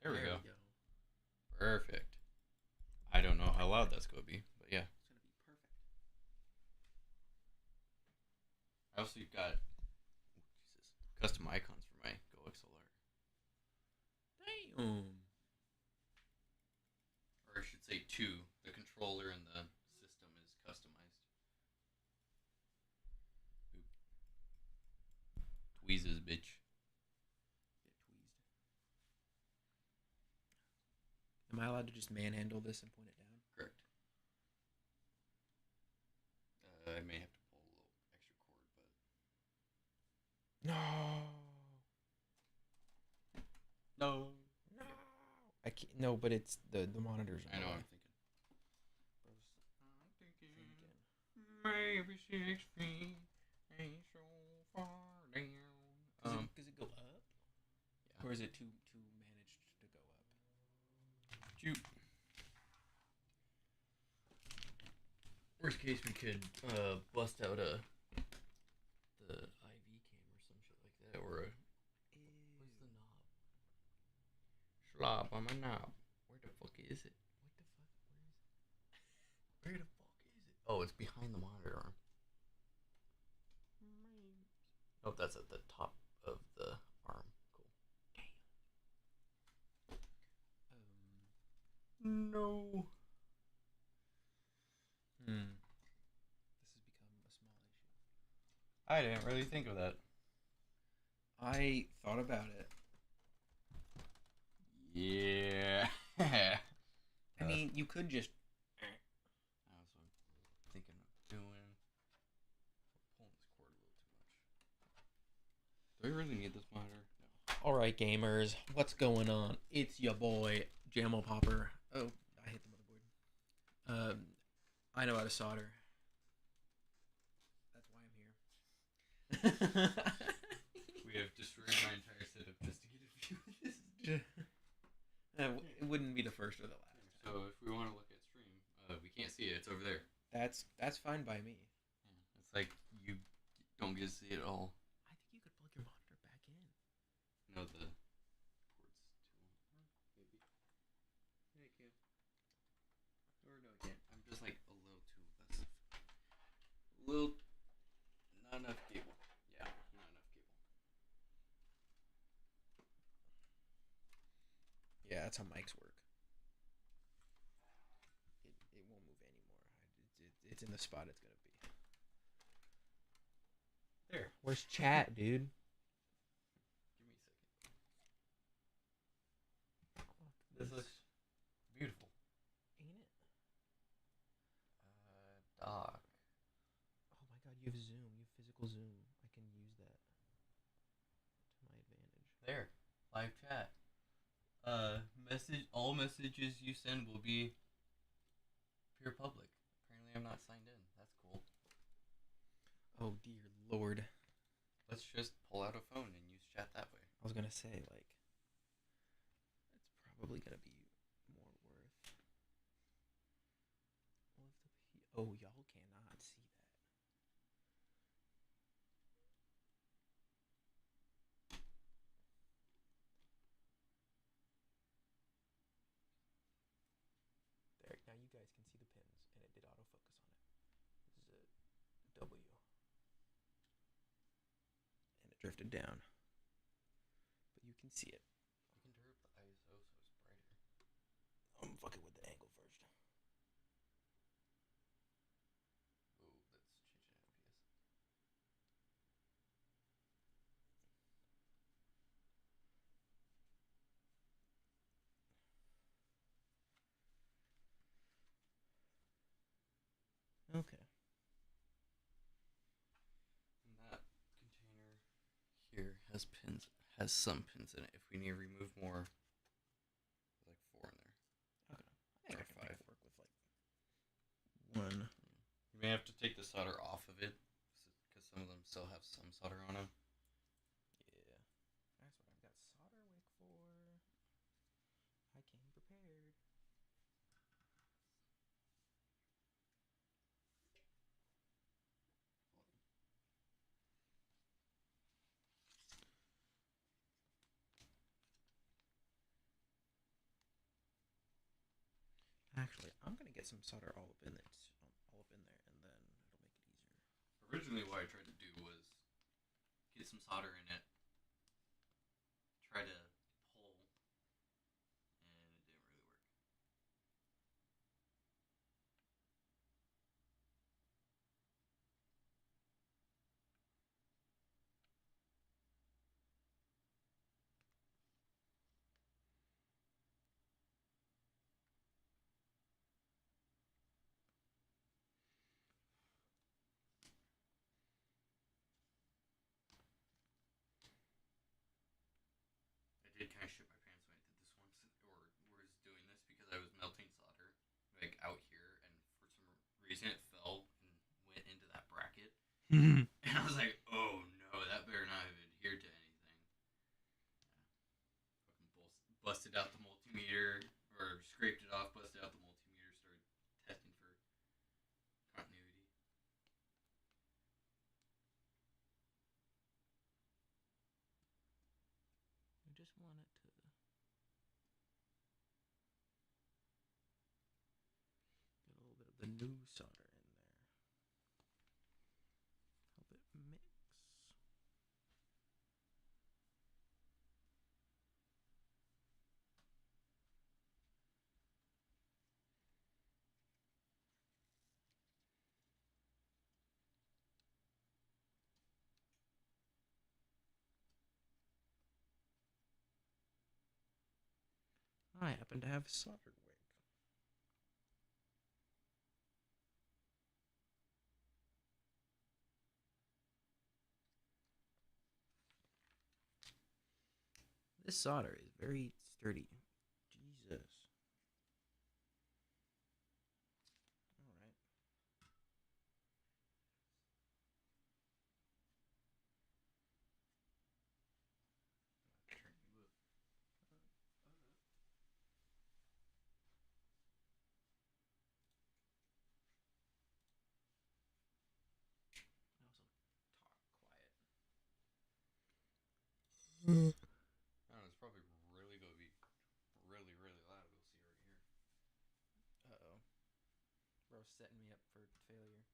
There we go. go. Perfect. I don't know how loud that's going to be, but yeah. It's gonna be perfect. I also got custom icons for my GoXLR. Damn. Or I should say two. The controller and the system is customized. Oop. Tweezes, bitch. Get tweezed. Am I allowed to just manhandle this and point it down? Correct. I may have to pull a little extra cord, but No. no. No. I can't. No, but it's the monitors. I know. on. I'm thinking. Maybe 6 feet ain't so far down. Does it go up? Yeah. Or is it too managed to go up? Shoot. Worst case, we could bust out the IV cam or some shit like that, or where's the knob? Slop on my knob. Where the fuck is it? What the fuck? Where is it? Where the fuck is it? Oh, it's behind the monitor arm. Nope, that's at the top of the arm. Cool. No. This has become a small issue. I didn't really think of that. I thought about it. Yeah. I mean, you could just. That's what I'm thinking of doing. Pulling this cord a little too much. Do I really need this monitor? No. All right, gamers, what's going on? It's your boy Jamo Popper. Oh, I hit the motherboard. I know how to solder. That's why I'm here. We have destroyed my entire setup just to get a view of this. It wouldn't be the first or the last. So if we want to look at stream, we can't see it. It's over there. That's fine by me. Yeah, it's like you don't get to see it at all. I think you could plug your monitor back in. No, the port's too long. Maybe. Yeah, I can. Or no, I can't. I'm just like a little too less. A little. Not enough cable. Yeah, not enough cable. Yeah, that's how mics work. It won't move anymore. It's in the spot it's gonna be. There. Where's chat, dude? Give me a second. This looks beautiful. Ain't it? Doc. Oh my god, you have Zoom. You have physical Zoom. I can use that to my advantage. There. Live chat. All messages you send will be pure public. Apparently I'm not signed in. That's cool. Oh dear lord. Let's just pull out a phone and use chat that way. I was gonna say, like, it's probably gonna be more worth. Oh, y'all cannot see that. There, now you guys can see the pins, and it did autofocus on it. This is a W. And it drifted down. But you can see it. We can turn up the ISO so it's brighter. I'm fucking with the angle first. Oh, that's changing FPS. Okay. And that container here has pins. Has some pins in it. If we need to remove more, there's like 4 in there. Okay. I think Or I can 5. make it work with like one. You may have to take the solder off of it because some of them still have some solder on them. Yeah. That's what I've got solder wick for. I came prepared. Actually, I'm gonna get some solder all up in it, all up in there, and then it'll make it easier. Originally, what I tried to do was get some solder in it, try to pull, and it didn't really work. I did kind of shit my pants when I did this once, or was doing this because I was melting solder like out here, and for some reason it fell and went into that bracket, and I was like, "Oh no, that better not have adhered to anything." Yeah. Fucking busted out the multimeter, or scraped it off, busted out the multimeter, started testing for continuity. I just want it to get a little bit of the new solder in there. Help it mix. I happen to have solder wick. This solder is very sturdy. Jesus. All right. Turn you up. I also talk quiet. I don't know, it's probably really going to be really, really loud. We'll see right here. Uh-oh. Bro's setting me up for failure.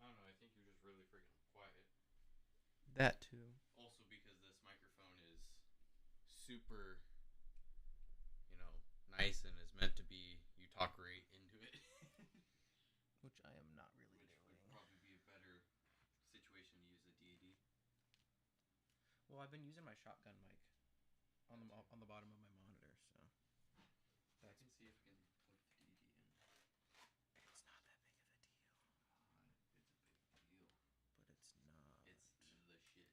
I don't know, I think you're just really freaking quiet. That too. Also because this microphone is super, nice and is meant to be, you talk right into it. Which I am not really Which doing. would probably be a better situation to use a DAD. Well, I've been using my shotgun mic on the bottom of my monitor, so I can see if I can plug the DAD in. it's not that big of a deal. It's a big deal. But it's not. It's the shit.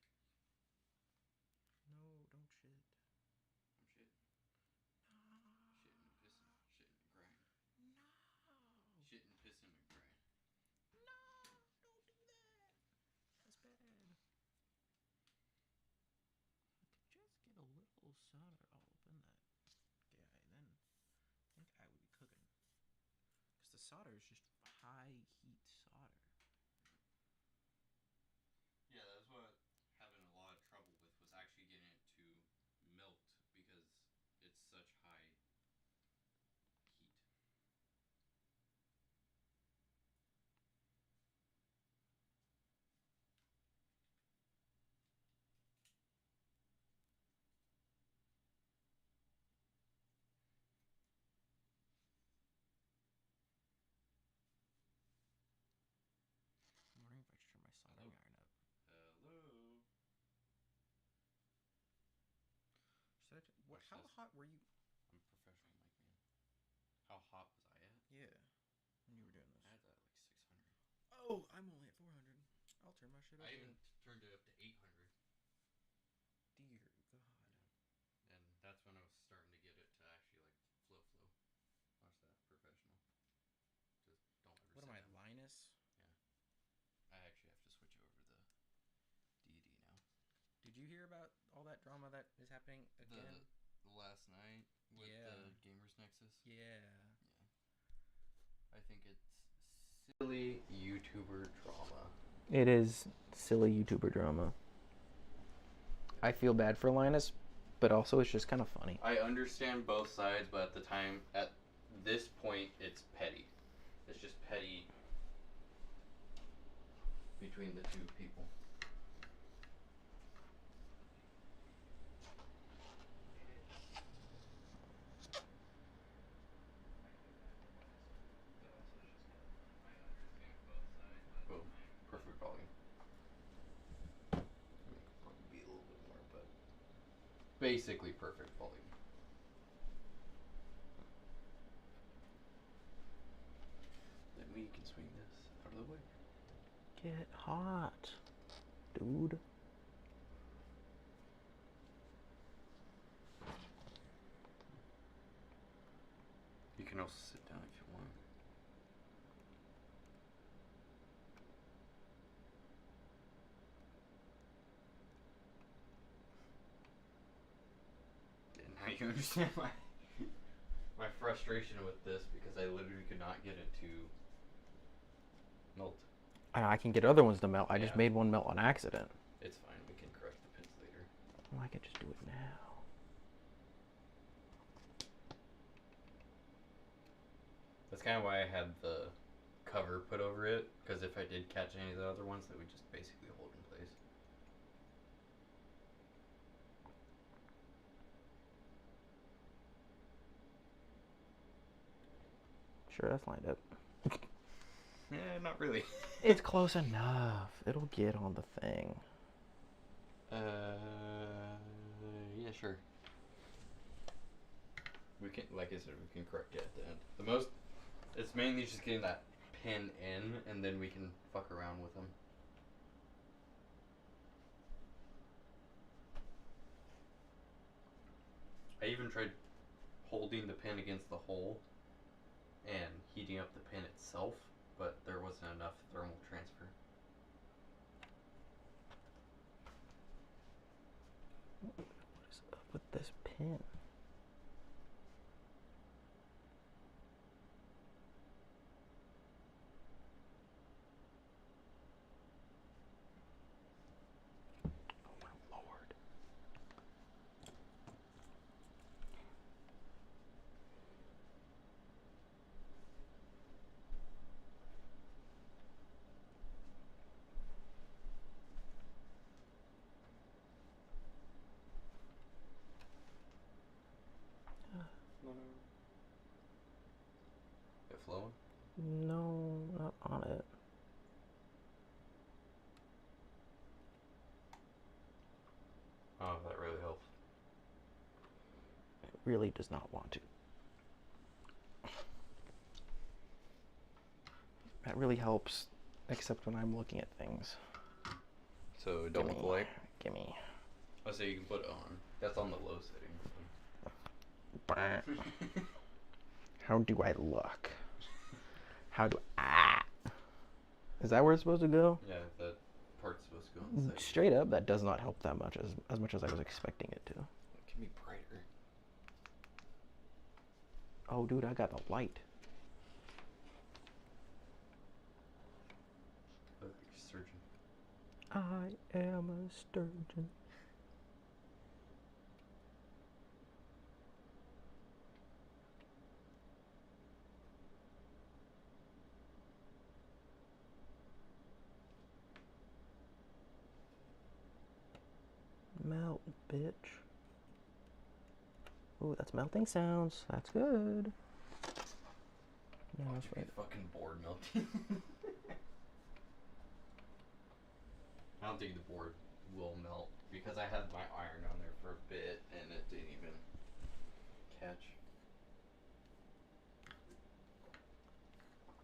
No, don't shit. I'm shitting. No. Shitting and pissing. Shitting and crying. No. Shitting, pissing, and crying. No, don't do that. That's bad. I could just get a little solder all up in that guy, then I think I would be cooking. Because the solder is just high heat solder. Yeah, that's what having a lot of trouble with was actually getting it to melt because it's such high heat. I'm wondering if I should turn my soldering iron up. Hello. Should I how hot were you? I'm a professional mic man. How hot was I at? Yeah, when you were doing this. I had that like 600. Oh, I'm only at 400. I'll turn my shit up. I even turned it up to 800. Dear God. Yeah. And that's when I was starting to get it to actually like flow. Watch that, professional. Just don't ever. What am I, Linus? Yeah. I actually have to switch over to the DD now. Did you hear about all that that drama that is happening again? The last night with the Gamers Nexus. Yeah. I think it's silly YouTuber drama. It is silly YouTuber drama. I feel bad for Linus, but also it's just kind of funny. I understand both sides, but at this point, it's petty. It's just petty between the two people. Boom. Perfect volume. I mean, it could probably be a little bit more, but basically perfect volume. Then we can swing this out of the way. Get hot, dude. You can also sit down if you want. And now you understand my frustration with this, because I literally could not get it to melt. I can get other ones to melt. I just made one melt on accident. It's fine. We can correct the pins later. Well, I can just do it now. That's kind of why I had the cover put over it, because if I did catch any of the other ones, they would just basically hold in place. Sure, that's lined up. Yeah, not really. It's close enough. It'll get on the thing. Yeah, sure. We can, like I said, we can correct it at the end. It's mainly just getting that pin in, and then we can fuck around with them. I even tried holding the pin against the hole and heating up the pin itself, but there wasn't enough thermal transfer. What is up with this pin? Oh my lord. It flowing? No, not on it. Oh, that really helps. It really does not want to. That really helps, except when I'm looking at things. So don't want the light? Gimme. I'll say you can put it on. That's on the low setting. How do I look? How do I... Is that where it's supposed to go? Yeah, that part's supposed to go on the side. Straight up, that does not help that much, as much as I was expecting it to. It can be brighter. Oh, dude, I got the light. Look like a surgeon. I am a sturgeon. Melt, bitch. Ooh, that's melting sounds. That's good. Yeah, Watch that's you right. get fucking board melting. I don't think the board will melt, because I had my iron on there for a bit and it didn't even catch.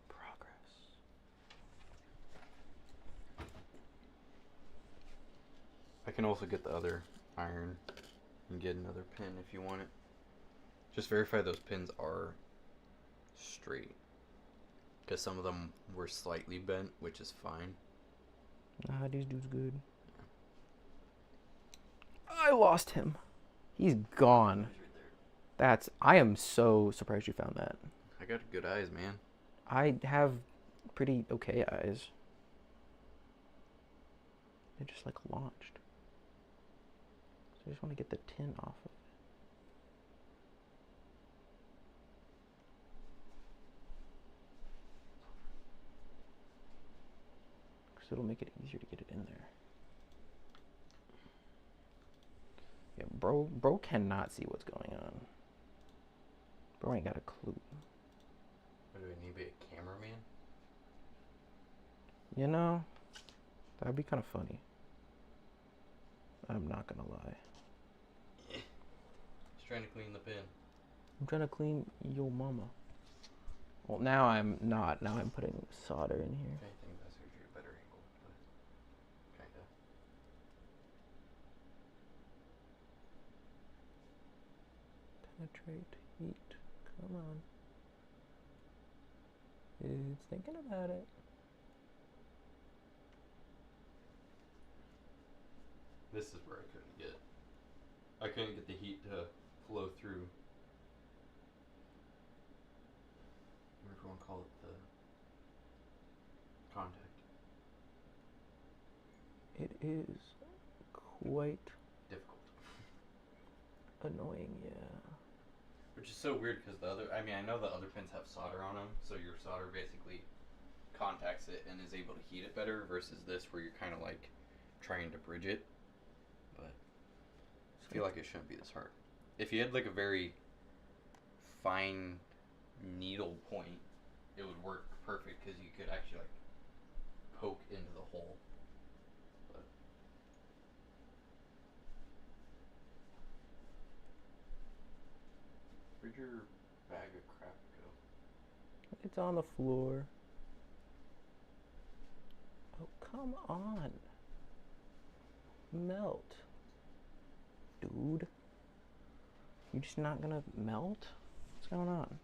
Progress. I can also get the other iron and get another pin if you want it. Just verify those pins are straight, because some of them were slightly bent, which is fine. Nah, these dudes good. I lost him. He's gone. I am so surprised you found that. I got good eyes, man. I have pretty okay eyes. They just like launched. So I just want to get the tin off of it. Because it'll make it easier to get it in there. Yeah, bro cannot see what's going on. Bro ain't got a clue. What do I need to be a cameraman? You know, that'd be kind of funny. I'm not gonna lie. Just trying to clean the pin. I'm trying to clean your mama. Well, now I'm not. Now I'm putting solder in here. I think that's usually a better angle, but kinda. Penetrate heat. Come on. It's thinking about it. This is where I couldn't get. I couldn't get the heat to flow through. Whatever you want to call it, the contact. It is quite Difficult. annoying, yeah. Which is so weird because I know the other pins have solder on them, so your solder basically contacts it and is able to heat it better versus this where you're kind of like trying to bridge it. But I feel like it shouldn't be this hard. If you had like a very fine needle point, it would work perfect because you could actually like poke into the hole. But where'd your bag of crap go? It's on the floor. Oh, come on. Melt. Dude. You just not gonna melt? What's going on?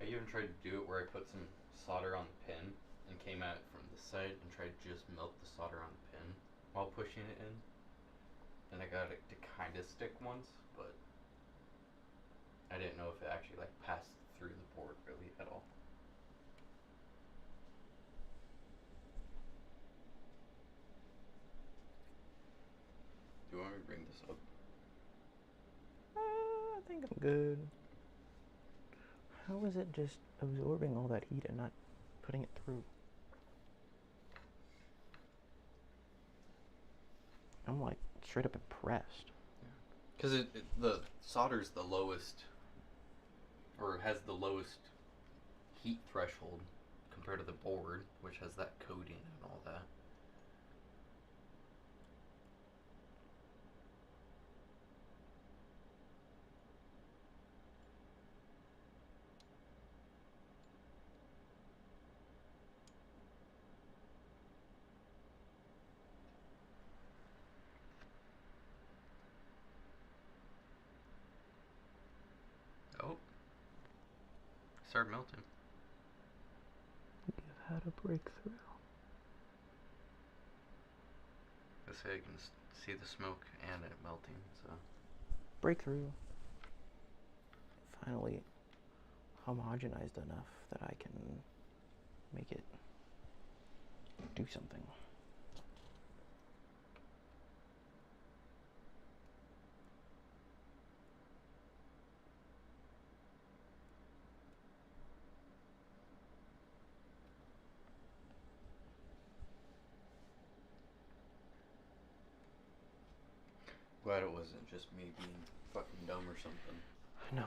I even tried to do it where I put some solder on the pin and came at it from this side and tried to just melt the solder on the pin while pushing it in. And I got it to kind of stick once, but I didn't know if it actually like passed through the board really at all. Do you want me to bring this up? I think I'm good. How is it just absorbing all that heat and not putting it through? I'm like straight up impressed. Because the solder's the lowest, or has the lowest heat threshold compared to the board, which has that coating and all that. Oh, started melting. You've had a breakthrough. This way I can see the smoke and it melting, so. Breakthrough. Finally homogenized enough that I can make it do something. Glad it wasn't just me being fucking dumb or something. No.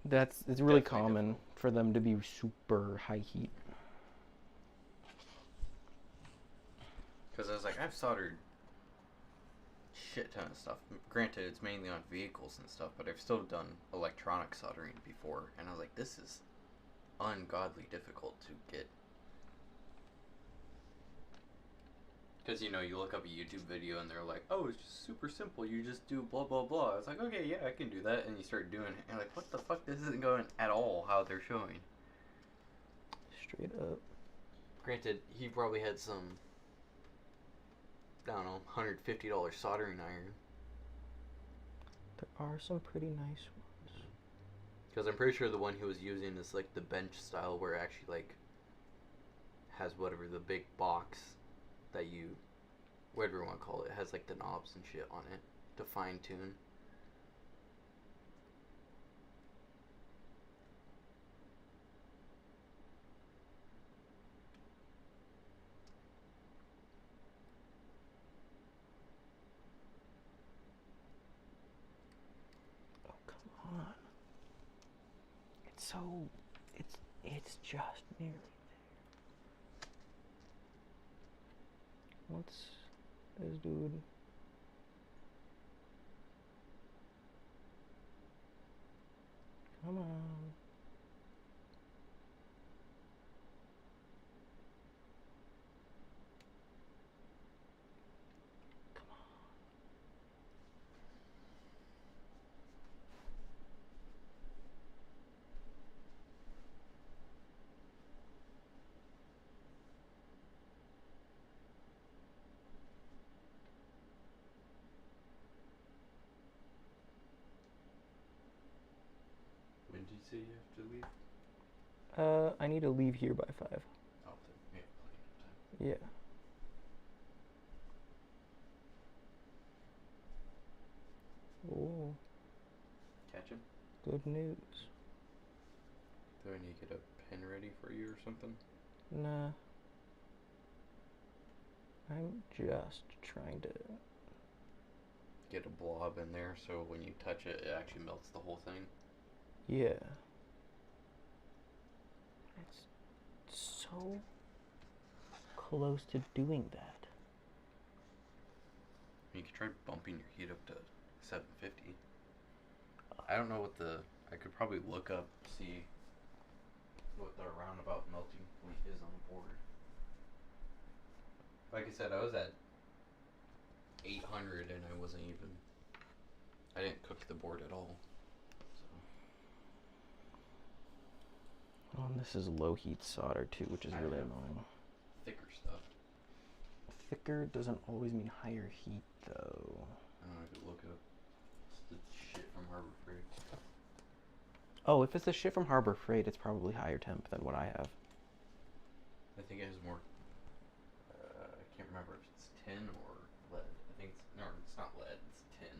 It's really Definitely common difficult. for them to be super high heat. Because I was like, I've soldered shit ton of stuff. Granted, it's mainly on vehicles and stuff, but I've still done electronic soldering before, and I was like, this is ungodly difficult to get. Because, you know, you look up a YouTube video and they're like, oh, it's just super simple. You just do blah, blah, blah. I was like, okay, yeah, I can do that. And you start doing it. And you're like, what the fuck? This isn't going at all how they're showing. straight up. Granted, he probably had some, I don't know, $150 soldering iron. There are some pretty nice ones. Because I'm pretty sure the one he was using is like the bench style, where it actually like has whatever the big box that you, whatever you want to call it, has like the knobs and shit on it to fine tune. Oh, come on. It's just nearly there. What's this dude? Come on. Come on. When did you say you have to leave? I need to leave here by 5. Oh, we have plenty of time. Yeah. Oh, Catch him? good news. Do I need to get a pen ready for you or something? Nah. I'm just trying to... Get a blob in there so when you touch it, it actually melts the whole thing. Yeah. It's so close to doing that. You could try bumping your heat up to 750. I don't know what the... I could probably look up, see what the roundabout melting point is on the board. Like I said, I was at 800 and I wasn't even... I didn't cook the board at all. So. Oh, and this is low heat solder too, which is really annoying. Thicker stuff. Thicker doesn't always mean higher heat though. I don't know, I could look up. It's the shit from Harbor Freight. Oh, if it's the shit from Harbor Freight, it's probably higher temp than what I have. I think it has more... I can't remember if it's tin or lead. I think it's... No, it's not lead, it's tin.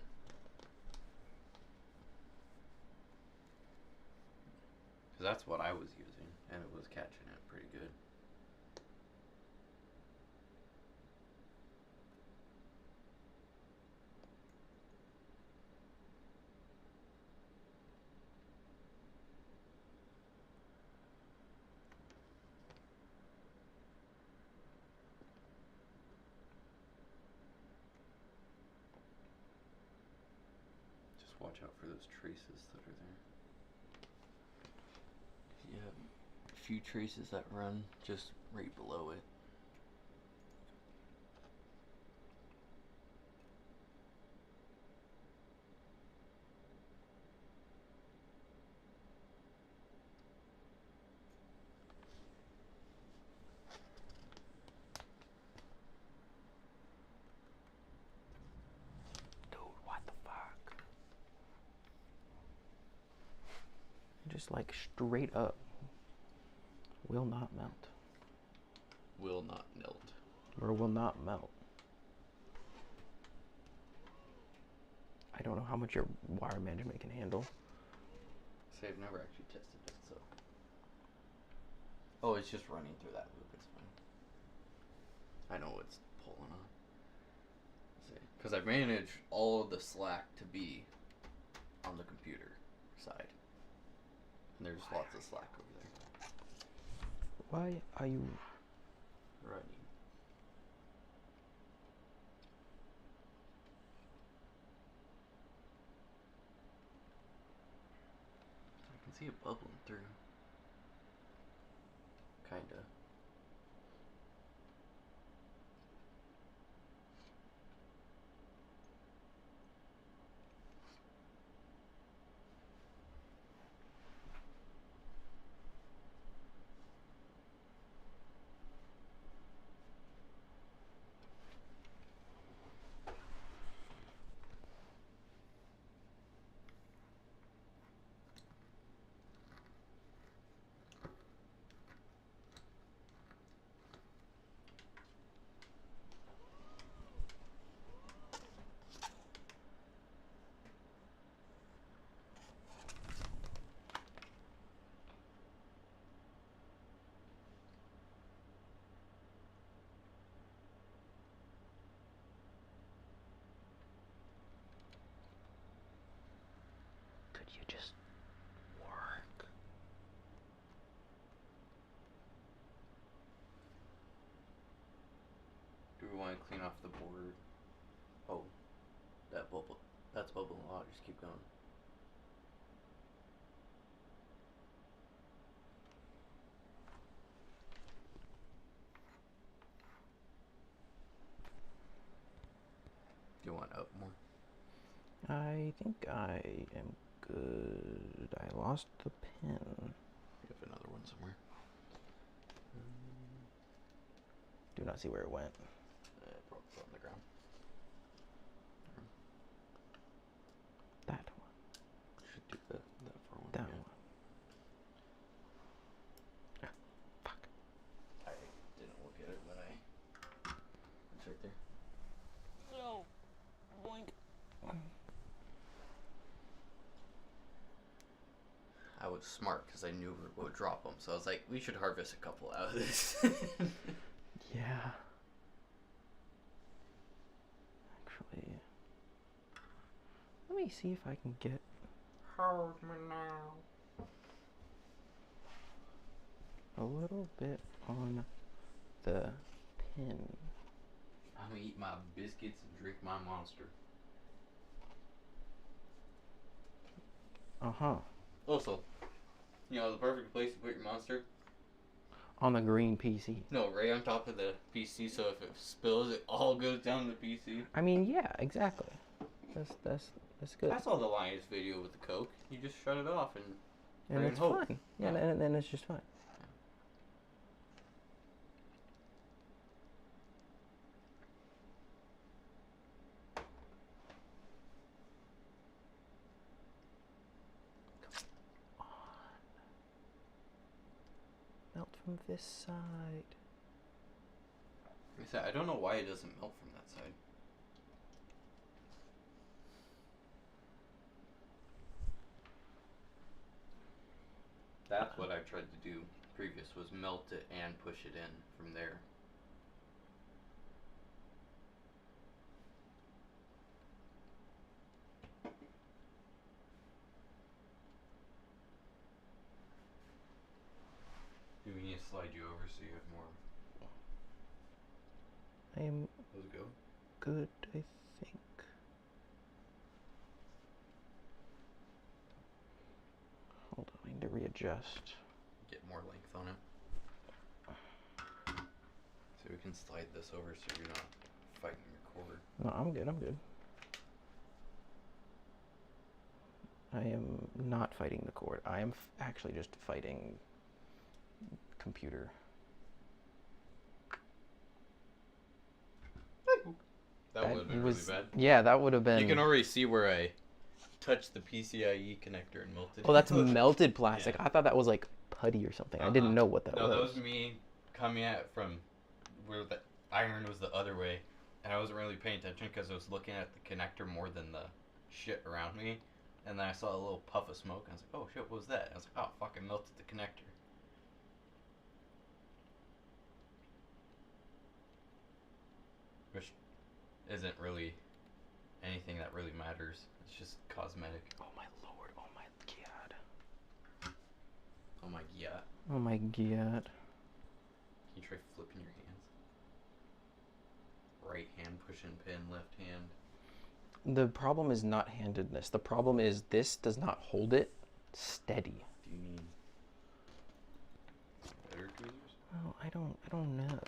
Because that's what I was using, and it was catching it pretty good. Just watch out for those traces that are there. You have a few traces that run just right below it. Dude, what the fuck? Just like straight up. Will not melt. Will not melt. Or will not melt. I don't know how much your wire management can handle. See, I've never actually tested it, so. Oh, it's just running through that loop, it's fine. I know it's pulling on. See, because I've managed all of the slack to be on the computer side. And there's lots of slack over there. Why are you Running. I can see it bubbling through. Kinda. That's bubbling a lot. Just keep going. Do you want up more? I think I am good. I lost the pen. You have another one somewhere. Do not see where it went. Probably on the ground. That one. Should do that for one. That yeah. one. Ah, fuck. I didn't look at it when it's right there. No. Boink. I was smart because I knew we would drop them, so I was like, we should harvest a couple out of this. Yeah. Actually, let me see if I can get. Hold me now. A little bit on the pin. I'm gonna eat my biscuits and drink my Monster. Uh-huh. Also, you know the perfect place to put your Monster? On the green PC. No, right on top of the PC, so if it spills, it all goes down the PC. I mean, yeah, exactly. That's good. I saw the Lions video with the Coke. You just shut it off and And it's hope. fine. Yeah, Yeah. and then it's just fine. Melt from this side. I don't know why it doesn't melt from that side. That's what I tried to do previous, was melt it and push it in from there. Do we need to slide you over so you have more? I am Does it go? good, I think. Hold on, I need to readjust. Get more length on it. So we can slide this over so you're not fighting your cord. No, I'm good, I'm good. I am not fighting the cord. I am actually just fighting computer. That would have been really bad. Yeah, that would have been. You can already see where I touched the PCIe connector and melted. Oh, that's melted plastic. Yeah. I thought that was like putty or something. I didn't know what that was. No, that was me coming at from where the iron was the other way, and I wasn't really paying attention because I was looking at the connector more than the shit around me. And then I saw a little puff of smoke, and I was like, oh shit, what was that? And I was like, oh fuck, I melted the connector. Which isn't really anything that really matters. It's just cosmetic. Oh my lord, oh my god. Oh my god. Oh my god. Can you try flipping your hands? Right hand pushing pin, left hand. The problem is not handedness. The problem is this does not hold it steady. Do you need better tweezers? Oh, I don't know.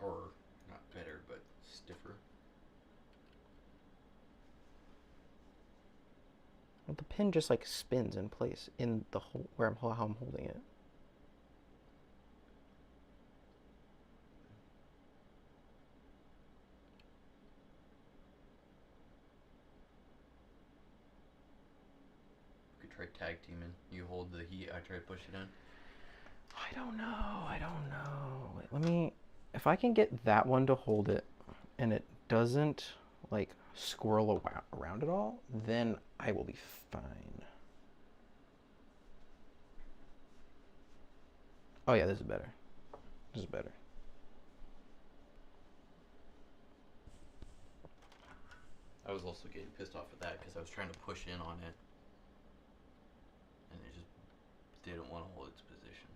Or not better, but stiffer. Well, the pin just like spins in place in the hole where how I'm holding it. You could try tag teaming. You hold the heat, I try to push it in. I don't know. Wait, let me, if I can get that one to hold it and it doesn't like squirrel around at all, then I will be fine. Oh yeah, this is better. This is better. I was also getting pissed off with that because I was trying to push in on it. And it just didn't want to hold its position.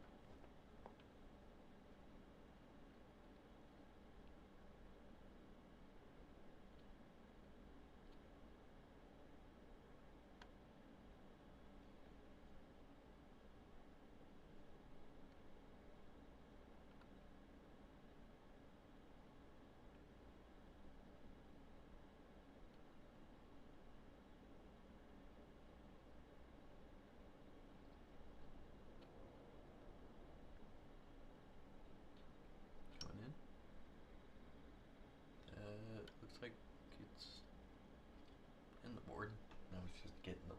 board. I was just getting the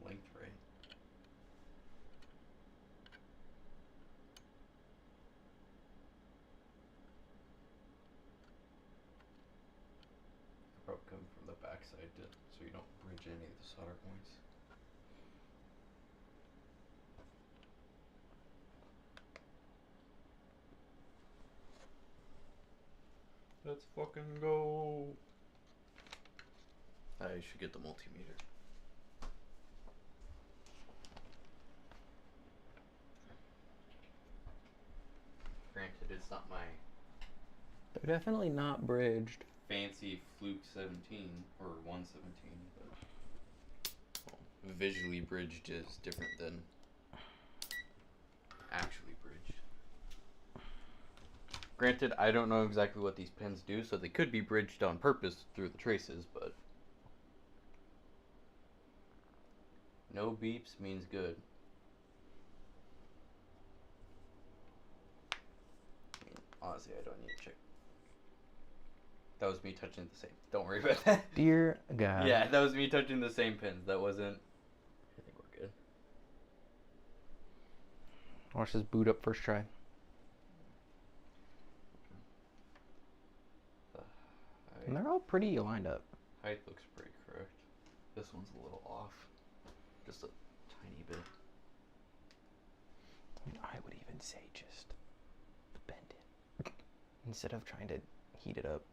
length right. Probably come from the backside so you don't bridge any of the solder points. Let's fucking go. I should get the multimeter. Granted, it's not my They're definitely not bridged. fancy Fluke 17 or 117, but well, visually bridged is different than actually bridged. Granted, I don't know exactly what these pins do, so they could be bridged on purpose through the traces, but no beeps means good. I mean, honestly, I don't need to check. That was me touching the same. Don't worry about that. Dear God. Yeah, that was me touching the same pins. That wasn't. I think we're good. Watch this boot up first try. And they're all pretty lined up. Height looks pretty correct. This one's a little off. Just a tiny bit. I mean, I would even say just bend it instead of trying to heat it up.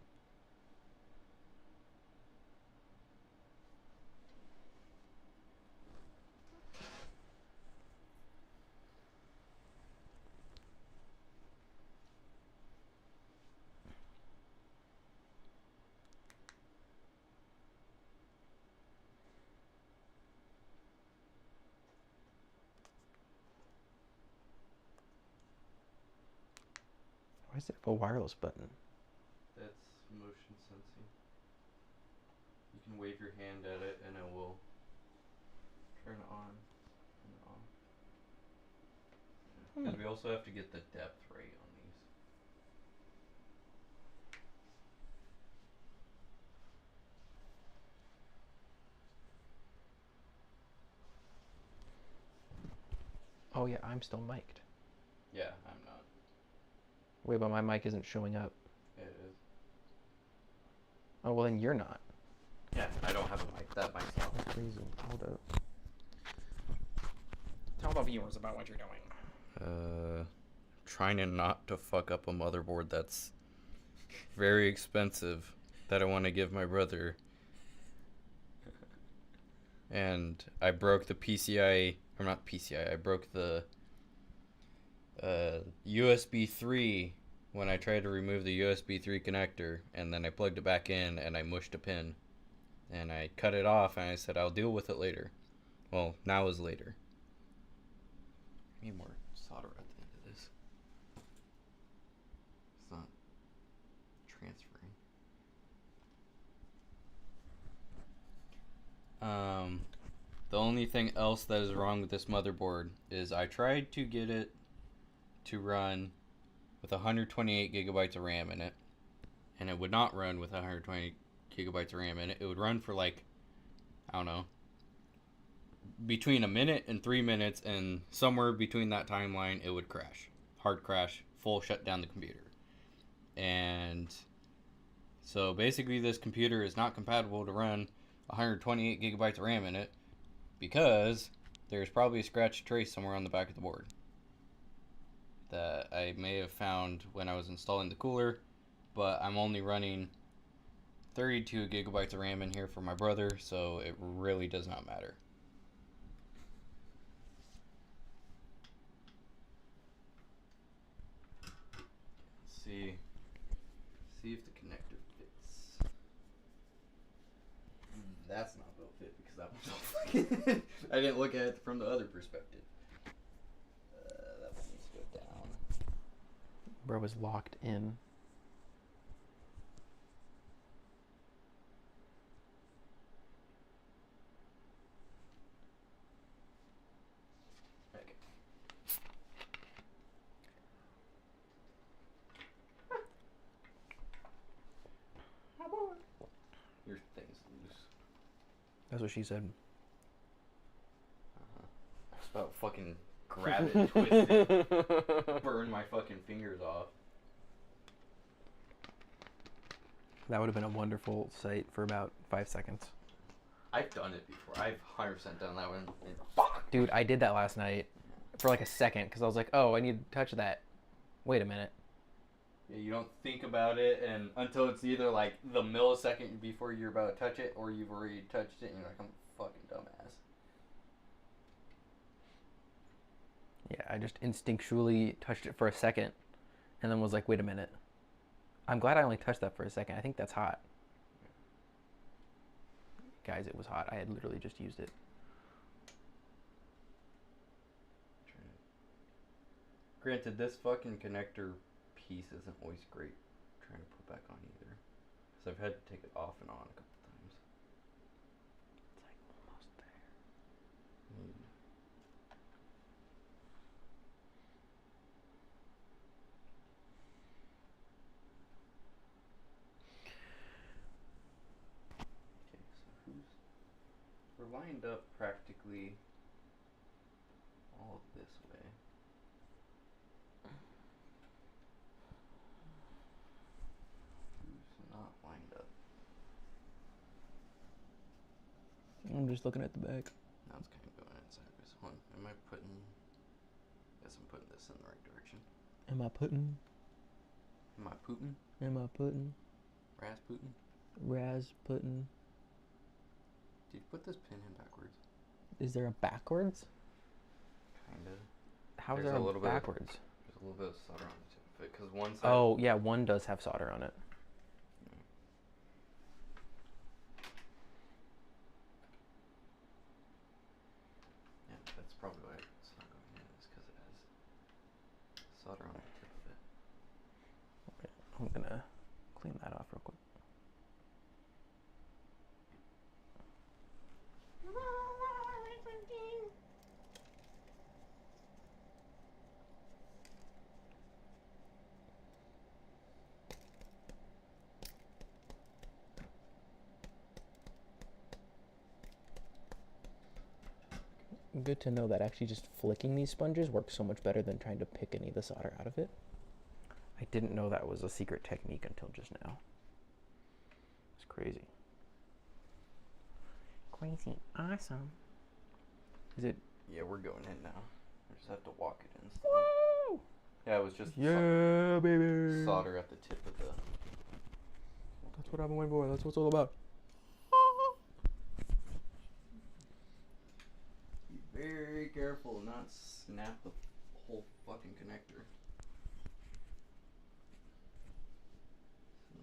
Why is there a wireless button? That's motion sensing. You can wave your hand at it and it will turn it on, turn it off. Because we also have to get the depth right on these. Oh yeah, I'm still mic'd. Yeah, I'm not. Wait, but my mic isn't showing up. It is. Oh, well then you're not. Yeah, I don't have a mic. That mic's off. That's crazy. Hold up. Tell the viewers about what you're doing. Trying to not to fuck up a motherboard that's very expensive that I want to give my brother. And I broke the PCI, or not PCI, I broke the USB 3 when I tried to remove the USB 3 connector, and then I plugged it back in and I mushed a pin. And I cut it off and I said I'll deal with it later. Well, now is later. I need more solder at the end of this. It's not transferring. The only thing else that is wrong with this motherboard is I tried to get it to run with 128 gigabytes of RAM in it, and it would not run with 120 gigabytes of RAM in it. It would run for like, I don't know, between a minute and 3 minutes, and somewhere between that timeline it would crash. Hard crash, full shut down the computer. And so basically this computer is not compatible to run 128 gigabytes of RAM in it because there's probably a scratch trace somewhere on the back of the board that I may have found when I was installing the cooler, but I'm only running 32 gigabytes of RAM in here for my brother, so it really does not matter. Let's see if the connector fits. That's not built fit because that one's off. I didn't look at it from the other perspective. That one needs to go down. Bro was locked in. Okay. Your thing's loose. That's what she said. I was about to fucking grab it, twist it, burn my fucking fingers off. That would have been a wonderful sight for about 5 seconds. I've done it before. I've 100% done that one. And fuck! Dude, I did that last night for like a second because I was like, oh, I need to touch that. Wait a minute. Yeah, you don't think about it and until it's either like the millisecond before you're about to touch it or you've already touched it and you're like, I'm a fucking dumbass. Yeah, I just instinctually touched it for a second and then was like, wait a minute. I'm glad I only touched that for a second. I think that's hot. Guys, it was hot. I had literally just used it. Granted, this fucking connector piece isn't always great trying to put back on either. Because I've had to take it off and on a couple times. It's like almost there. Okay, so we're lined up practically all this way. Who's not lined up? I'm just looking at the back. Now it's kind of going inside this one. Am I putting... Guess I'm putting this in the right direction. Am I putting? Am I Putin? Am I putting? Rasputin? Rasputin. Did you put this pin in backwards? Is there a backwards? Kinda. How is There's there a a little bit- backwards? There's a little bit of solder on the tip of it, because one side... Oh, yeah, one does have solder on it. Yeah, that's probably why it's not going in, is because it has solder on the tip of it. Okay, I'm gonna clean that off real quick. Good to know that actually just flicking these sponges works so much better than trying to pick any of the solder out of it. I didn't know that was a secret technique until just now. It's crazy. Crazy awesome. Is it? Yeah, we're going in now. I just have to walk it in. Woo! Yeah, it was just Yeah, baby. solder at the tip of the... That's what I've been waiting for. That's what it's all about. Be very careful, not snap the whole fucking connector.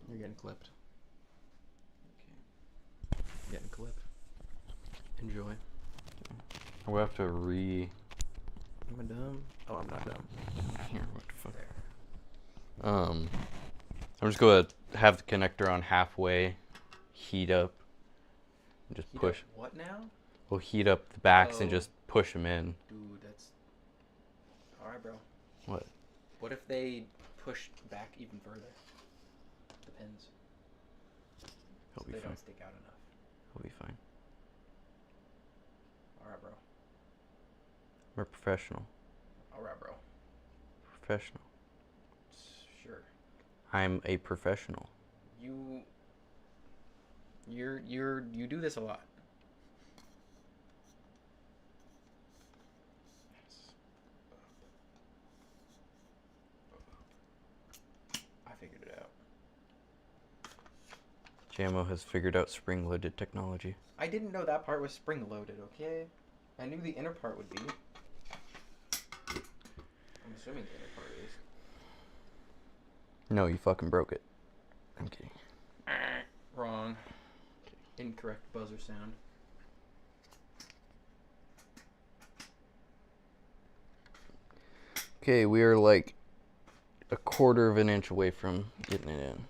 You're getting clipped. Okay. Getting clipped. Enjoy. We'll have to Am I dumb? Oh, I'm not dumb. Here, what the fuck? I'm just gonna have the connector on halfway, heat up, and just push. What now? We'll heat up the backs and Oh. just push them in. Dude, that's... Alright, bro. What? What if they push back even further? The pins. He'll So be they fine. don't stick out enough. He'll be fine. Alright, bro. We're professional. Alright, bro. Professional. Sure. I'm a professional. You do this a lot. I figured it out. JMO has figured out spring-loaded technology. I didn't know that part was spring loaded, okay? I knew the inner part would be. I'm assuming the inner part is. No, you fucking broke it. I'm kidding. Wrong. Incorrect buzzer sound. Okay, we are like a quarter of an inch away from getting it in.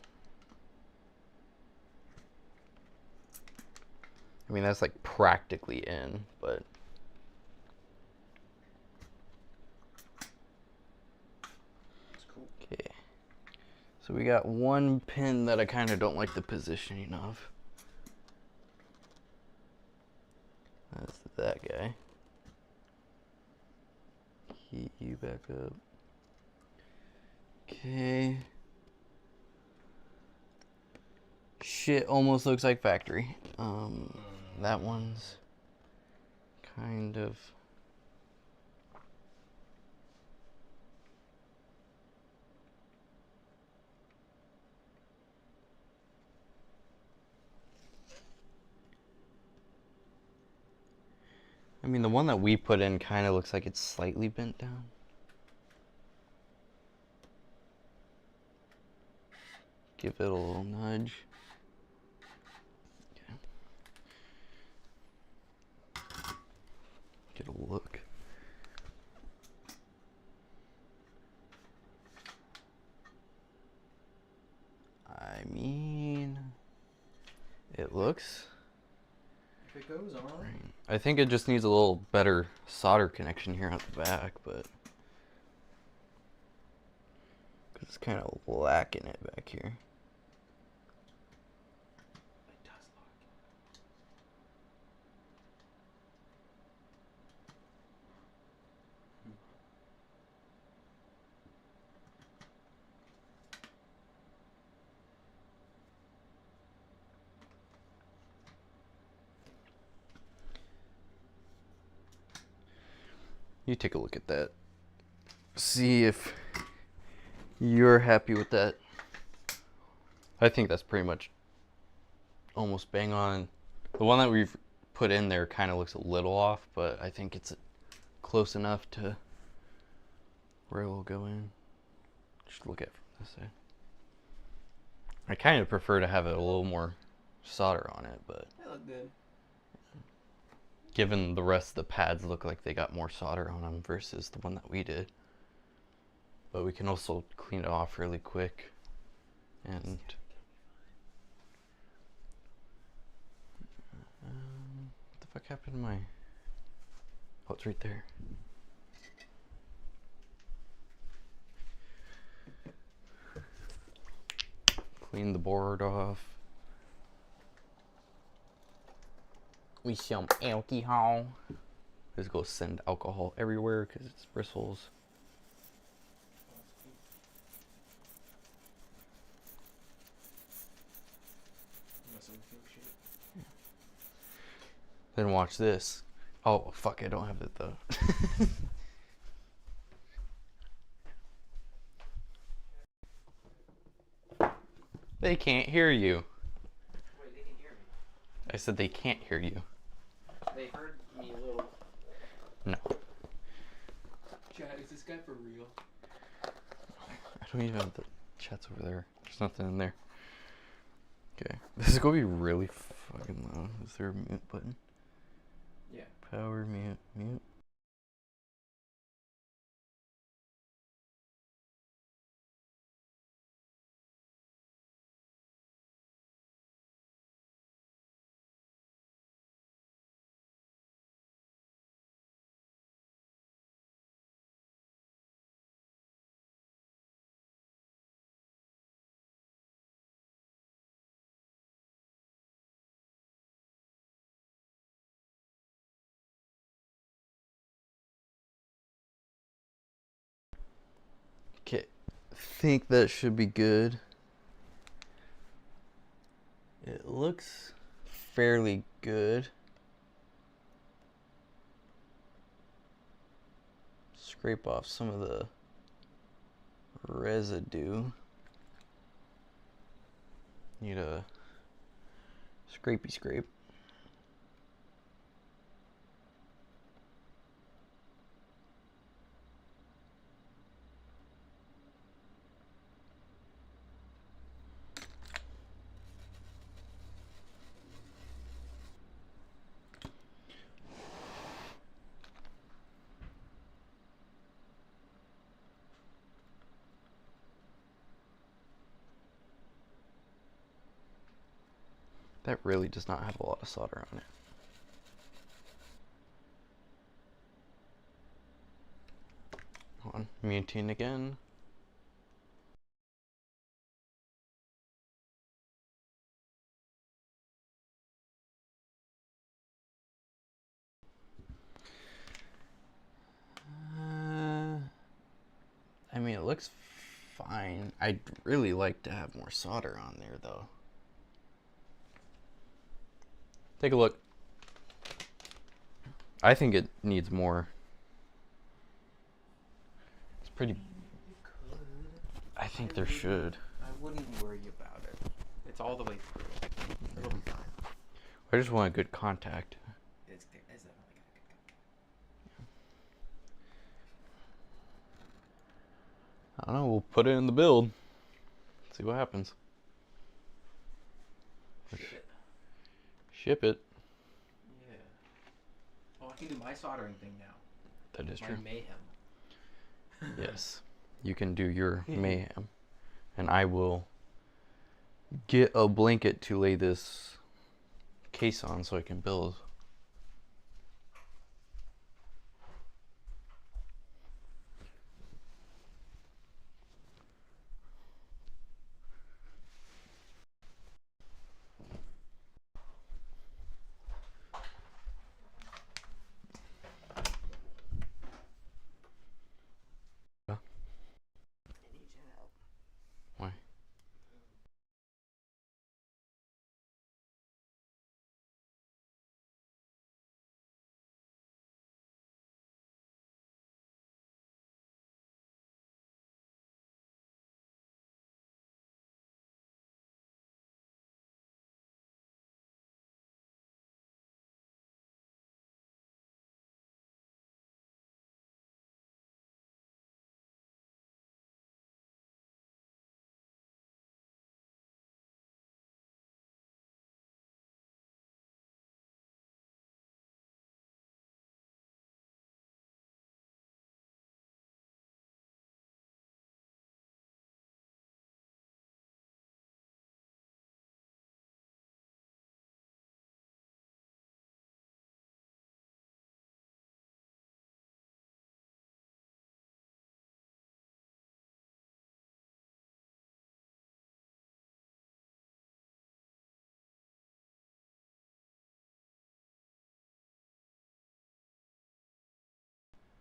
I mean, that's like practically in, but... It's cool. Okay. So we got one pin that I kind of don't like the positioning of. That's that guy. Heat you back up. Okay. Shit almost looks like factory. That one's kind of. I mean, the one that we put in kind of looks like it's slightly bent down. Give it a little nudge. Okay. Get a look. I mean, it looks. If it goes on. I think it just needs a little better solder connection here at the back, but. Because it's kind of lacking it back here. It does look. You take a look at that. See if you're happy with that. I think that's pretty much almost bang on. The one that we've put in there kind of looks a little off, but I think it's close enough to where it will go in. Just look at it from this side. I kind of prefer to have it a little more solder on it, but They look good. given the rest of the pads look like they got more solder on them versus the one that we did. But we can also clean it off really quick. And what the fuck happened to my... Oh, it's right there. Clean the board off. We some alcohol. Just go send alcohol everywhere because it's bristles. Then watch this. Oh fuck! I don't have it though. They can't hear you. Wait, they can hear me. I said they can't hear you. They heard me a little. No. Chad, is this guy for real? I don't even have the chats over there. There's nothing in there. Okay. This is gonna be really fucking loud. Is there a mute button? Yeah. Power, mute, mute. Okay. Think that should be good. It looks fairly good. Scrape off some of the residue. Need a scrapey scrape. That really does not have a lot of solder on it. Hold on, muting again. looks fine. I'd really like to have more solder on there, though. Take a look. I think it needs more. It's pretty... I think there should. I wouldn't worry about it. It's all the way through. It'll be fine. I just want a good contact. It's definitely gonna I don't know, we'll put it in the build. See what happens. Ship it. Yeah. Oh, I can do my soldering thing now. That is true. My mayhem. Yes. You can do your mayhem. And I will get a blanket to lay this case on so I can build. Why?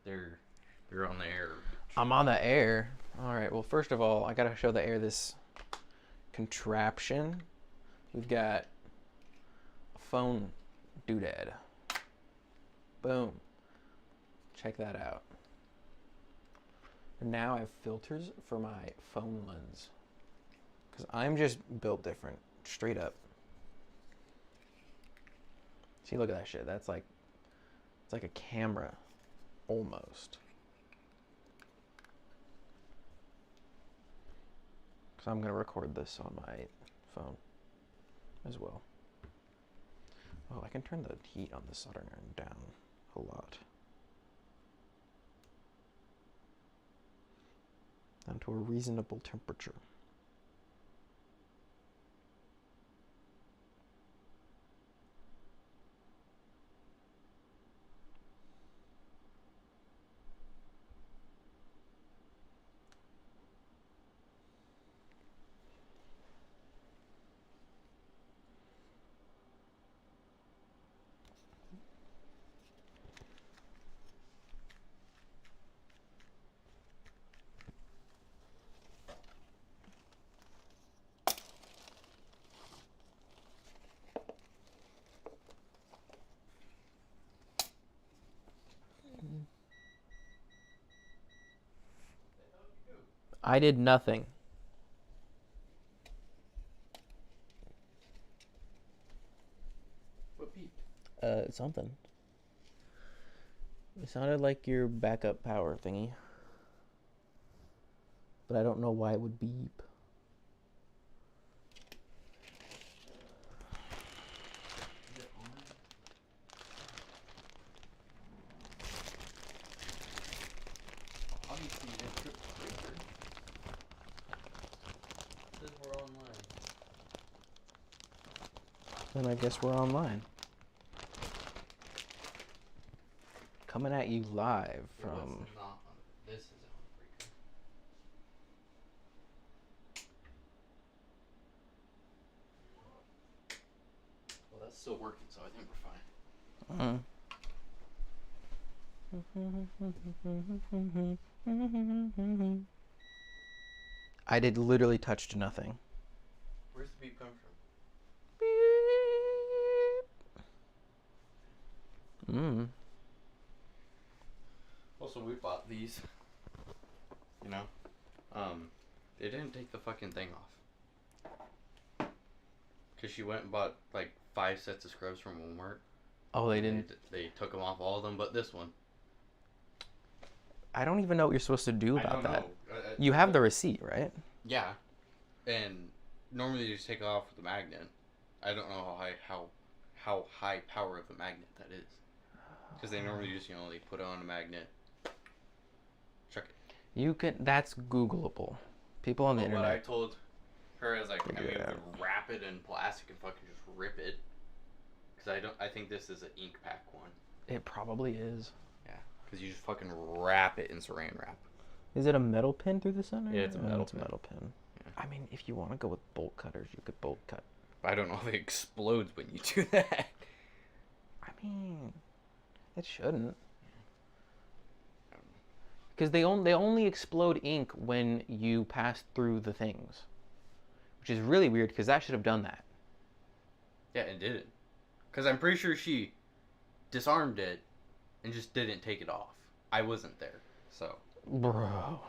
You're on the air. I'm on the air. All right. Well, first of all, I gotta show the air this contraption. We've got a phone doodad. Boom. Check that out. And now I have filters for my phone lens. Because I'm just built different. Straight up. See, look at that shit. That's like, it's like a camera. Almost. So I'm going to record this on my phone as well. Oh, I can turn the heat on the soldering iron down a lot. Down to a reasonable temperature. I did nothing. What beeped? Something. It sounded like your backup power thingy. But I don't know why it would beep. Is it on? Obviously, you didn't trip the breaker. It says we're online. Then I guess we're online. Coming at you live Well, from... it's not on. This is on the breaker. Well, that's still working, so I think we're fine. I did literally touched nothing. Where's the beep come from? Mm. Also, we bought these. You know, they didn't take the fucking thing off. Cause she went and bought like 5 sets of scrubs from Walmart. Oh, they didn't. They took them off, all of them, but this one. I don't even know what you're supposed to do about that. Know. You have the receipt, right? Yeah, and normally you just take it off with a magnet. I don't know how high power of a magnet that is. Because they normally just they put it on a magnet. Check it. You can. That's Googleable. People on the internet. What I told her is like, I mean, we could wrap it in plastic and fucking just rip it. Because I think this is an ink pack one. It probably is. Yeah, because you just fucking wrap it in saran wrap. Is it a metal pin through the center? Yeah, it's a metal pin. Metal pin. Yeah. I mean, if you want to go with bolt cutters, you could bolt cut. I don't know if it explodes when you do that. I mean, it shouldn't. Because they only explode ink when you pass through the things, which is really weird. Because that should have done that. Yeah, it didn't. Because I'm pretty sure she disarmed it and just didn't take it off. I wasn't there, so. Bro.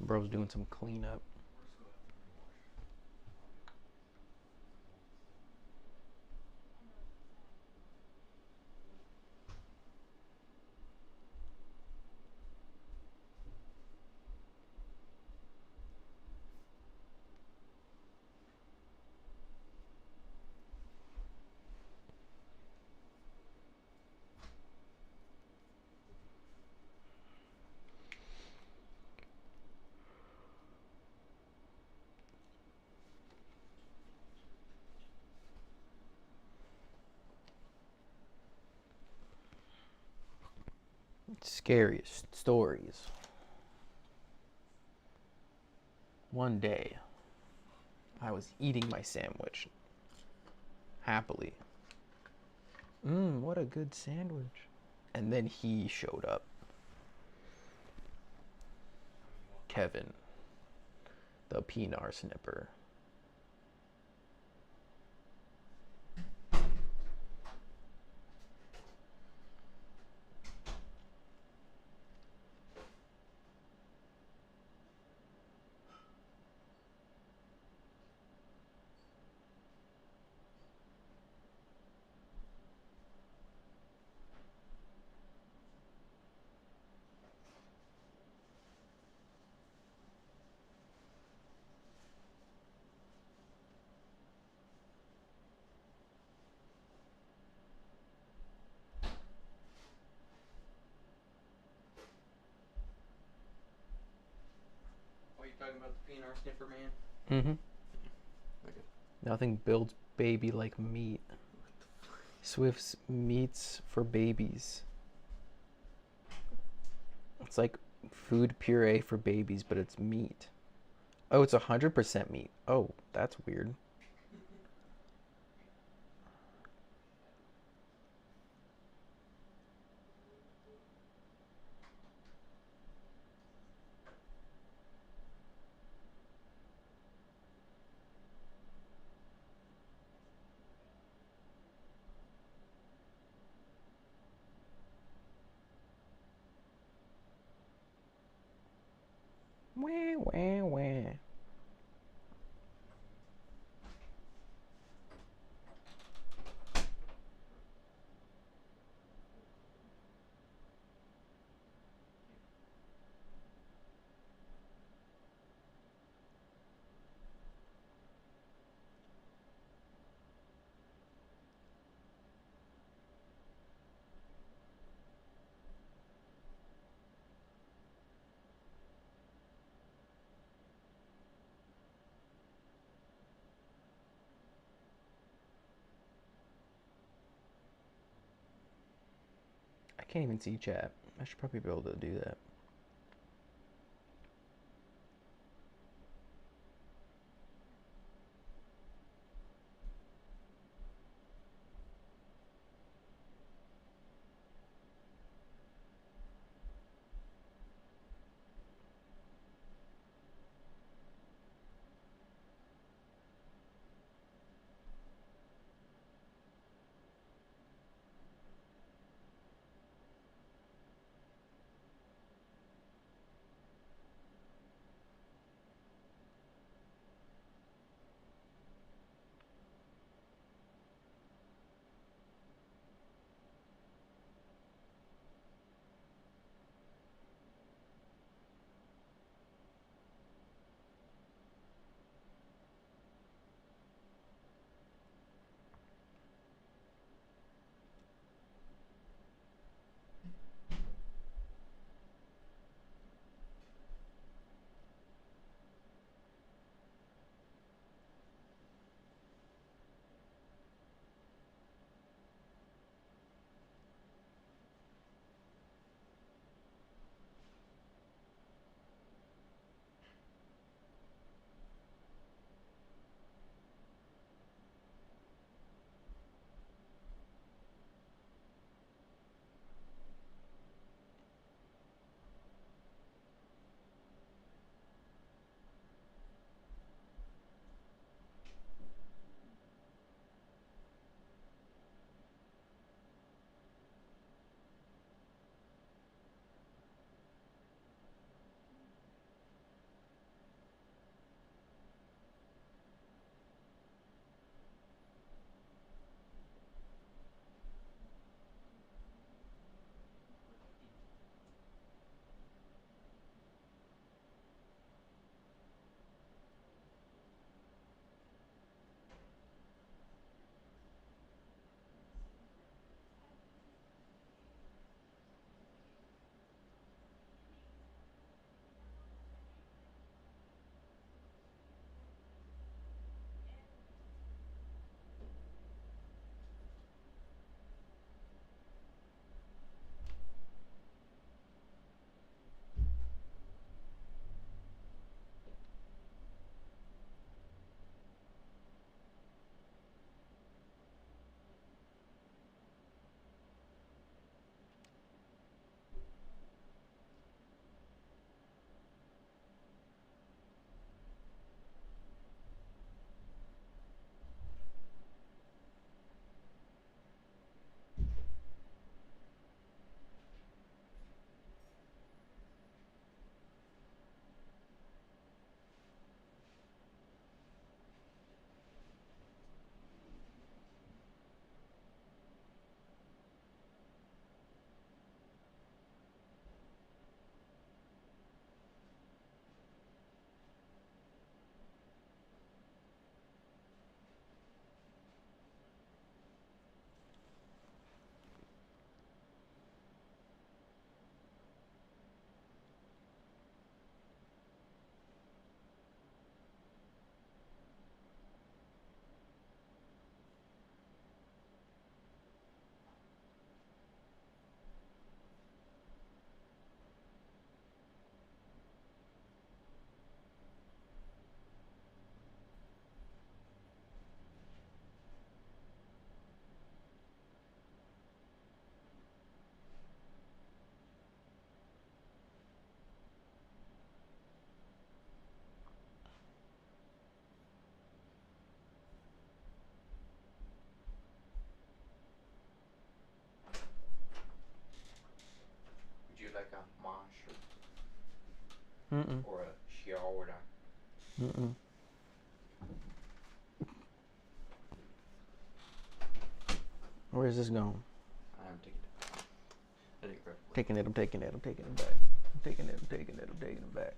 Bro's doing some cleanup. Scariest stories. One day, I was eating my sandwich happily. What a good sandwich. And then he showed up. Kevin, the Pinar snipper. What are you talking about, the PNR sniffer man? Mm-hmm. Okay. Nothing builds baby like meat. Swift's meats for babies. It's like food puree for babies, but it's meat. Oh, it's 100% meat. Oh, that's weird. Wah, wah, wah. can't even see chat. I should probably be able to do that. Would you like a manche Mm-mm. or a shiora? Mm-mm. Where is this going? I'm taking it. I didn't grab it. Taking it, I'm taking it, I'm taking it back. I'm taking it, I'm taking it, I'm taking it back.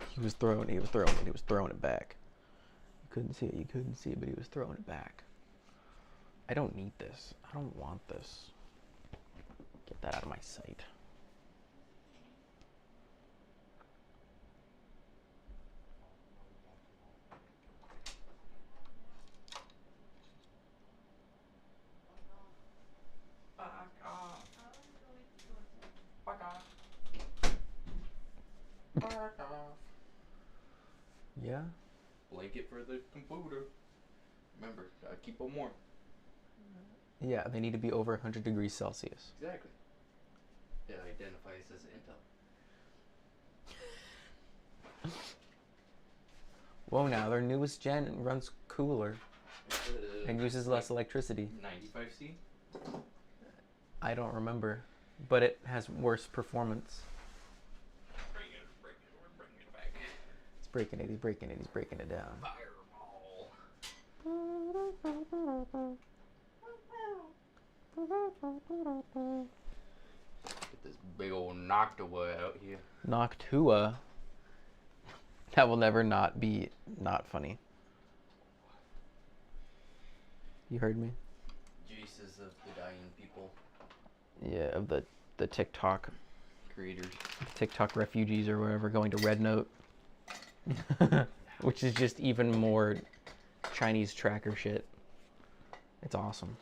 He was throwing it back. You couldn't see it, but he was throwing it back. I don't need this. I don't want this. Get that out of my sight. Fuck off. Yeah. Blanket for the computer. Remember, gotta keep them warm. Yeah, they need to be over 100 degrees Celsius. Exactly. It identifies as Intel. Whoa, now their newest gen runs cooler and uses less electricity. 95C? I don't remember, but it has worse performance. Bring it, we're bringing it back. He's breaking it, he's breaking it, he's breaking it down. Fireball. Get this big old Noctua out here. Noctua? That will never not be not funny. You heard me? Jaces of the dying people. Yeah, of the TikTok Creators. TikTok refugees or whatever going to Red Note. Which is just even more Chinese tracker shit. It's awesome.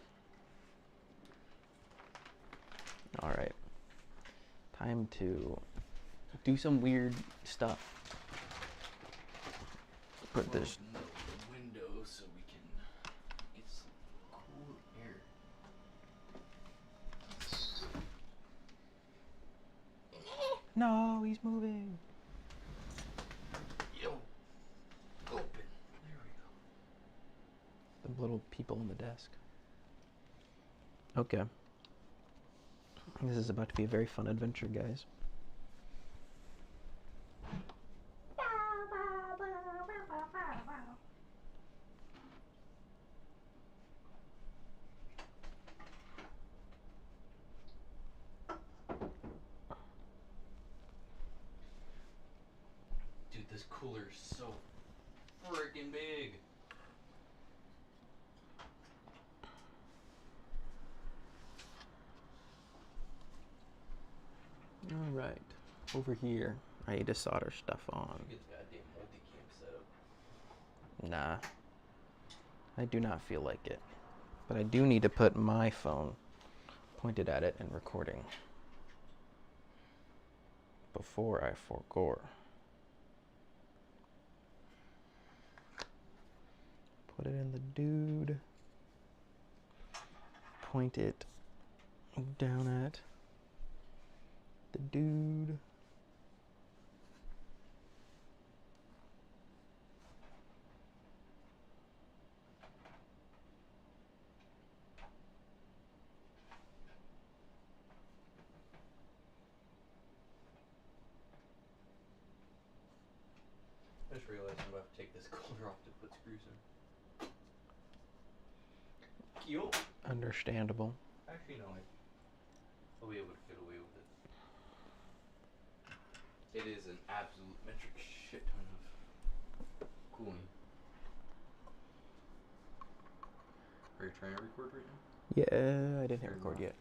Alright. Time to do some weird stuff. Put this. Open the window so we can get some cool air. No, he's moving. Yo. Open. There we go. The little people on the desk. Okay. This is about to be a very fun adventure, guys. Dude, this cooler is so freaking big. All right, over here, I need to solder stuff on. Get the goddamn multi-cam setup. Nah, I do not feel like it. But I do need to put my phone pointed at it and recording before I forgo. Put it in the dude. Point it down at the dude. I just realized I'm about to take this cooler off to put screws in. Cute. Understandable. Actually, no, I'll be able to get away with it. It is an absolute metric shit ton of cooling. Are you trying to record right now? Yeah, I didn't hit record yet.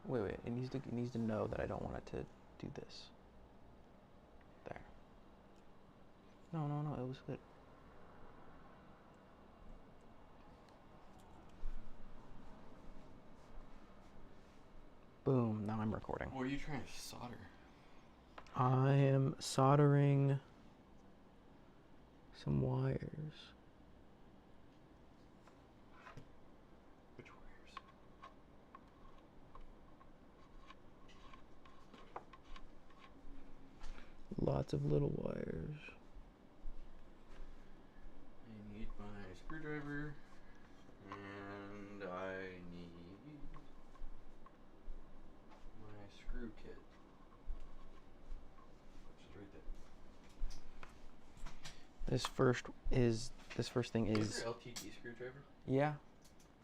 Wait. It needs to know that I don't want it to do this. There. No, it was good. Boom, now I'm recording. What are you trying to solder? I am soldering some wires. Which wires? Lots of little wires. I need my screwdriver, and I need my screw kit, which is right there. This first thing Is is there LTD screwdriver? yeah,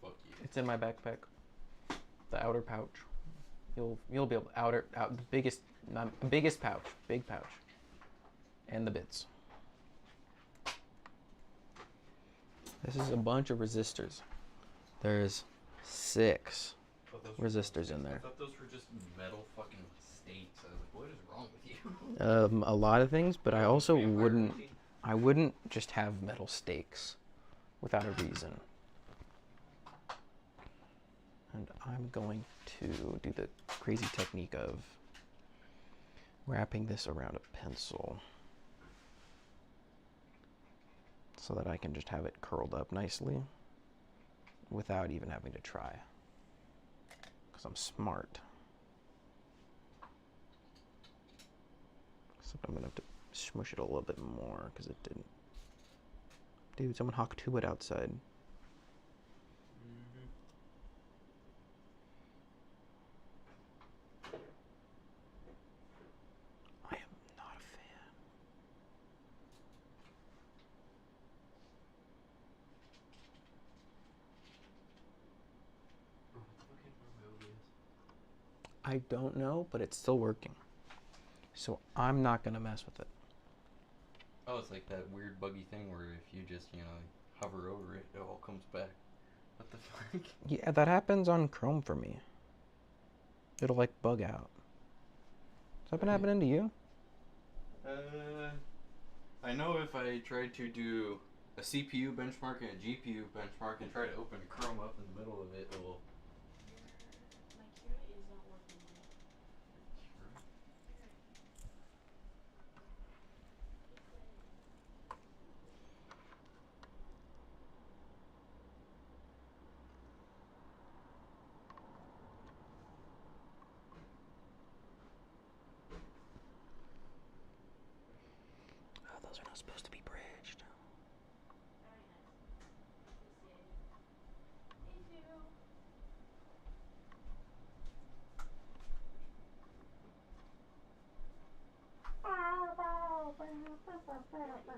Fuck you. it's in my backpack. The outer pouch. You'll be able to out the biggest pouch, big pouch. And the bits. This is a bunch of resistors. There's 6 resistors in I there. thought those were just metal fucking stakes. I was like, what is wrong with you? A lot of things, but I also Vampire I wouldn't just have metal stakes without a reason. And I'm going to do the crazy technique of wrapping this around a pencil. so that I can just have it curled up nicely without even having to try. Because I'm smart. So I'm going to have to smush it a little bit more because it didn't. Dude, someone hawk to it outside. I am not a fan. I don't know, but it's still working. So I'm not going to mess with it. Oh, it's like that weird buggy thing where if you just, hover over it, it all comes back. What the fuck? Yeah, that happens on Chrome for me. It'll like bug out. Has that been happening to you? I know if I try to do a CPU benchmark and a GPU benchmark and try to open Chrome up in the middle of it, it will. My Kira is not working yet. Oh, those are not supposed to be bridged. Very nice. Appreciate it. Thank you.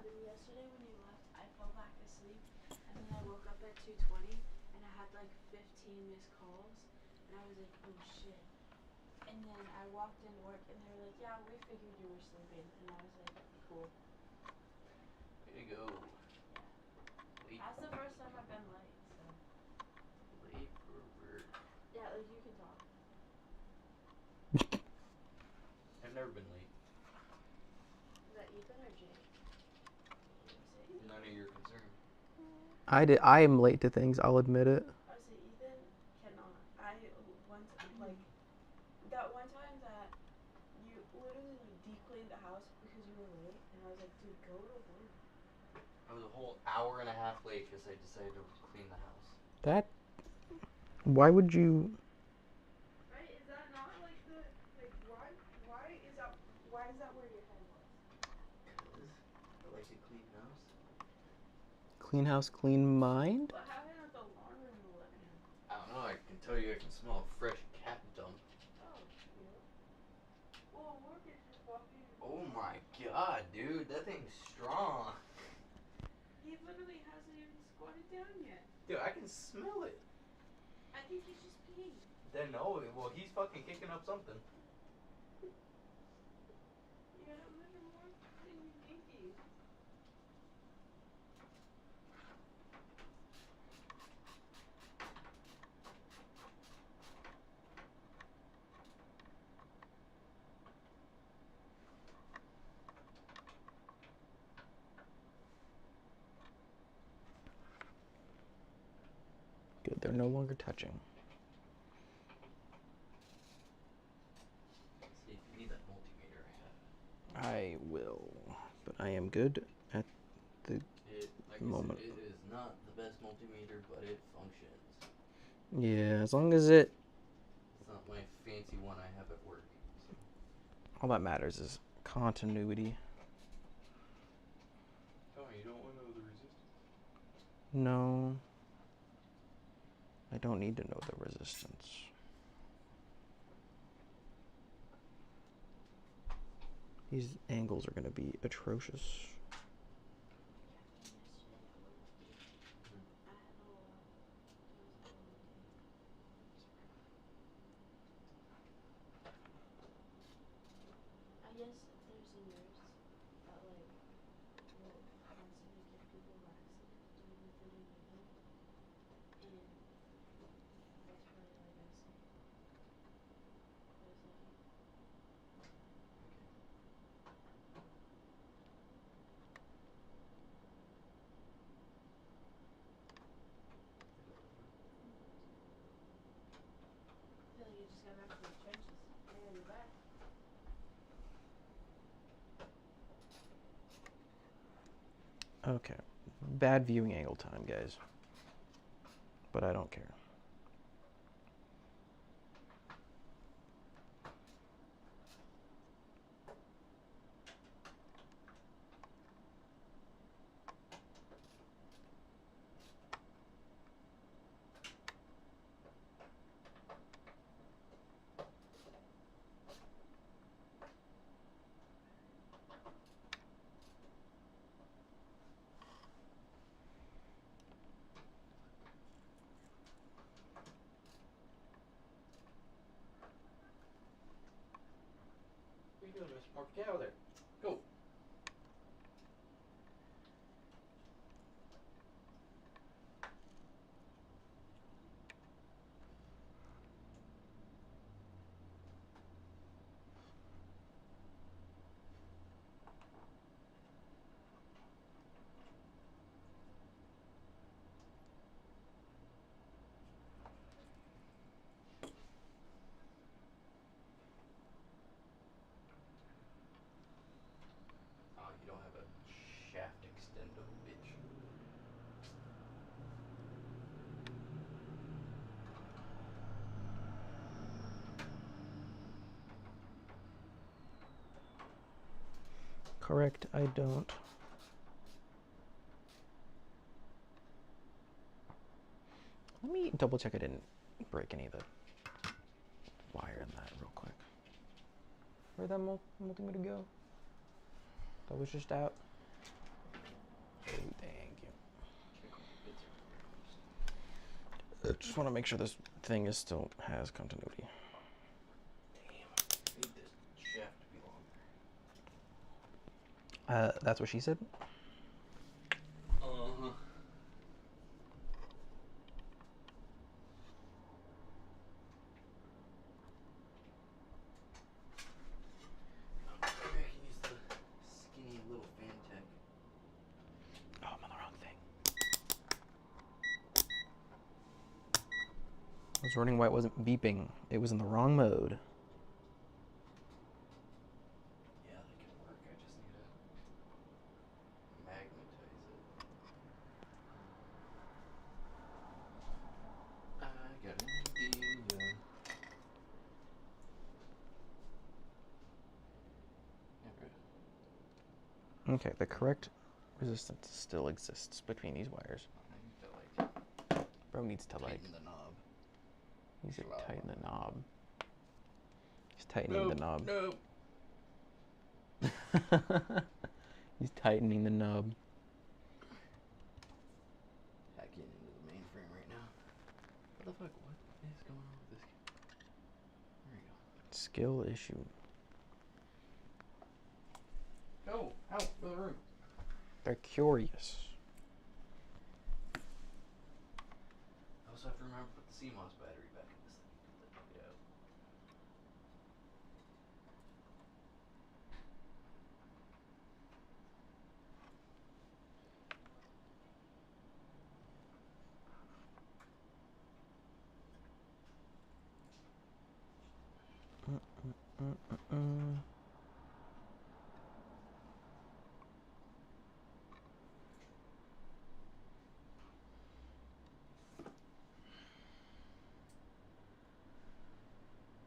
Even yesterday when you left, I fell back asleep, and then I woke up at 2:20, and I had like 15 missed calls, and I was like, oh shit. And then I walked into work, and they were like, yeah, we figured you were sleeping, and I was like, cool. Way to go. Yeah. That's the first time I've been late, so. Late for work. Yeah, like you can talk. I've never been late. Is that Ethan or Jake? None of your concern. I am late to things, I'll admit it. I say Ethan cannot. I once like that one time that you literally like de-cleaned the house because you were late, and I was like, dude, go to work. I was a whole hour and a half late because I decided to clean the house. That. Why would you. Right? Is that not like the like why is that where your head was? Because I like to clean house. Clean house, clean mind? What happened with the laundry you let in? I don't know, I can tell you I can smell fresh cat dung. Oh, cute. Well, look, it's just walking. Oh my god, dude, that thing's strong. He literally hasn't even squatted down yet. Dude, I can smell it. I think he's just peeing. Then no, well he's fucking kicking up something. You gotta measure more than you think he is. Good, they're no longer touching. See, if you need that multimeter, I have it. I will. But I am good at the moment. It is not the best multimeter, but it functions. Yeah, as long as it. It's not my fancy one I have at work. So. All that matters is continuity. Oh, you don't want to know the resistance? No. I don't need to know the resistance. These angles are going to be atrocious. I guess there's a nurse that like will constantly give people laxatives during the fitting meeting, and that's probably like I say. There's I feel like you just got back from the trenches. I gotta be back. Okay, Bad viewing angle time, guys. But I don't care. What are you doing, Mr. Mark? Get out of there. Go. Oh, you don't have a shaft extendo, bitch. Correct, I don't. Let me double check I didn't break any of the wire in that real quick. Where'd that multimeter go? That was just out. Oh, thank you. I just want to make sure this thing still has continuity. Damn, I need this shaft to be longer. That's what she said? Uh-huh. Maybe I can use the skinny little fan tech. Oh, I'm on the wrong thing. I was wondering why it wasn't beeping. It was in the wrong mode. Yeah, that can work. I just need to magnetize it. I got an idea. Yeah, Okay, the correct resistance still exists between these wires. I need to like Bro needs to like, tighten the knob. needs to Slap tighten on the knob. He's tightening the knob. Nope. He's tightening the knob. Hacking into the mainframe right now. What the fuck? What is going on with this? There we go. Skill issue. Go out of the room. They're curious. I also have to remember to put the CMOS battery back in this thing. Get that fuck out.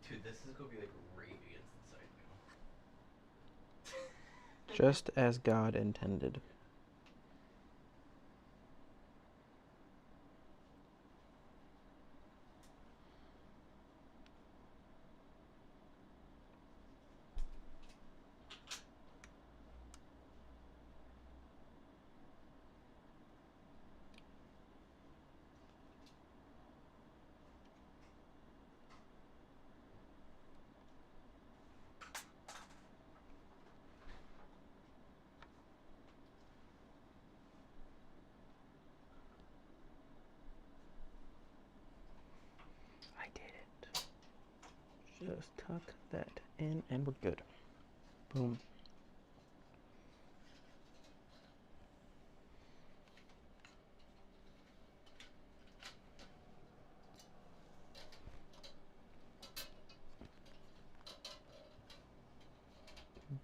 Dude, this is gonna be like right against the side panel. Just as God intended. I did it. Just tuck that in and we're good. Boom.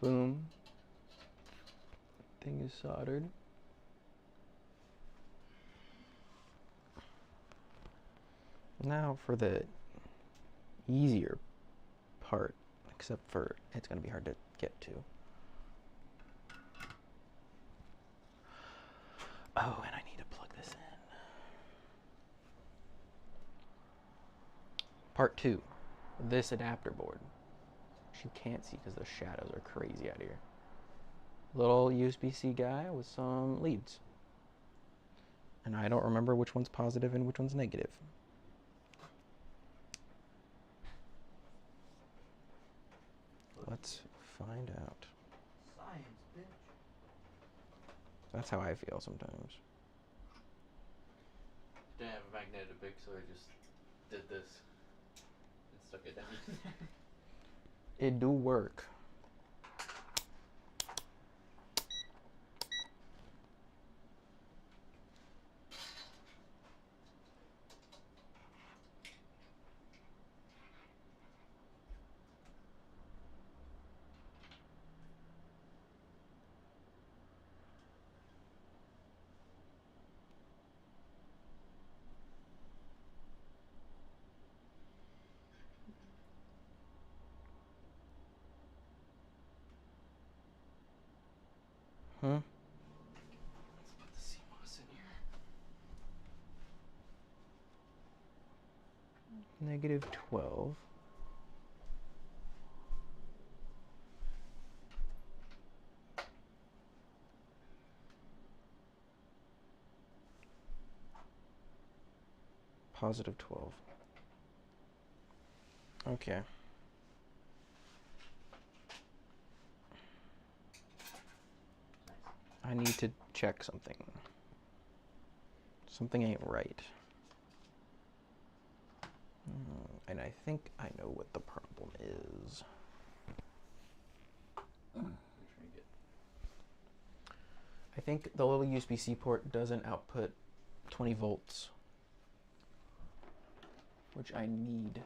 Boom. Thing is soldered. Now for the easier part, except for it's going to be hard to get to. Oh, and I need to plug this in. Part 2, this adapter board. Which you can't see because the shadows are crazy out here. Little USB-C guy with some leads. And I don't remember which one's positive and which one's negative. Let's find out. Science, bitch. That's how I feel sometimes. Didn't have a magnetic pick, so I just did this and stuck it down. It do work. Huh? Let's put the CMOS in here. -12. +12. Okay. I need to check something. Something ain't right. And I think I know what the problem is. I think the little USB-C port doesn't output 20 volts, which I need.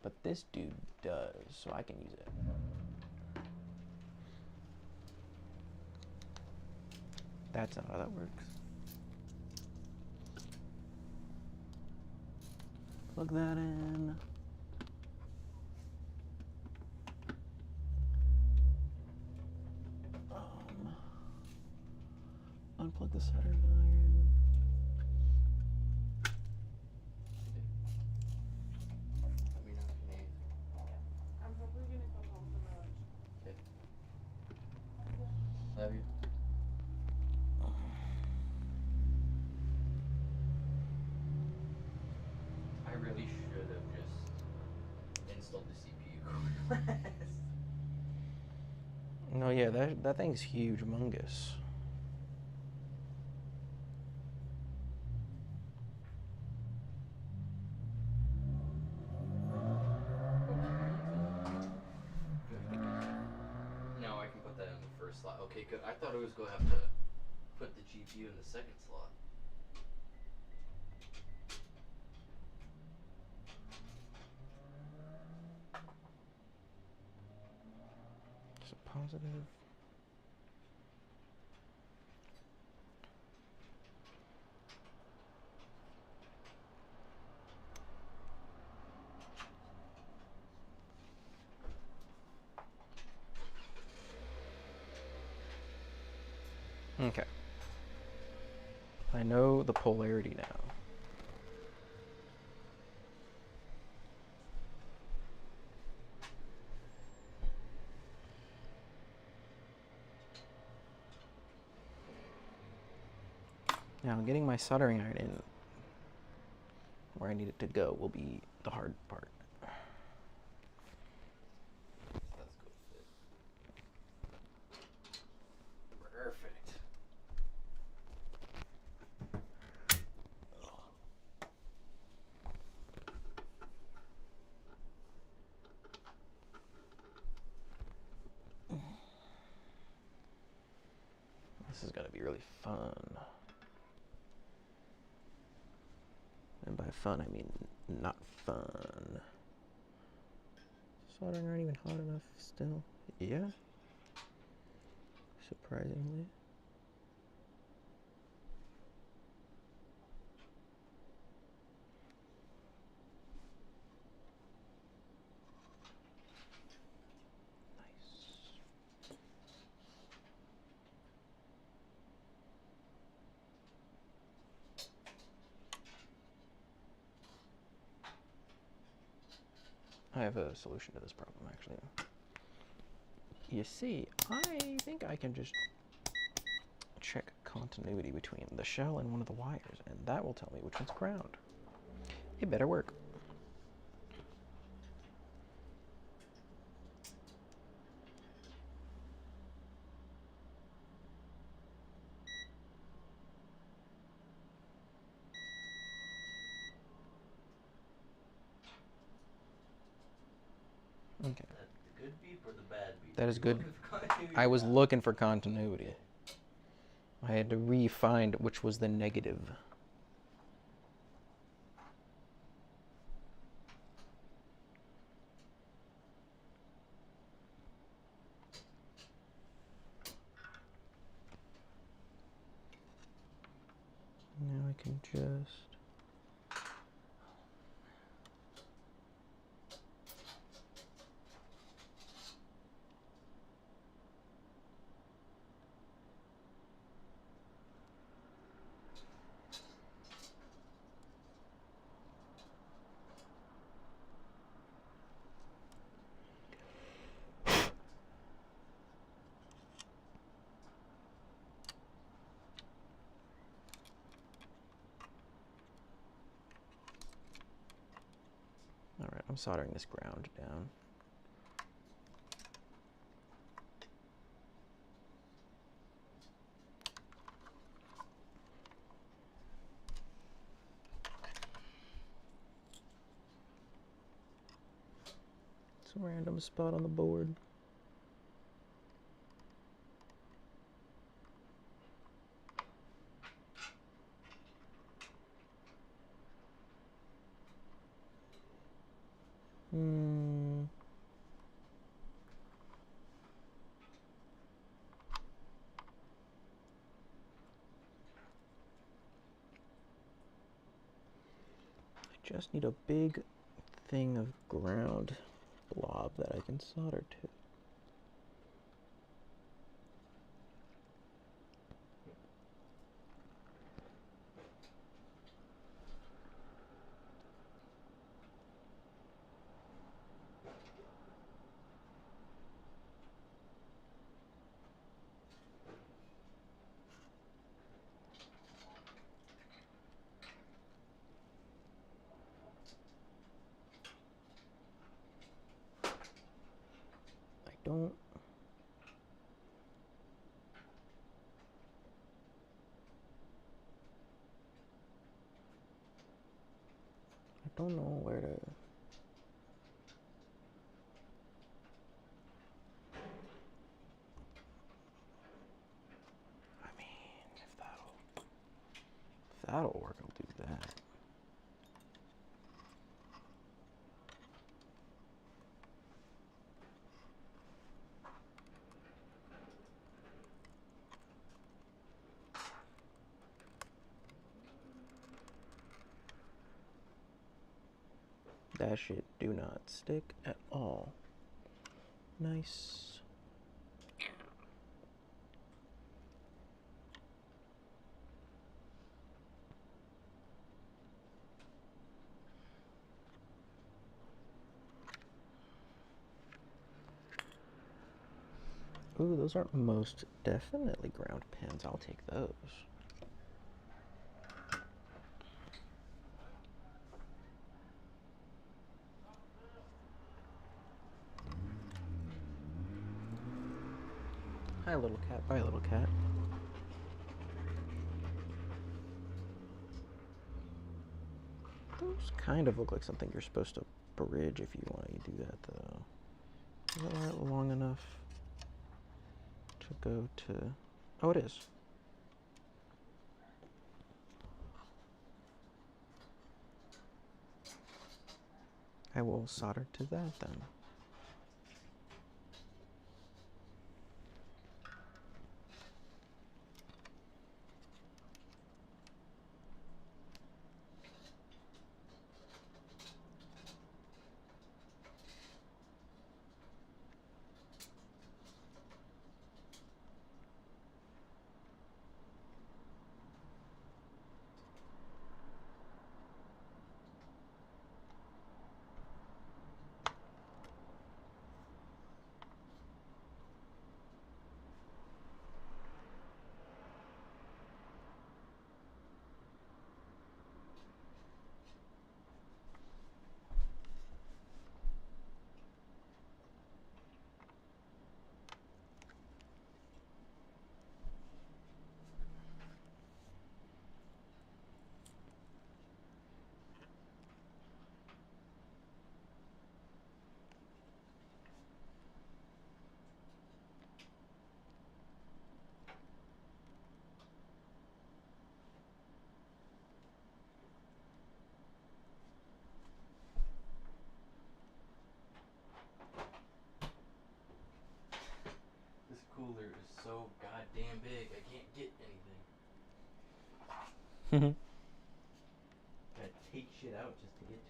But this dude does, so I can use it. That's not how that works. Plug that in. Unplug the soldering iron. Let me know if you need. I'm probably gonna come home from lunch. Okay. Love you. I really should have just installed the CPU cord last. No, yeah, that thing's huge, humongous. No, I can put that in the first slot. Okay, good. I thought I was gonna have to put the GPU in the second slot. Is it positive? Okay. I know the polarity now. Now, getting my soldering iron in where I need it to go will be the hard part. That's cool. Perfect. This is gonna be really fun. And by fun, I mean not fun. Soldering aren't even hot enough still. Yeah. Surprisingly. I have a solution to this problem, actually. You see, I think I can just check continuity between the shell and one of the wires, and that will tell me which one's ground. It better work. Okay. The good beep or the bad beep? That is You're good. looking for continuity I was or not? looking for continuity. I had to re-find which was the negative. Now I can just... Alright, I'm soldering this ground down. It's a random spot on the board. I just need a big thing of ground blob that I can solder to. Don't know where to. I mean, if that'll work, I'll do that. That shit do not stick at all. Nice. Ooh, those are most definitely ground pins. I'll take those. Hi, little cat. Bye, little cat. Those kind of look like something you're supposed to bridge if you want to do that, though. Is that long enough to go to... Oh, it is. I will solder to that, then. goddamn big. I can't get anything. Gotta take shit out just to get to it.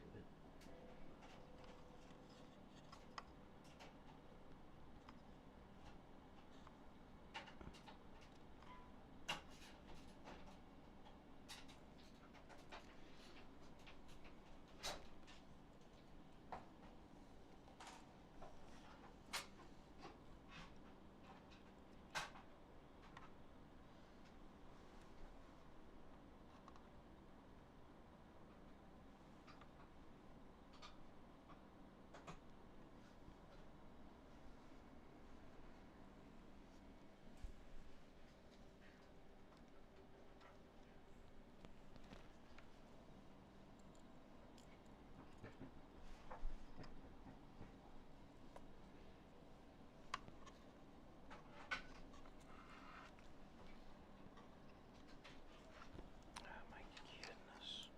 Oh my goodness.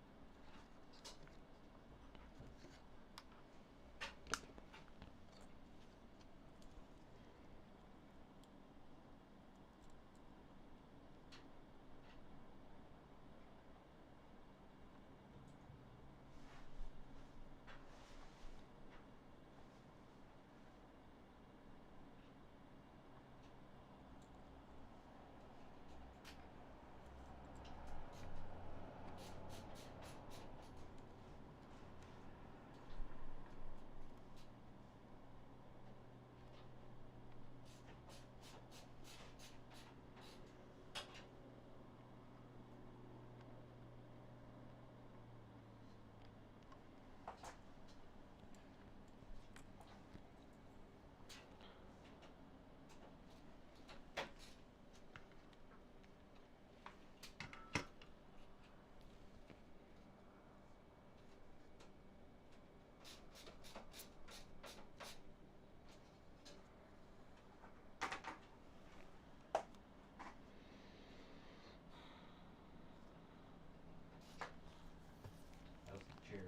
How's the chair?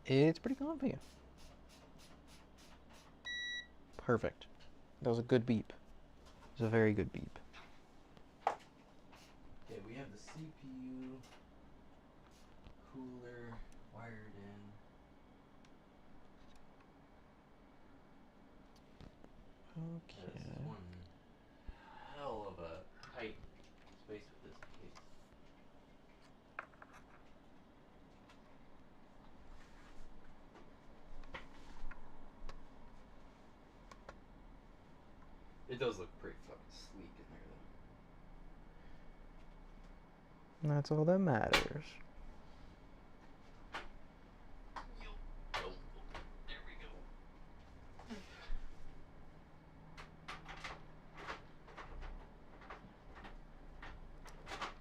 It's pretty comfy. Perfect. That was a good beep. It was a very good beep. Okay, we have the CPU cooler wired in. Yeah, this is Okay. one hell of a tight space with this case. It does look pretty fucking sleek in there, though. That's all that matters. Oh, there we go.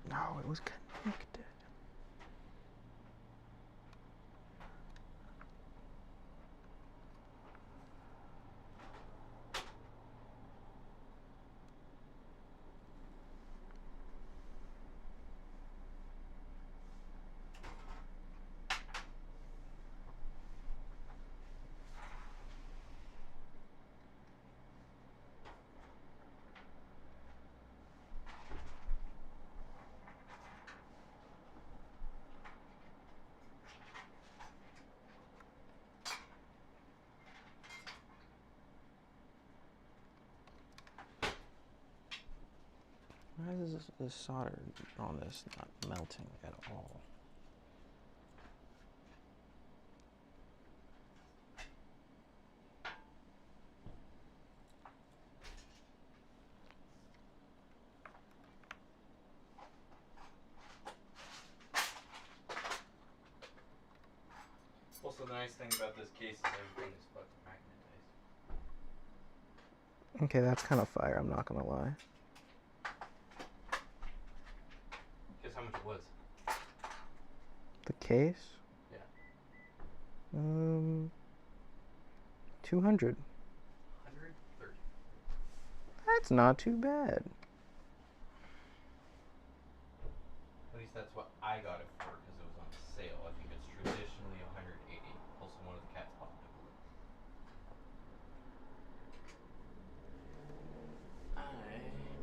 No, it was connected. Why is this solder on this not melting at all? Also, the nice thing about this case is everything is fucking magnetized. Okay, that's kind of fire, I'm not gonna lie. Guess how much it was? The case? Yeah. 200. 130. That's not too bad. At least that's what I got it for because it was on sale. I think it's traditionally 180. Also, one of the cats popped up a little. I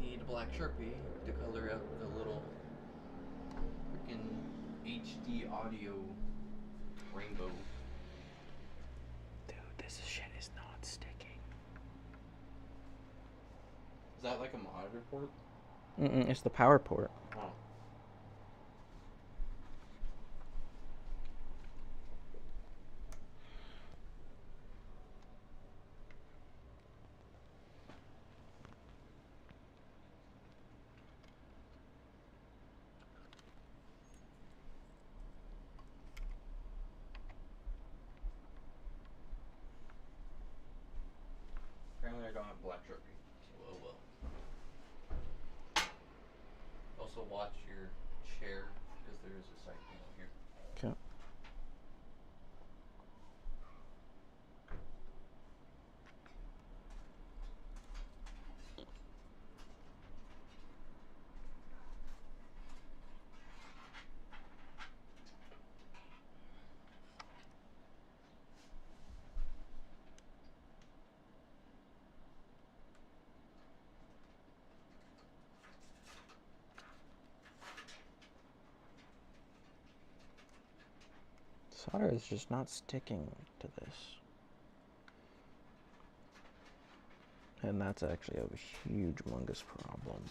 need black Sharpie to color out the little freaking HD audio rainbow. Dude, this shit is not sticking. Is that like a monitor port? It's the power port. Oh. Apparently I don't have black Sharpie, so oh well. Also watch your chair, because there is a side panel here. Okay. Solder is just not sticking to this. And that's actually a huge, humongous problem.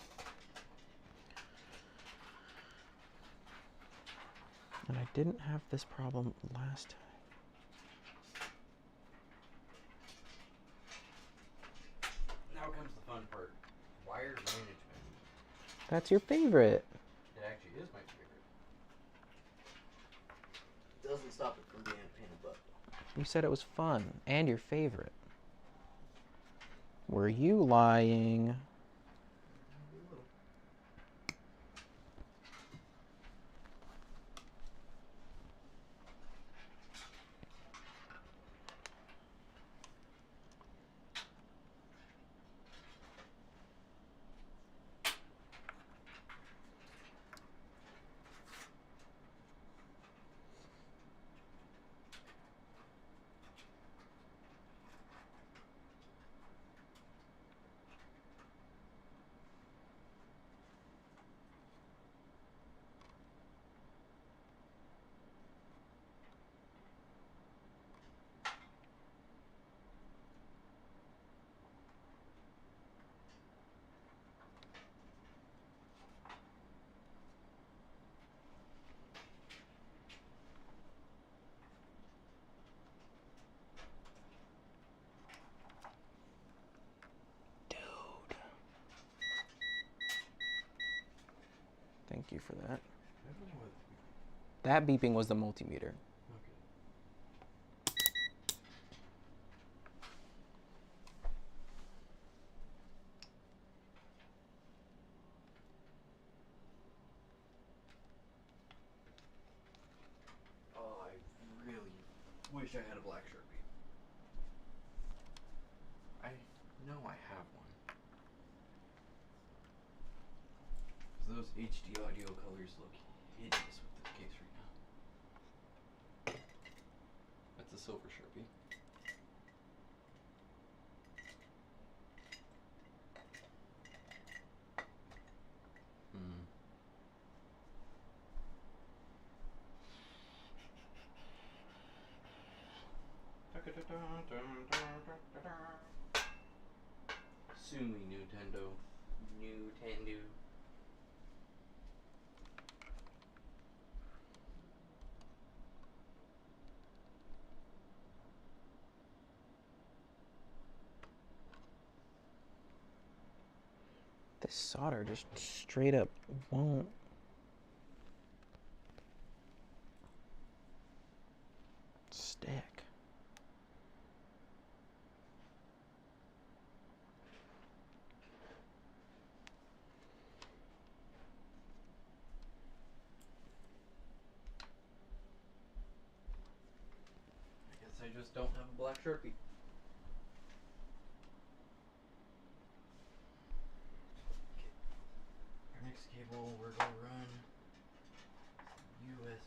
And I didn't have this problem last time. Now comes the fun part. Wire management. That's your favorite. It actually is my favorite. Doesn't stop it from being a pain in the butt. You said it was fun and your favorite. Were you lying? Thank you for that. That beeping was the multimeter. Okay. Oh, I really wish I had a black Sharpie. I know I have one. Because those HD audio colors look hideous with this case right now. That's a silver Sharpie. Hmm. Sue me, Nintendo. Nintendo. This solder just straight up won't. Stick. I guess I just don't have a black Sharpie. Our next cable, we're gonna run USB.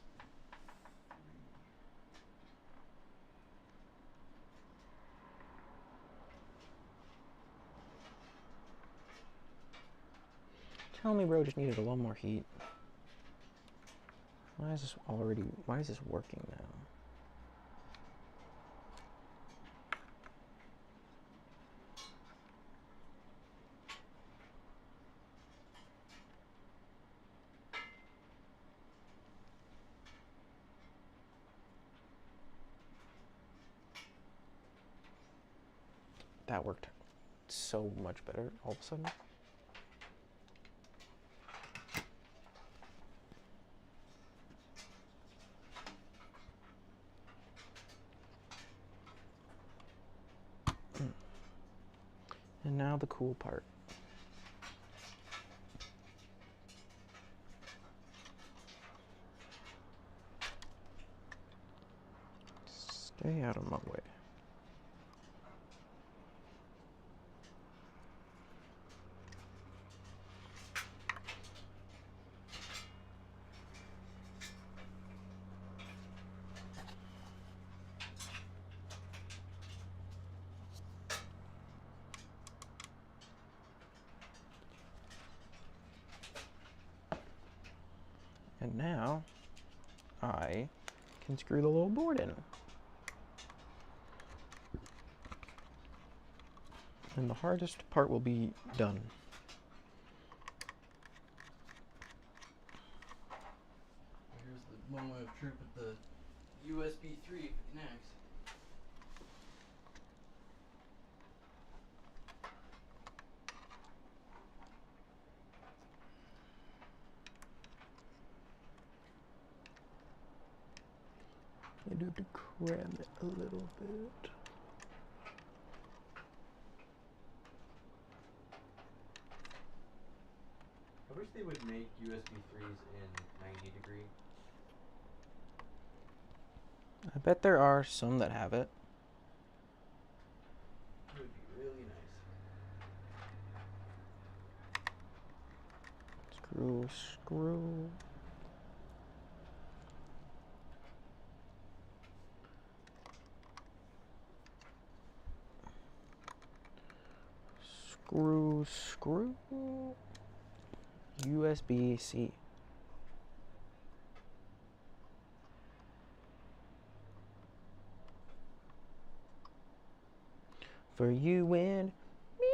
tell me bro just needed a little more heat? Why is this working now? That worked so much better all of a sudden. And now the cool part. Stay out of my way. And now I can screw the little board in. And the hardest part will be done. Here's the moment of truth with the USB 3 if it connects. I do have to cram it a little bit. I wish they would make USB 3s in 90 degree. I bet there are some that have it. It would be really nice. Screw. Screw. USB-C. For you and me.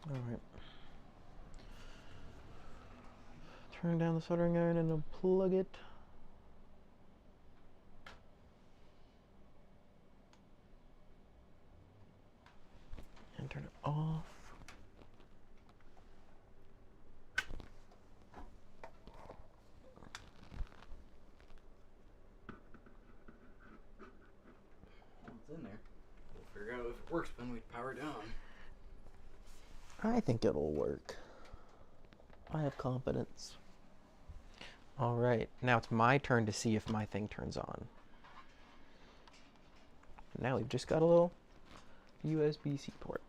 All right. Turn down the soldering iron and unplug it. And turn it off. What's in there? We'll figure out if it works when we power down. I think it'll work. I have confidence. All right, now it's my turn to see if my thing turns on. Now we've just got a little USB-C port.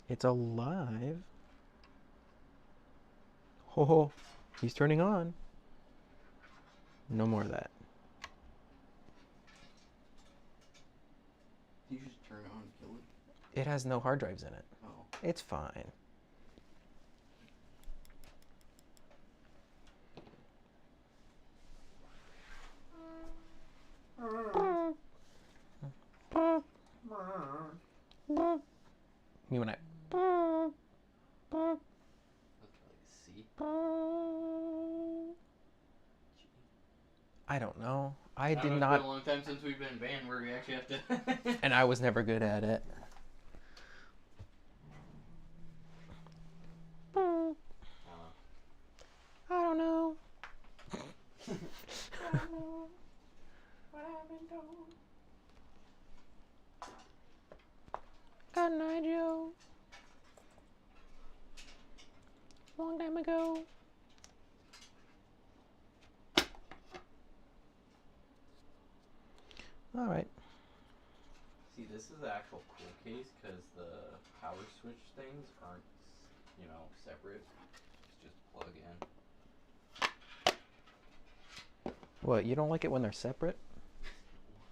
It's alive. Oh, he's turning on. No more of that. You just turn it on and kill it. It has no hard drives in it. Oh. It's fine. Me when I. That's probably a C. I don't know. I did It's not. been a long time since we've been banned where we actually have to. And I was never good at it. I don't know. I don't know what I've been told. Got an eye, Joe. Long time ago. All right. See, this is the actual cool case because the power switch things aren't, separate. It's just plug in. What, you don't like it when they're separate?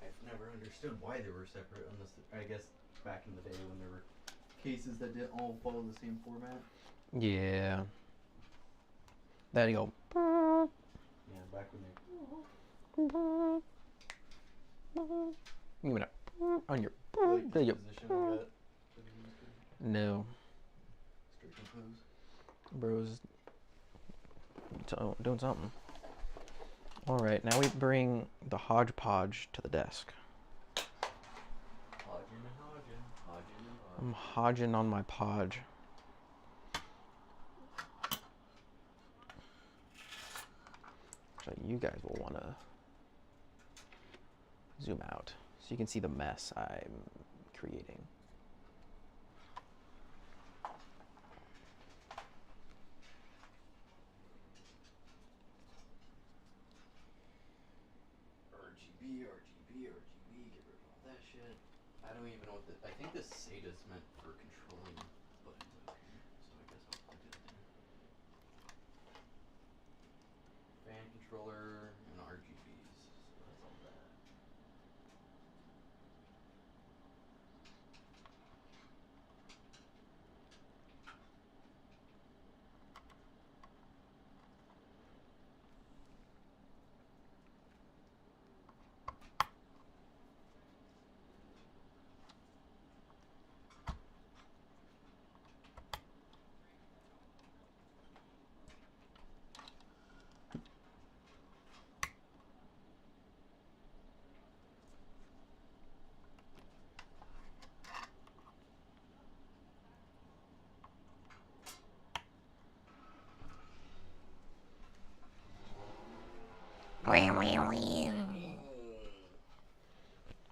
I've never understood why they were separate unless, I guess, back in the day when there were cases that didn't all follow the same format. Yeah. There you go. Yeah, back when they... Give me that. On your... Like There you position I got that he used to No. straight compose. Bro's doing something. Alright, now we bring the hodgepodge to the desk. Hodgin and Hodgin. Hodgin and Hodgin. I'm hodging on my podge. So you guys will want to zoom out so you can see the mess I'm creating. RGB, RGB, RGB, get rid of all that shit. I don't even know what I think this SATA's meant for controlling buttons up here, so I guess I'll plug it in. Fan controller and RGBs, so that's all that.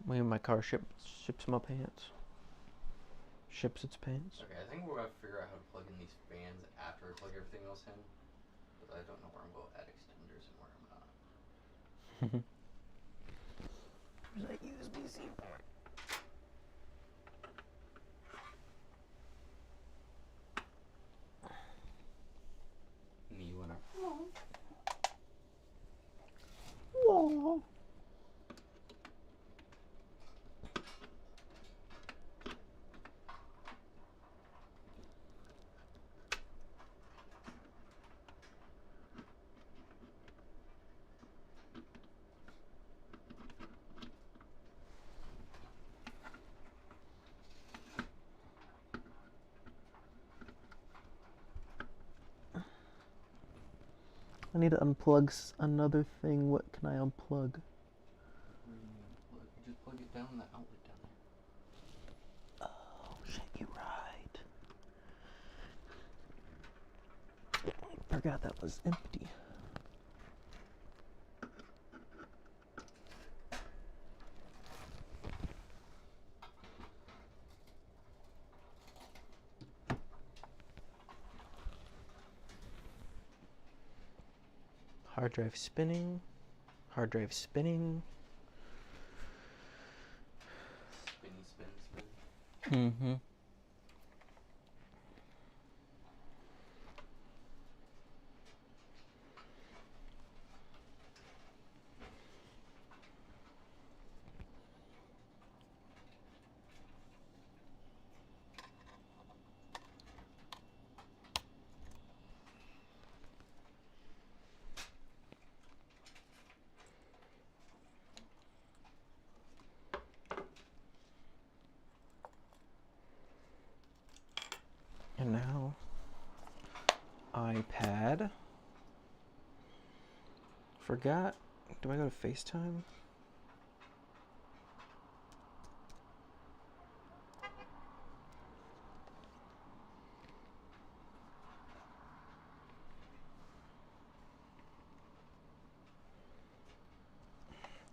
When my car ships my pants. Ships its pants. Okay, I think we're gonna figure out how to plug in these fans after I plug everything else in. But I don't know where I'm going to add extenders and where I'm not. Where's that USB-C port? Me when Whoa. I need to unplug another thing. What can I unplug? What do you mean unplug? You just plug it down the outlet down there. Oh, shit, you're right. I forgot that was empty. Hard drive spinning. Hard drive spinning. Spinny, spin, spin. Mm-hmm. And now, iPad. Forgot. Do I go to FaceTime?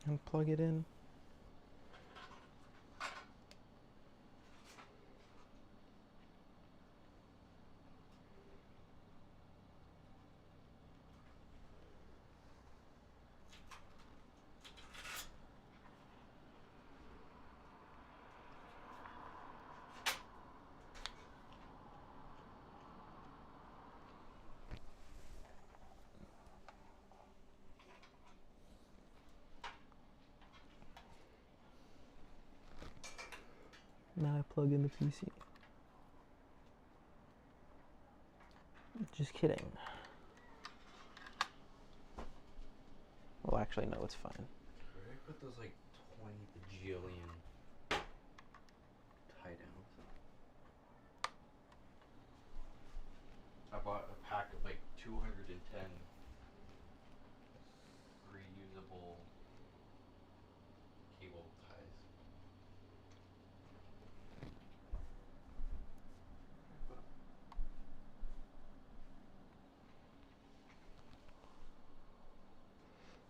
And plug it in. Now I plug in the PC. Just kidding. Well, actually, no, it's fine. Where did I put those like 20 bajillion tie downs? I bought a pack of like 210 reusable cable ties.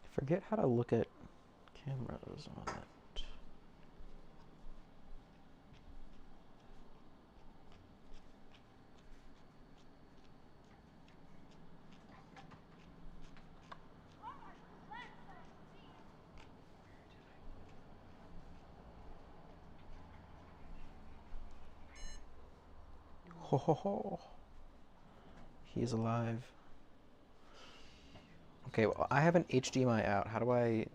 I forget how to look at cameras on it. Ho ho ho. He's alive. Okay, well, I have an HDMI out. How do I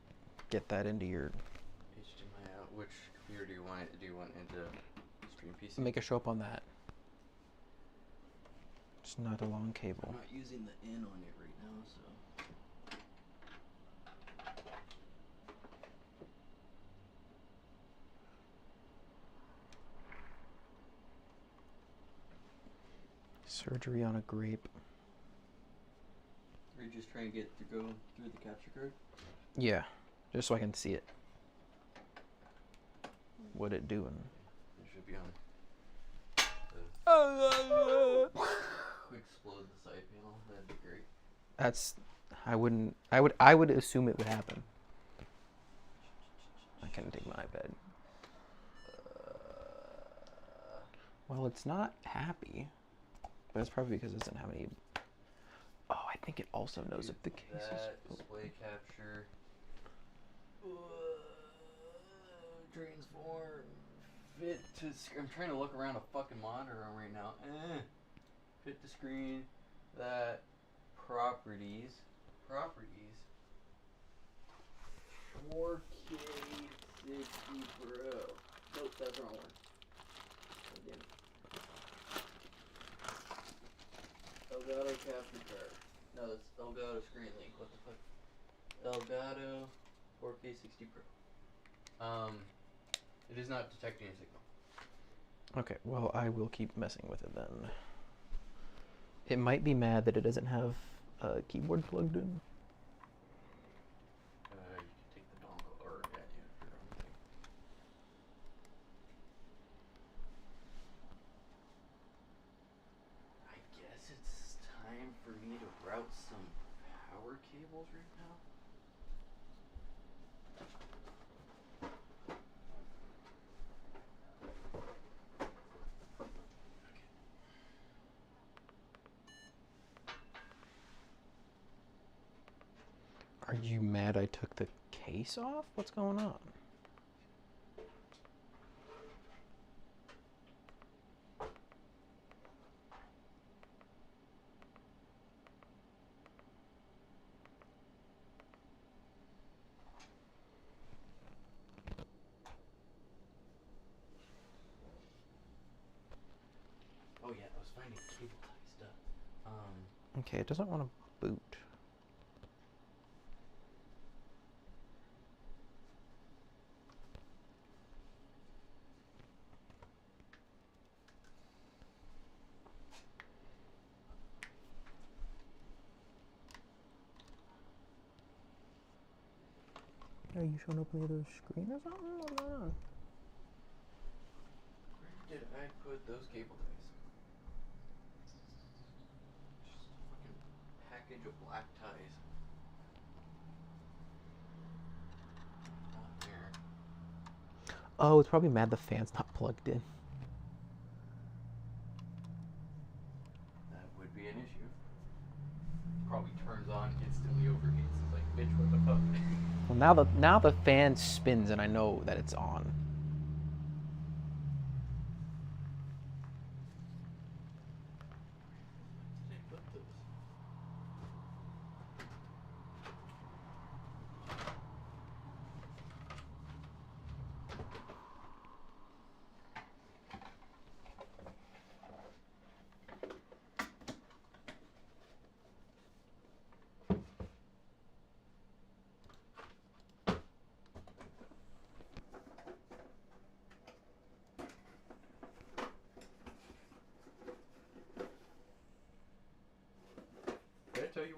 get that into your... HDMI out. Which computer do you want? Do you want into Stream PC? Make it show up on that. It's not a long cable. I'm not using the in on it right now, so. Surgery on a grape. Are you just trying to go through the capture card? Yeah, just so I can see it. What it doing? It should be on. Explode the side panel. That'd be great. That's... I would assume it would happen. I can take my iPad. Well, it's not happy. But it's probably because it doesn't have any... Oh, I think it also knows if the case is... That display capture. Transform. Fit to... I'm trying to look around a fucking monitor right now. Fit to screen. That. Properties. 4K 60 Pro. Nope, that's the wrong one. Oh, damn it. Elgato capture card. No, it's Elgato Screen Link. What the fuck? Elgato 4K 60 Pro. It is not detecting a signal. Okay, well, I will keep messing with it then. It might be mad that it doesn't have a keyboard plugged in. You can take the dongle or yeah, your own thing. I guess it's time for me to route some power cables right now. Are you mad I took the case off? What's going on? Oh yeah, I was finding cable tie stuff. Okay, it doesn't want to boot. Are you showing up on the other screen or something? What's going on? Where did I put those cable ties? Just a fucking package of black ties. Not there. Oh, it's probably mad the fan's not plugged in. That would be an issue. Probably turns on, instantly overheats. It's like, bitch, what the fuck? Well, now the fan spins and I know that it's on. Did I put those?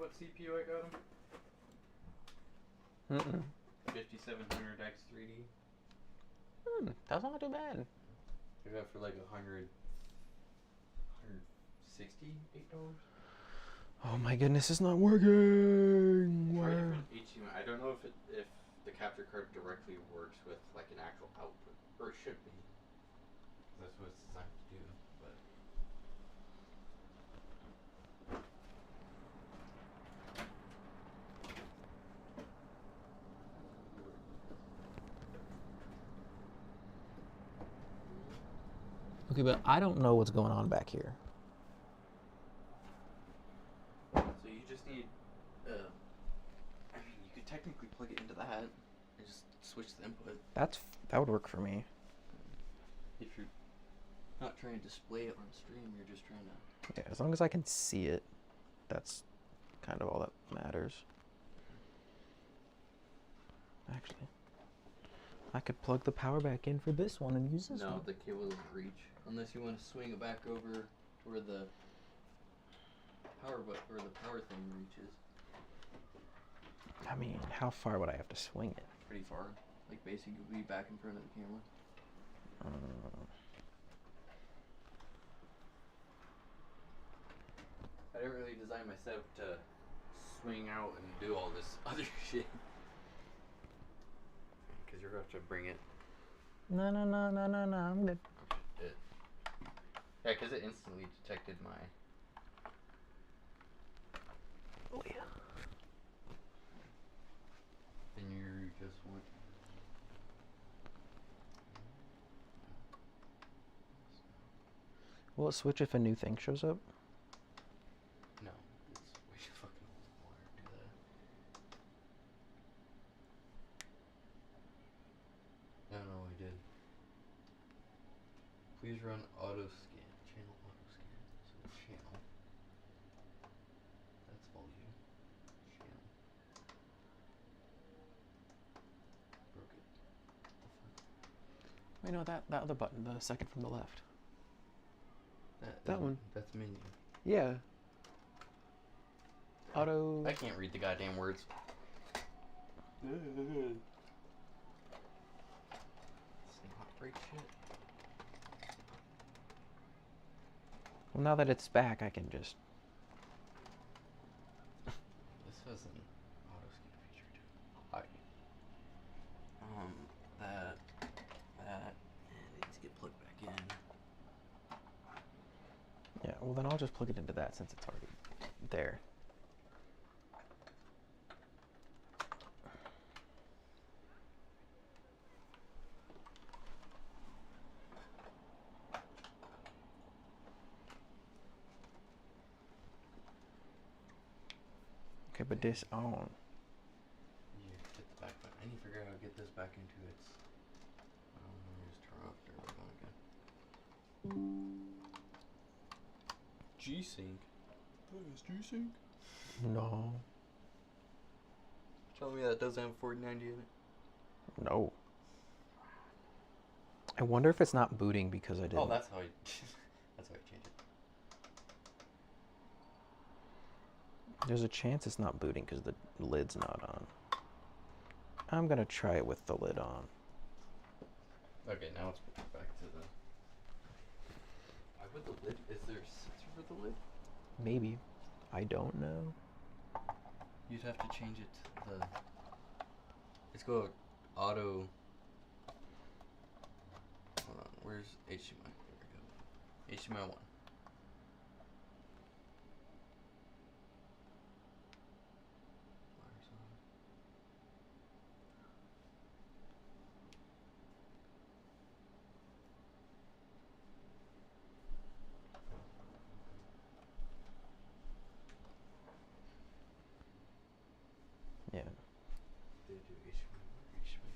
what CPU I got him? Mm-mm. 5700X 3D. That's not too bad. I got it for like $168. Oh my goodness, it's not working. Try Where? different HDMI. I don't know if the capture card directly works with like an actual output, or it should be. That's what it's designed to do. But Okay, but I don't know what's going on back here. So you just need, I mean, you could technically plug it into that and just switch the input. That would work for me. If you're not trying to display it on stream, you're just trying to. Yeah, as long as I can see it, that's kind of all that matters. Actually, I could plug the power back in for this one and use this No, one. the cable doesn't reach unless you want to swing it back over where the power thing reaches. I mean, how far would I have to swing it? Pretty far, like basically back in front of the camera. I didn't really design my setup to swing out and do all this other shit. Because you're going to have to bring it. No, I'm good. Yeah, because it instantly detected my. Oh yeah. Then you just want. Will it switch if a new thing shows up? No, it's way too fucking old to do that. No, I did. Please run auto scan. Channel auto scan. So channel. That's volume. Channel. Broke it. Wait, no, that other button, the second from the left. That Isn't- one. That's menu. Yeah. Auto. I can't read the goddamn words. It's not break shit. Well, now that it's back, I can just. This has an auto scan feature too. Hi. That needs to get plugged back in. Yeah, well, then I'll just plug it into that since it's already there. Okay, but this on. You hit the back button. I need to figure out how to get this back into its. Let me just turn off there again. G-Sync. What is G-Sync? No. Telling me that doesn't have 4090 in it. No. I wonder if it's not booting because I didn't. Oh, that's how I. That's how I change it. There's a chance it's not booting because the lid's not on. I'm gonna try it with the lid on. Okay, now it's back to the. Why would the lid? Is there a sensor for the lid? Maybe. I don't know. You'd have to change it to the. Let's go auto. Hold on, where's HDMI? There we go. HDMI 1. Wires on. Yeah. They do HDMI 1 or HDMI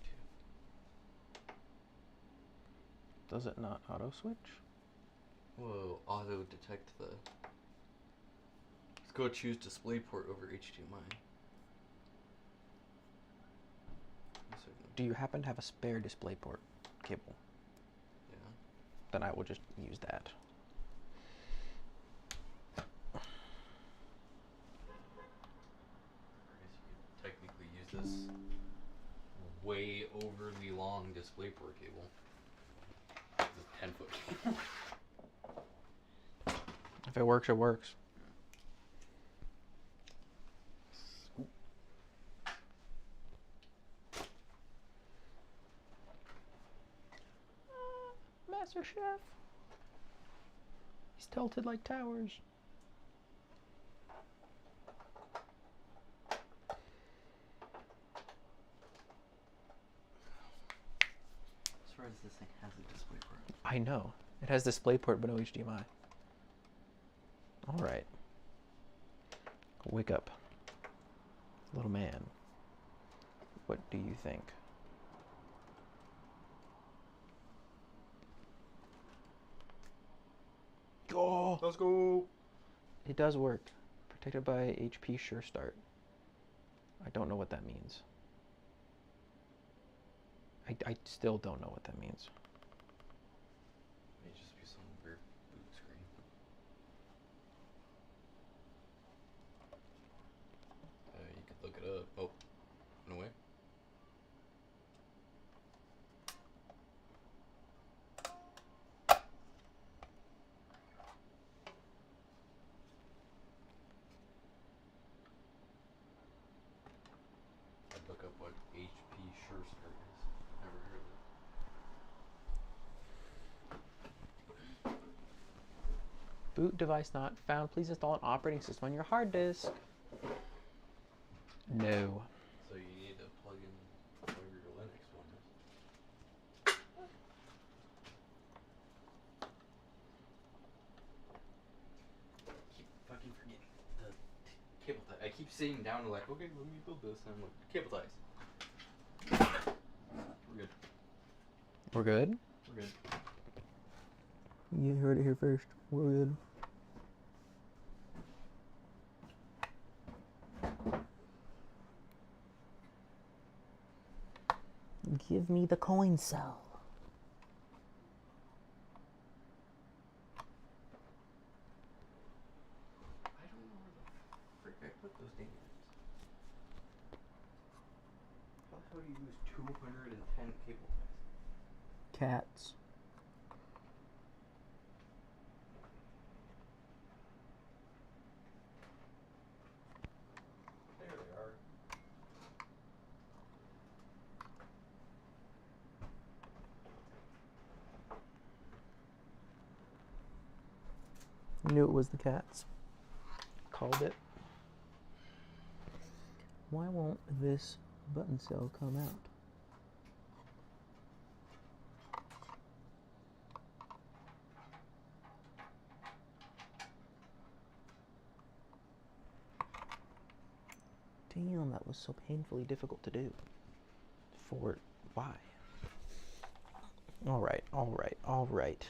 2. Does it not auto switch? Whoa, auto detect the. Let's go choose DisplayPort over HDMI. One second. Do you happen to have a spare DisplayPort cable? Yeah. Then I will just use that. this way overly long DisplayPort cable. It's a 10-foot cable. If it works, it works. Master Chef. He's tilted like towers. As far as this thing has a DisplayPort. I know. It has DisplayPort but no HDMI. All right. Wake up. Little man. What do you think? Oh, Let's go. it does work. Protected by HP Sure Start. I don't know what that means. I still don't know what that means. May just be some weird boot screen. You could look it up. Oh, no way. I'd look up what HP Sure Start is. Never heard of it. Boot device not found. Please install an operating system on your hard disk. No. So you need to plug in whatever your Linux one is. Keep fucking forgetting the cable tie. I keep sitting down and like, okay, let me build this, and I'm like, cable ties. We're good. We're good? We're good. You heard it here first. We're good. Give me the coin cell. I don't know where the frick I put those damn things. How the hell do you use 210 cable ties? Cats. There they are. Knew it was the cats. Called it. Why won't this button cell come out? Damn, that was so painfully difficult to do. For why? Alright, alright, alright.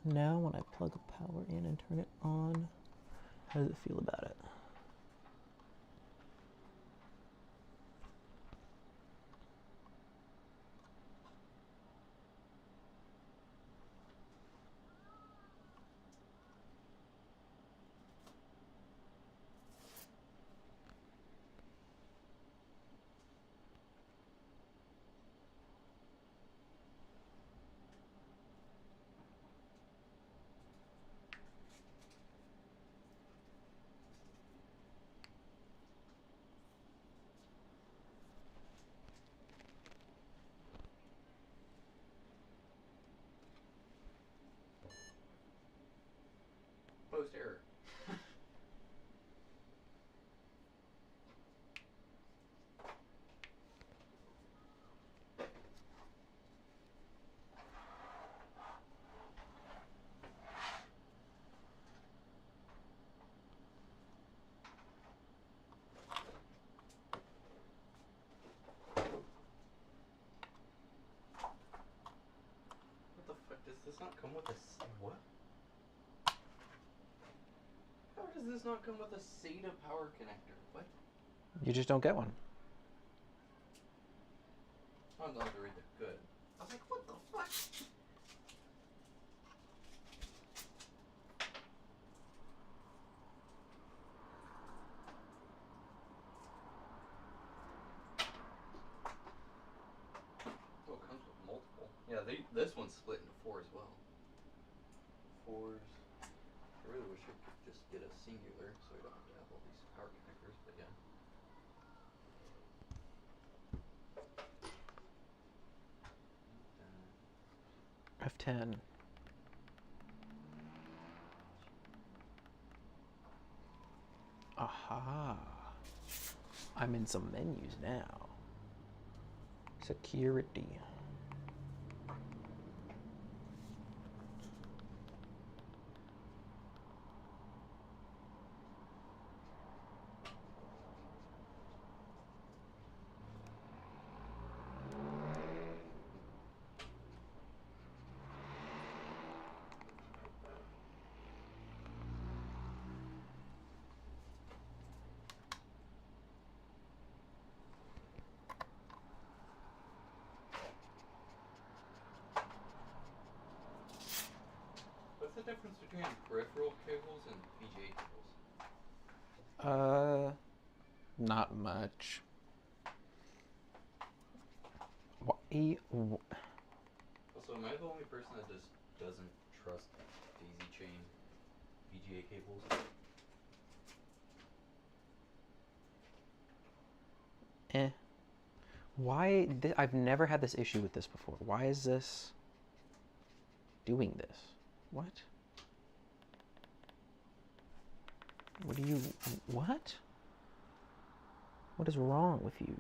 Now when I plug a power in and turn it on, how does it feel about it? Post error. What the fuck? Does this not come with a what? How does this not come with a SATA power connector? What? You just don't get one. I'm not to read the good. I was like, what the fuck? Yeah, this one's split into 4 as well. 4s. I really wish I could just get a singular so I don't have to have all these power connectors, but yeah. F10. Aha. I'm in some menus now. Security. What's the difference between peripheral cables and VGA cables? Not much. Also, am I the only person that just doesn't trust daisy chain VGA cables? Why? I've never had this issue with this before. Why is this doing this? What? What do you... What? What is wrong with you?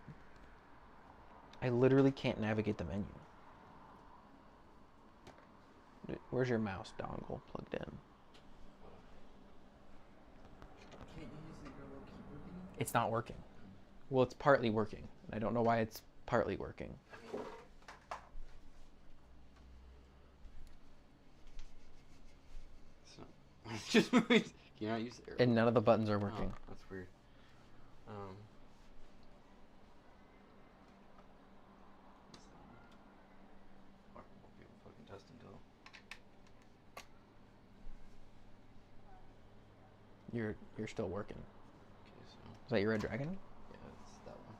I literally can't navigate the menu. Where's your mouse dongle plugged in? Can't you use the remote keyboard thingy? It's not working. Well, it's partly working. I don't know why it's partly working. It's just moving. Can you not use the arrow? And none of the buttons are working. Oh, that's weird. Fuck, I won't be able to fucking test until. You're still working. Okay, so Is that your red dragon? yeah, it's that one.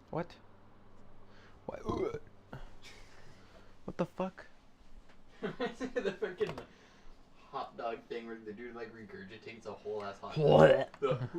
What? What? What the fuck? The freaking hot dog thing where the dude like regurgitates a whole ass hot What? dog.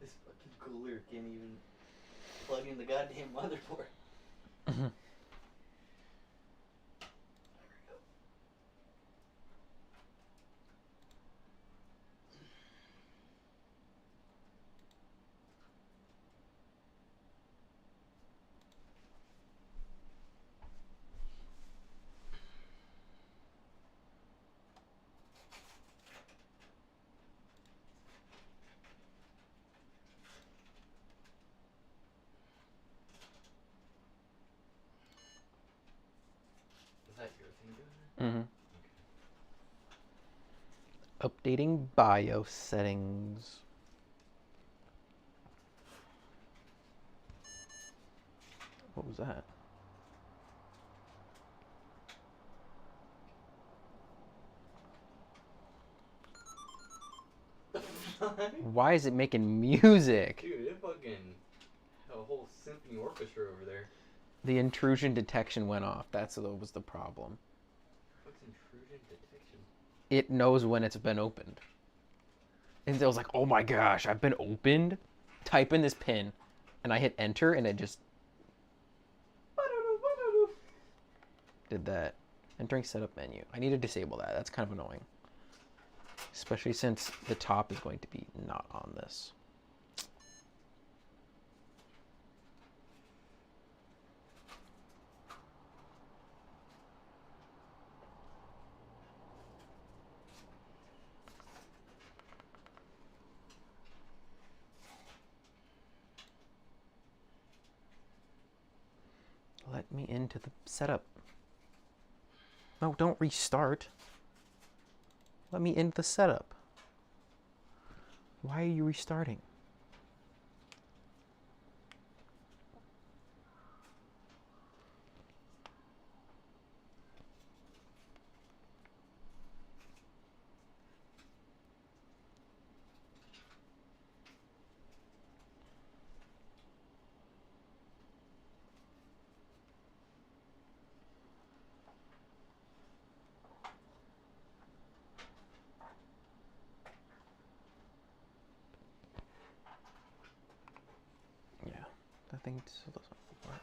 This fucking cooler can't even plug in the goddamn motherboard. Mm-hmm. Updating BIOS settings. What was that? Why is it making music? Dude, it fucking had a whole symphony orchestra over there. The intrusion detection went off. That was the problem. What's intrusion detection? It knows when it's been opened. And it was like, oh my gosh, I've been opened? Type in this pin. And I hit enter and it just did that. Entering setup menu. I need to disable that. That's kind of annoying. Especially since the top is going to be not on this. Let me into the setup. No, don't restart. Let me into the setup. Why are you restarting? Yeah, that thing still doesn't work.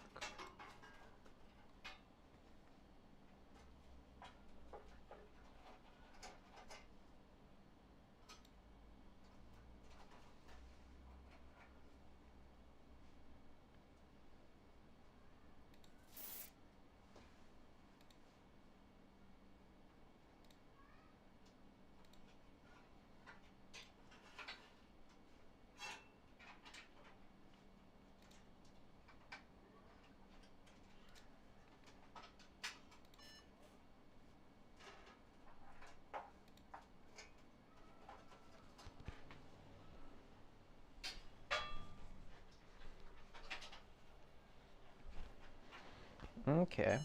Okay.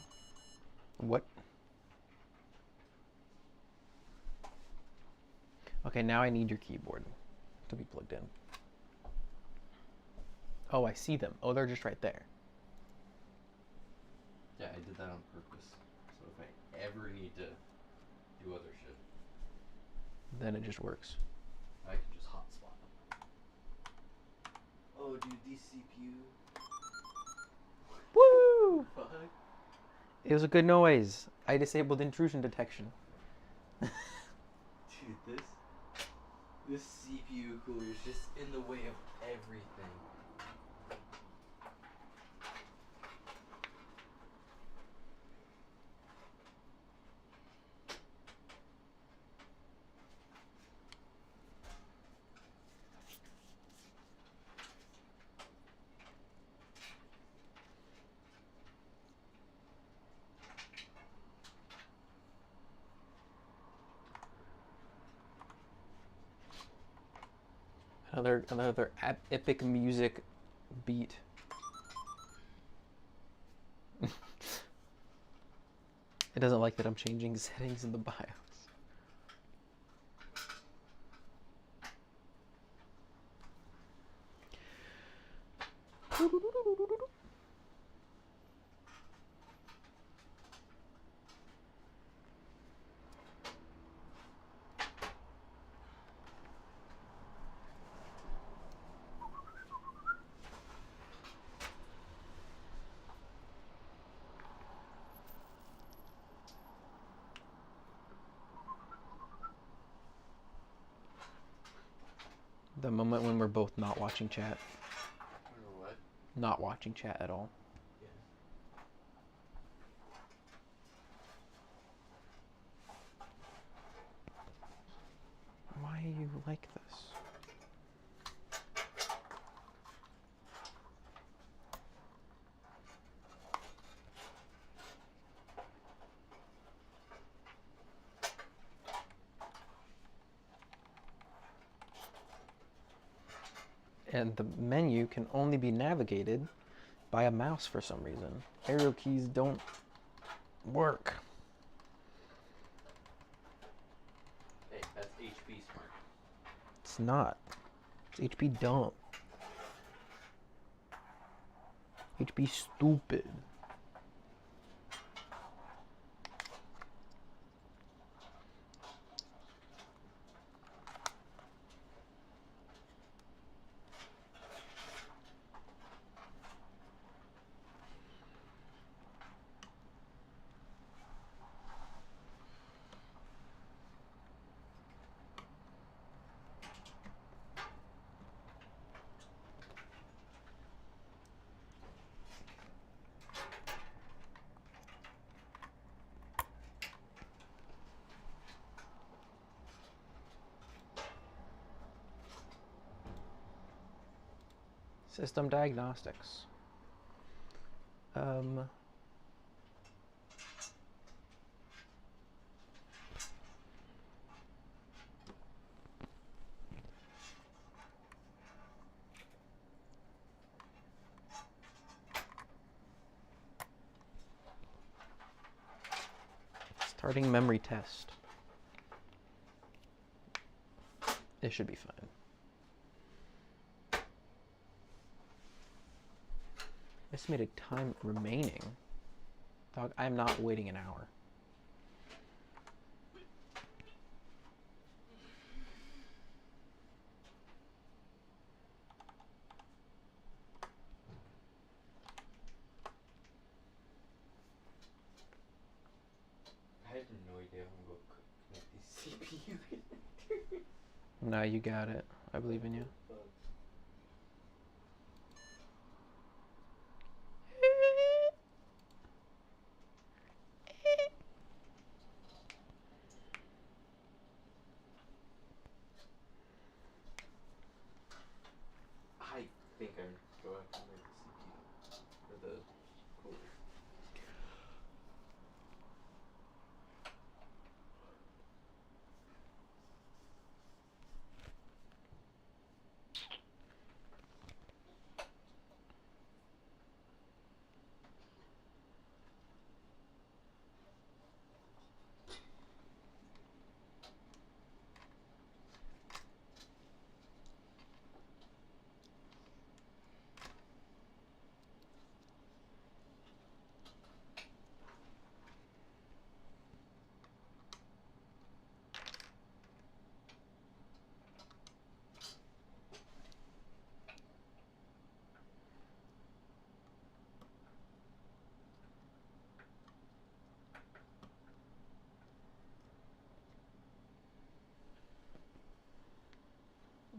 What? Okay, now I need your keyboard to be plugged in. Oh, I see them. Oh, they're just right there. Yeah, I did that on purpose. So if I ever need to do other shit, Then it just works. I can just hotspot them. Oh, dude, these CPU. Woo! Fuck. It was a good noise. I disabled intrusion detection. Dude, this CPU cooler is just in the way of everything. Another epic music beat. It doesn't like that I'm changing settings in the BIOS. The moment when we're both not watching chat. Or what? Not watching chat at all. Yeah. Why are you like this? And the menu can only be navigated by a mouse for some reason. Arrow keys don't work. Hey, that's HP smart. It's not. It's HP dumb. HP stupid. System diagnostics. Starting memory test. It should be fine. Estimated time remaining. Dog, I'm not waiting an hour. I have no idea if I'm going to connect these CPU. Now you got it. I believe in you. I think I'm going to connect the CPU for the cooler.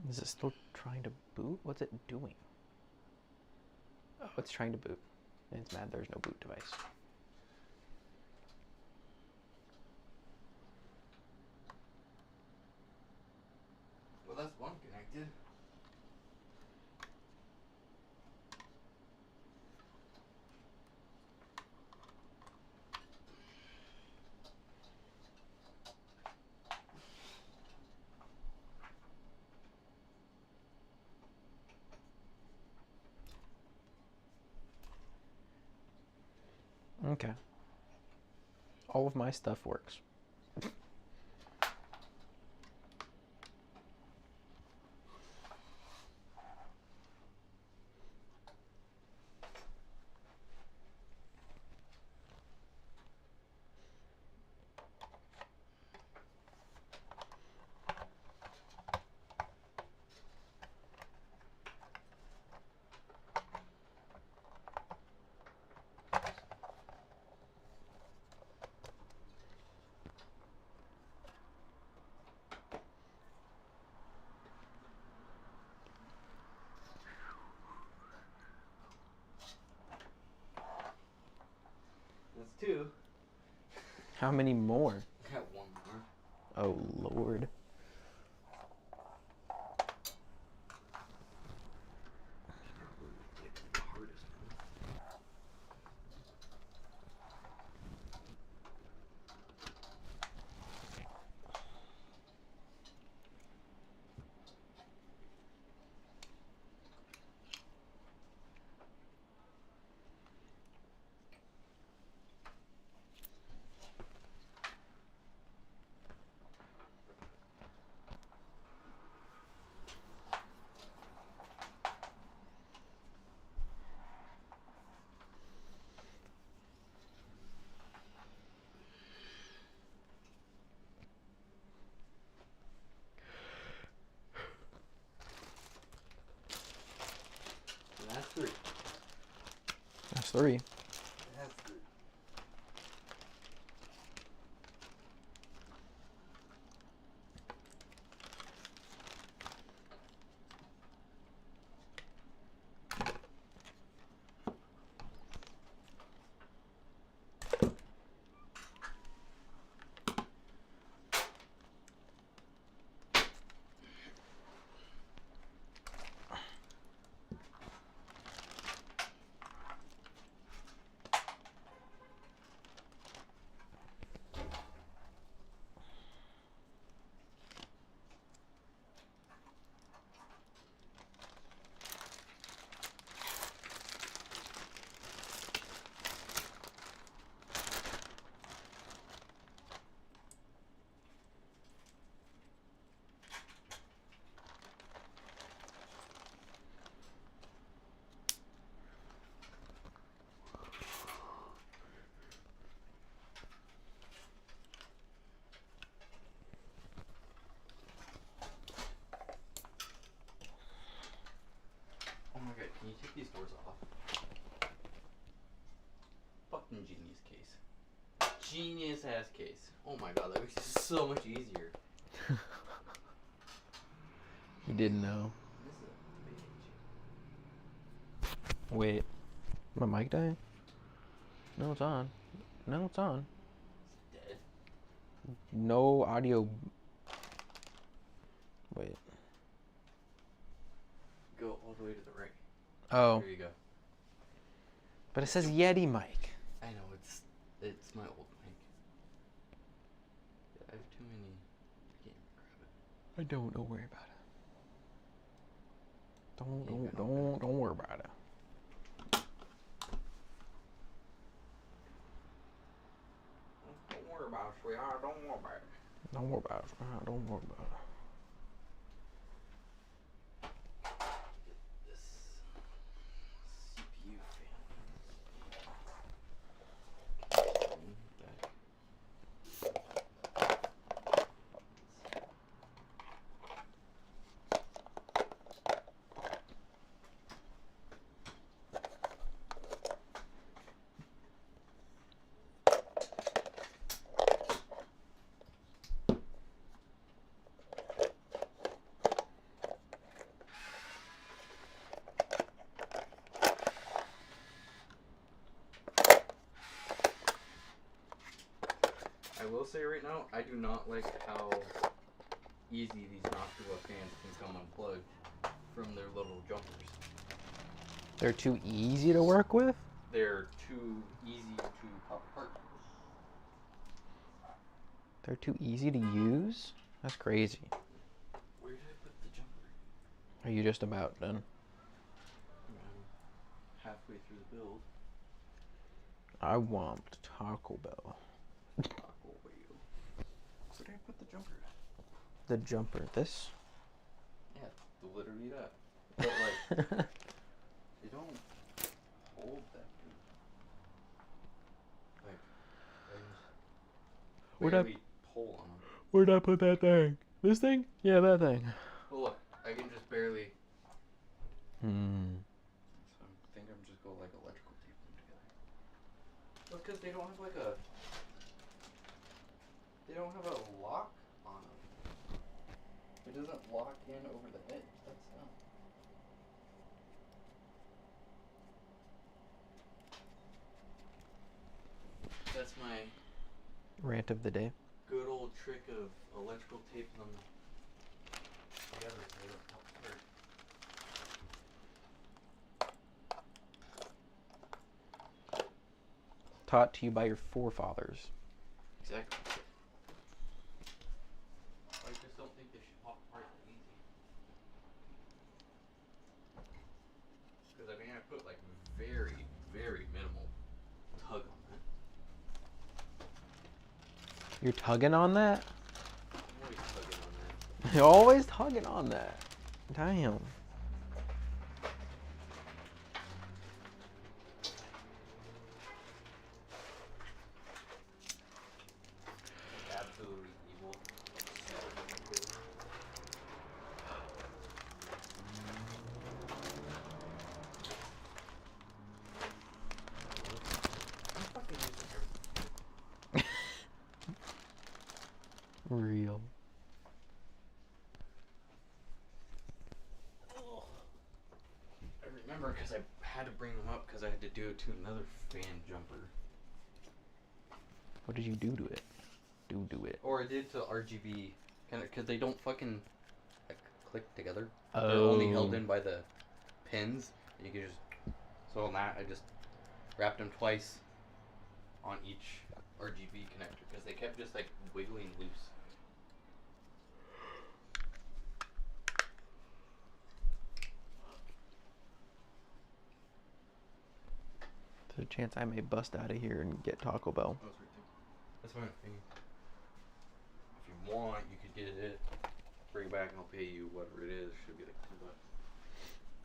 Is it still trying to boot? What's it doing? Oh, it's trying to boot. And it's mad there's no boot device. Well, that's one connected. Okay. All of my stuff works. That's two. How many more? I got one more. Oh, Lord. 3. That's the. Oh my god, can you take these doors off? Fucking genius case. Genius ass case. Oh my god, that makes it so much easier. You didn't know. This is a bitch. Wait. My mic dying? No, it's on. No, it's on. It's dead. No audio. Wait. Go all the way to the right. Oh. There you go. But it says Yeti mic. I know, it's my old mic. Yeah, I have too many. I can't grab it. I don't worry about it. Yeah, Don't worry about it. Don't worry about it, sweetheart. Don't worry about it. Don't worry about it. Don't worry about it. This CPU fan. Back. I will say right now, I do not like how easy these Noctua fans can come unplugged from their little jumpers. They're too easy to work with? They're too easy to pop apart. They're too easy to use? That's crazy. Where did I put the jumper? Are you just about done? I'm halfway through the build. I want Taco Bell. Taco Bell. Where did I put the jumper? The jumper. This? Yeah, literally that. But like, they don't hold that good. Like, I just Where'd I- barely pull on them. Where'd I put that thing? This thing? Yeah, that thing. Well, look, I can just barely. So I think I'm just going like electrical tape them together. Well, because they don't have like a. They don't have a lock on them. It doesn't lock in over the edge. That's dumb. That's my Rant of the day. good old trick of electrical taping them together so they don't pop apart. Taught to you by your forefathers. Exactly. I just don't think they should pop apart that easy. Because I mean, I put like very, very minimal tug on that. You're tugging on that? I'm always tugging on that. You're always tugging on that. Damn. Absolutely evil. had to bring them up because I had to do it to another fan jumper. What did you do to it? Do it. Or I did to RGB, kind of, because they don't fucking like click together. Oh. They're only held in by the pins. You can just, so on that I just wrapped them twice on each RGB connector because they kept just like wiggling loose. There's a chance I may bust out of here and get Taco Bell. Oh, that's fine. If you want, you could get it. Bring it back and I'll pay you whatever it is. Should be like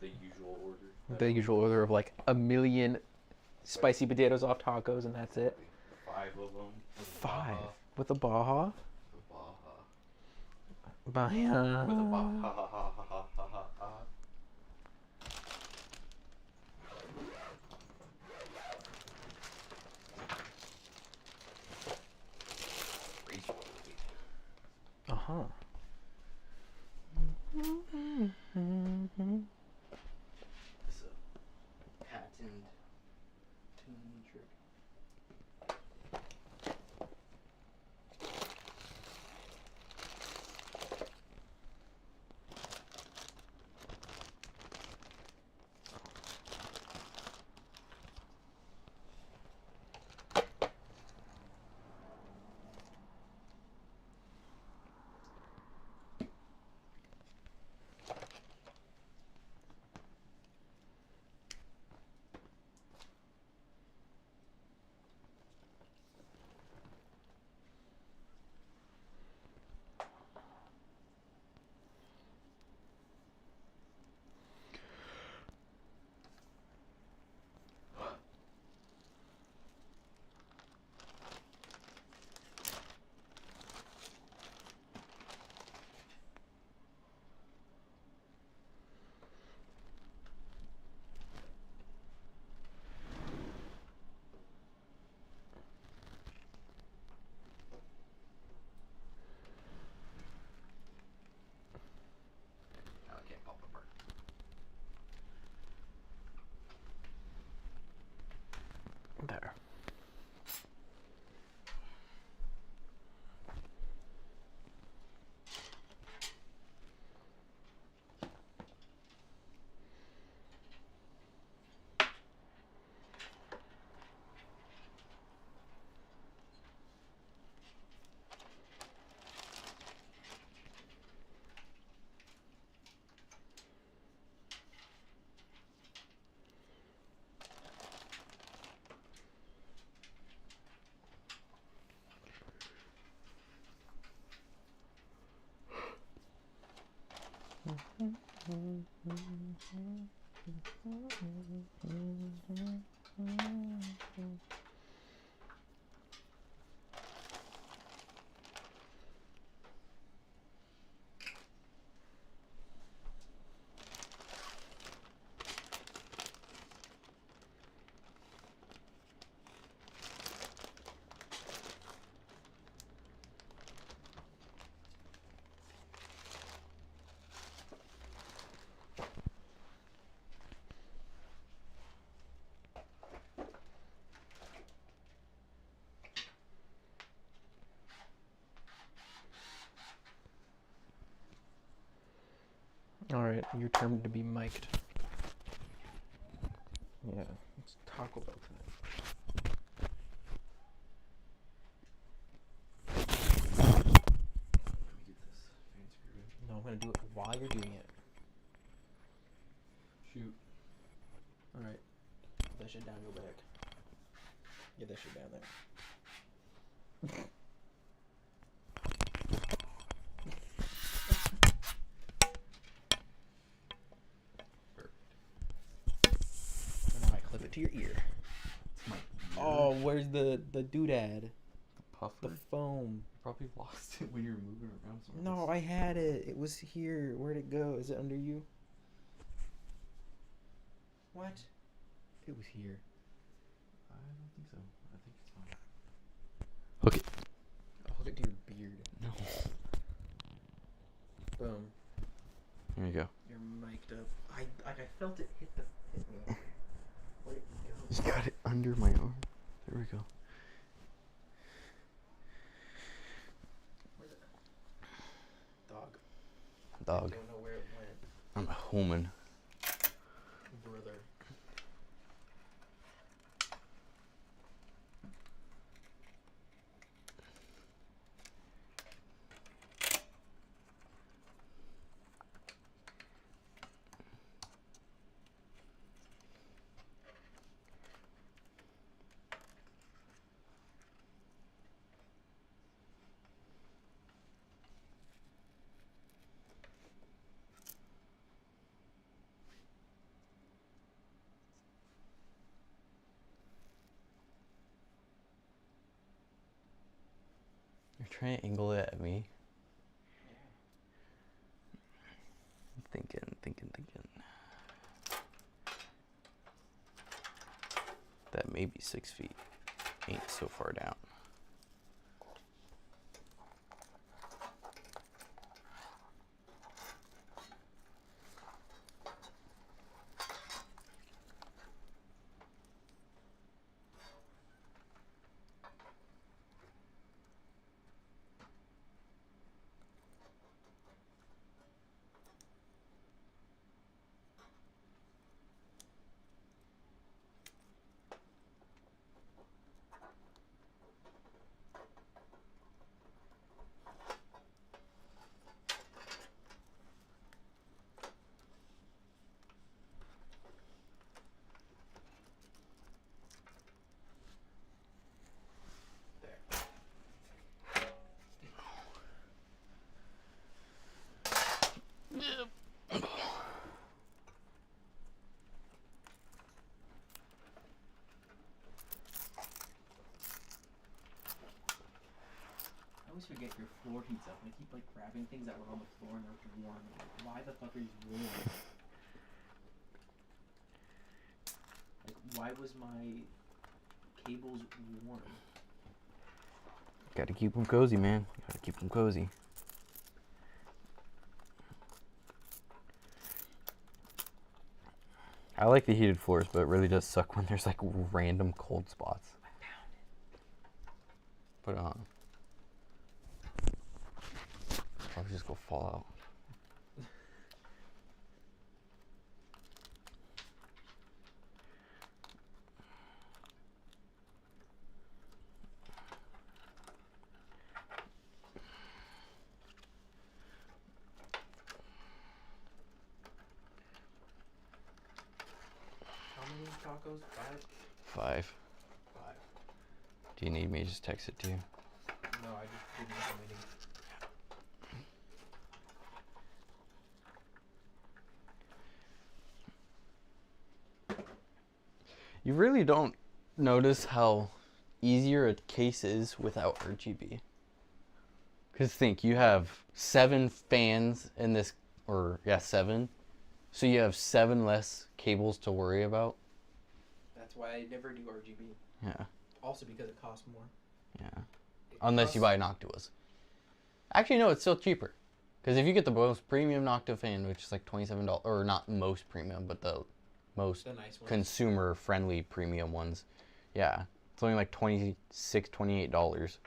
$10. The usual order. The usual order of like a million spicy potatoes off tacos and that's it. 5 of them. 5 with a Baja. Baja. Baja. With a Baja. Uh-huh. It's a patent tuning trick. Now I can't pop apart. There. All right, your turn to be mic'd. Yeah, it's Taco Bell tonight. Let me get this fan screwed in. No, I'm gonna do it while you're doing it. Shoot. All right, put that shit down, go back. Get that shit down there. And now I clip it to your ear. It's my Oh, where's the doodad? puffer. The foam. Probably lost it when you were moving around somewhere. No, I had it. It was here. Where'd it go? Is it under you? What? It was here. I don't think so. I think it's fine. Hook it. I'll hook it to your beard. No. Boom. Here you go. You're mic'd up. I felt it hit me. Where'd it go? You got it under my arm. There we go. Where's it? Dog. Dog. I don't know where it went. I'm a human. Brother. You're trying to angle it at me. Thinking. That may be 6 feet. Ain't so far down. I always forget your floor heats up, and I keep like grabbing things that were on the floor and they're warm. I'm like, why the fuck are you warm? Like, why was my cables warm? Gotta keep them cozy, man. Gotta keep them cozy. I like the heated floors, but it really does suck when there's like random cold spots. I found it. Put it on. I'll just go fall out. How many tacos? 5? 5. 5. Do you need me to just text it to you? No, I just didn't know how many. You really don't notice how easier a case is without RGB. Because think, you have 7 fans in this, or yeah, 7. So you have 7 less cables to worry about. That's why I never do RGB. Yeah, Also because it costs more. yeah. Unless you buy Noctuas. Actually, no, it's still cheaper. Because if you get the most premium Noctua fan, which is like $27, or not most premium, but the most The nice ones. consumer-friendly premium ones, yeah, it's only like $26, $28.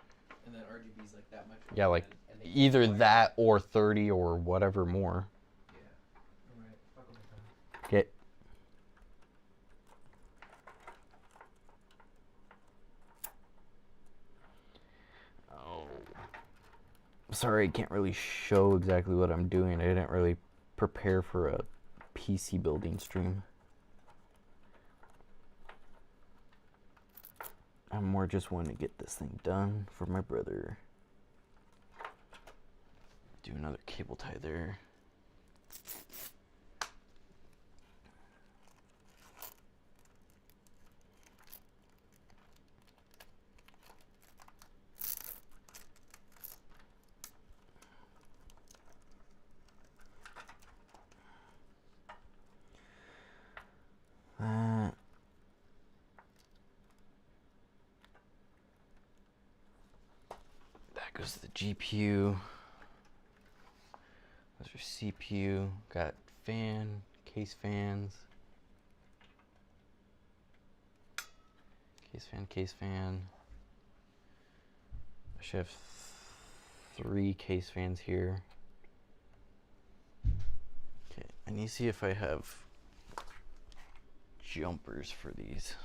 And then RGB's like that much. Yeah, like and they either require- that or 30 or whatever more. Yeah. Alright, fuck with my phone. Get. Oh. Sorry, I can't really show exactly what I'm doing. I didn't really prepare for a PC building stream. I'm more just wanting to get this thing done for my brother. Do another cable tie there. That goes to the GPU. Those are CPU. Got fan, case fans. Case fan. I should have 3 case fans here. Okay, I need to see if I have jumpers for these.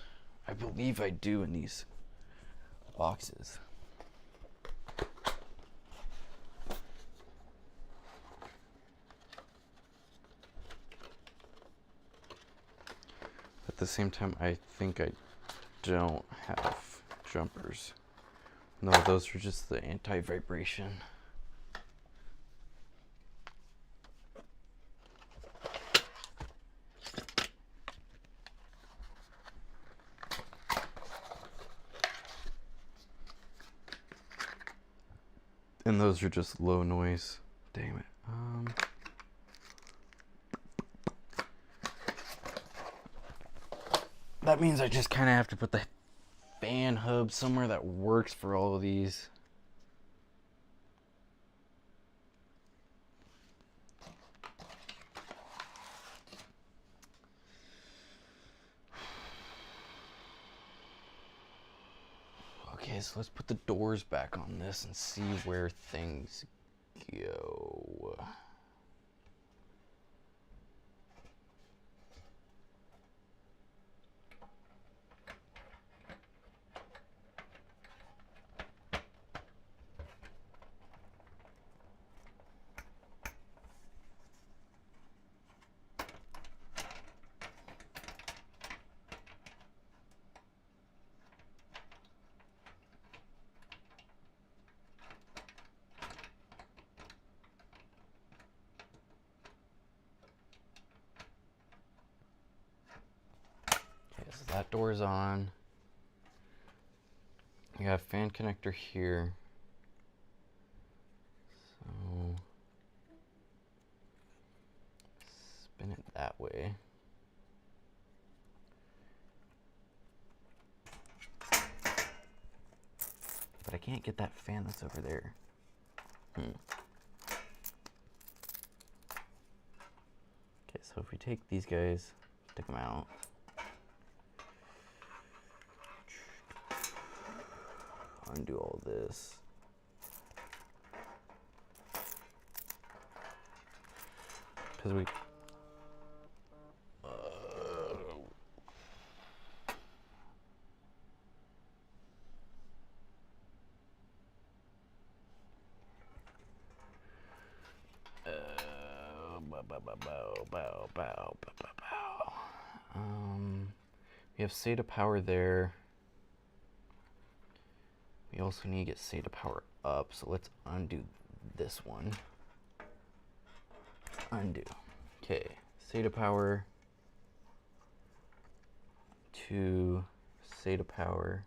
I believe I do in these boxes. At the same time, I think I don't have jumpers. No, those are just the anti-vibration. And those are just low noise. Damn it. That means I just kind of have to put the fan hub somewhere that works for all of these. Okay, so let's put the doors back on this and see where things go. So that door's on. You have fan connector here. So spin it that way. But I can't get that fan that's over there. Okay, so if we take these guys, stick them out. Undo all this. Because we... we have SATA power there. We also need to get SATA power up, so let's undo this one. Undo. Okay, SATA power to SATA power.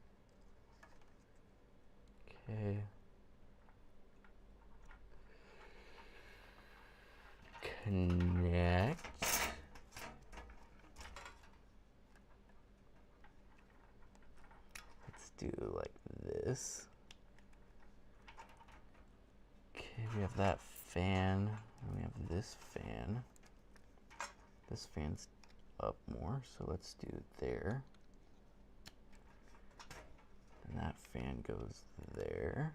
Okay. Connect. Let's do like this. Okay, we have that fan, and we have this fan. This fan's up more, so let's do there. And that fan goes there.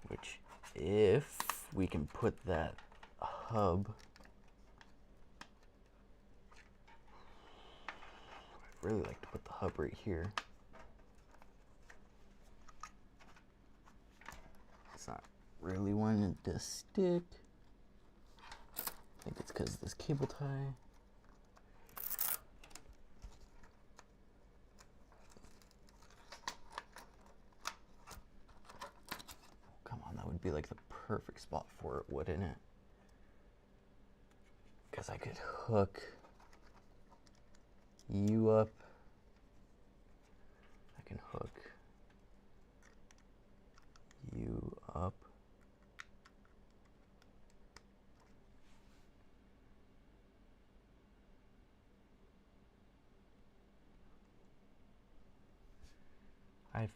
Which, if we can put that hub, I'd really like to put the hub right here. It's not really wanting to stick. I think it's because of this cable tie. Come on, that would be like the perfect spot for it, wouldn't it? Because I could hook you up. I can hook you up. I have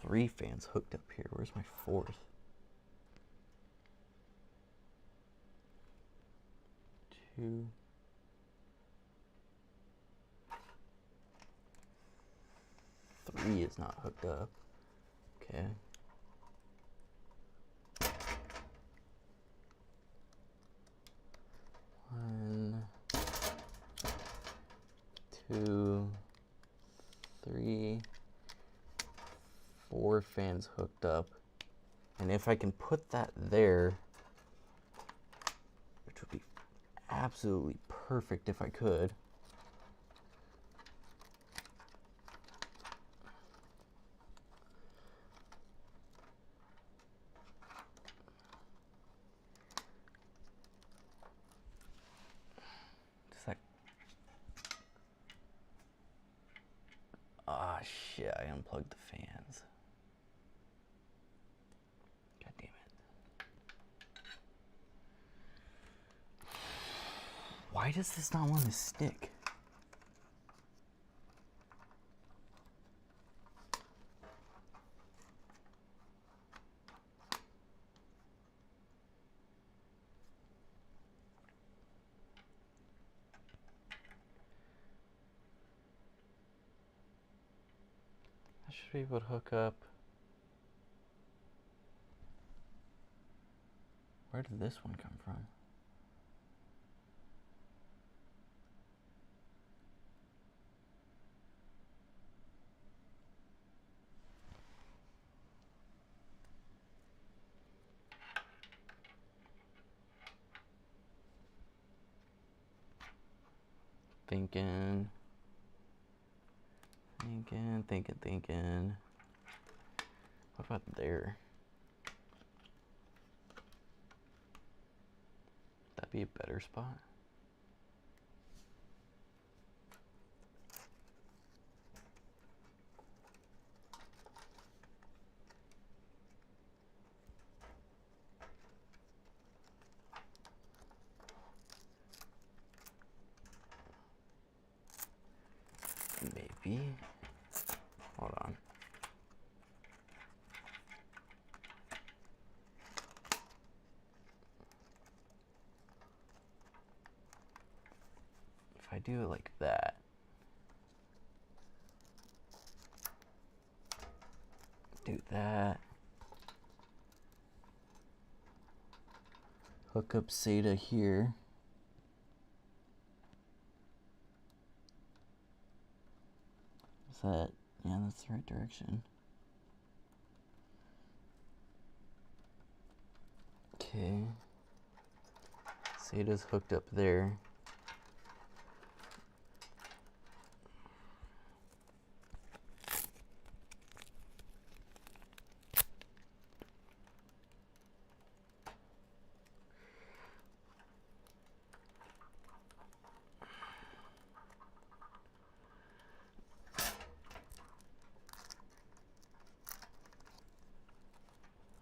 3 fans hooked up here. Where's my 4th? 2. 3 is not hooked up. Okay. One, 2, 3, 4 fans hooked up. And if I can put that there, which would be absolutely perfect if I could. Just like, ah, shit, I unplugged the fans. God damn it. Why does this not want to stick? I should be able to hook up. Where did this one come from? Thinking. What about there? That'd be a better spot. Maybe. Hold on. If I do it like that. Do that. Hook up SATA here. Is that, yeah, that's the right direction. Okay. SATA's hooked up there.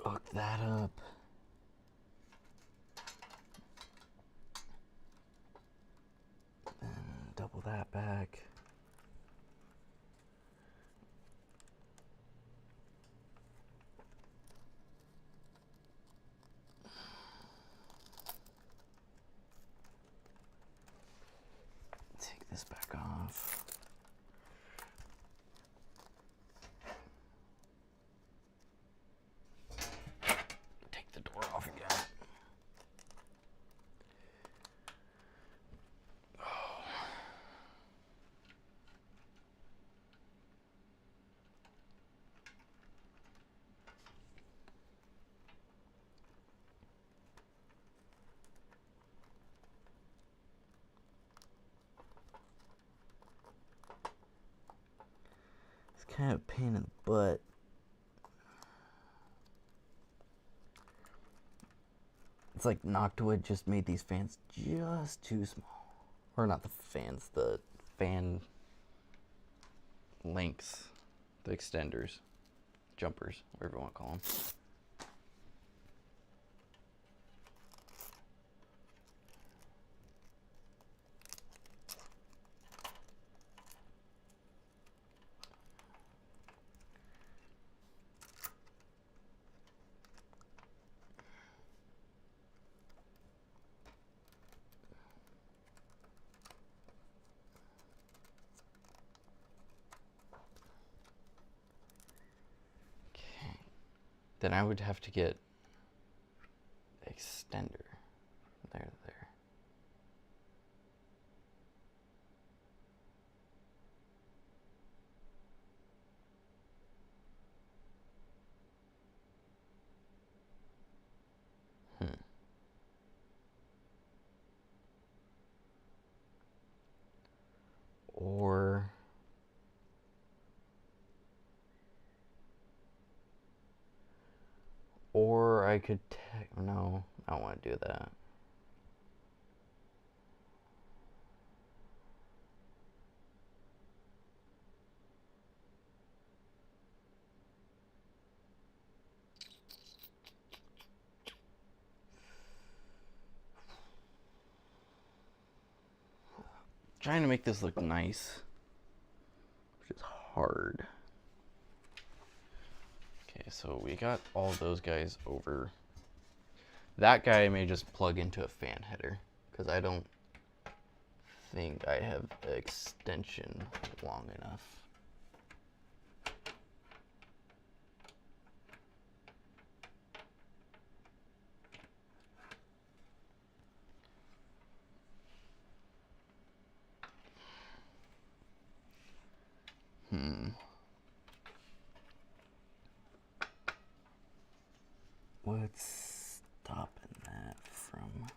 Hook that up. Then double that back. Take this back off. Take the door off again. It's kind of a pain in the butt. It's like Noctwood just made these fans just too small. Or not the fans, the fan lengths, the extenders, jumpers, whatever you want to call them. Then I would have to get extender. There. Or I could no, I don't want to do that. Trying to make this look nice, which is hard. Okay, so we got all those guys over. That guy may just plug into a fan header because I don't think I have an extension long enough. What's stopping that from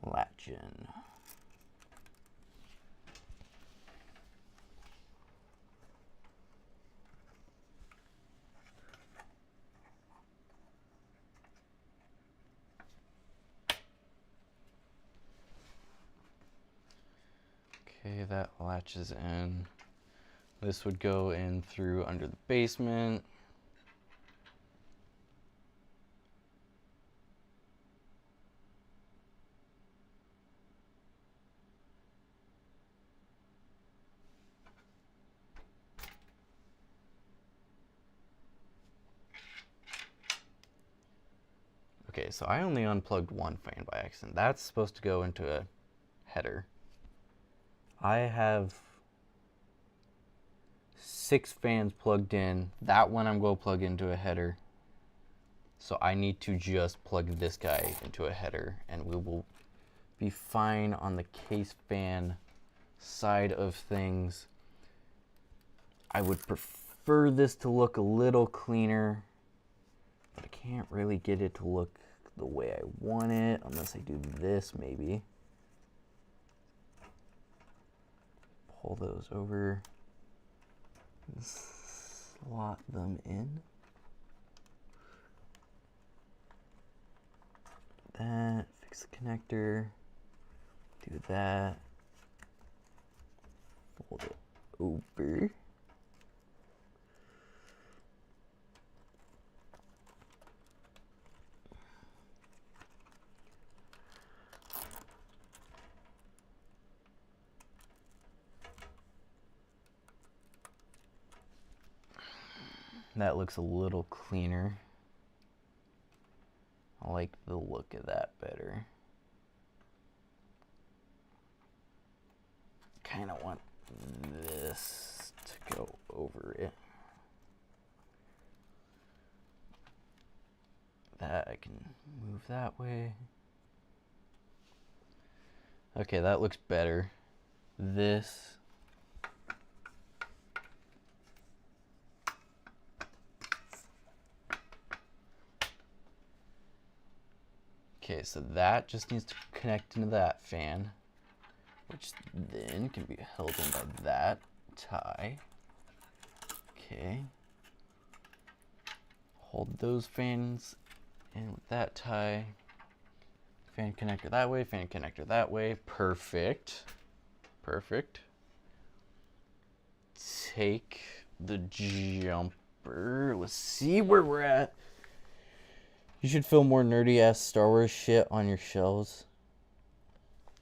latching? Okay, that latches in. This would go in through under the basement. Okay, so I only unplugged one fan by accident. That's supposed to go into a header. I have 6 fans plugged in. That one I'm going to plug into a header. So I need to just plug this guy into a header and we will be fine on the case fan side of things. I would prefer this to look a little cleaner, but I can't really get it to look the way I want it unless I do this maybe. Pull those over, slot them in. That, fix the connector, do that, fold it over. That looks a little cleaner. I like the look of that better. Kind of want this to go over it. That I can move that way. Okay, that looks better. This. Okay, so that just needs to connect into that fan, which then can be held in by that tie. Okay. Hold those fans in with that tie. Fan connector that way, fan connector that way. Perfect. Perfect. Take the jumper. Let's see where we're at. You should film more nerdy ass Star Wars shit on your shelves.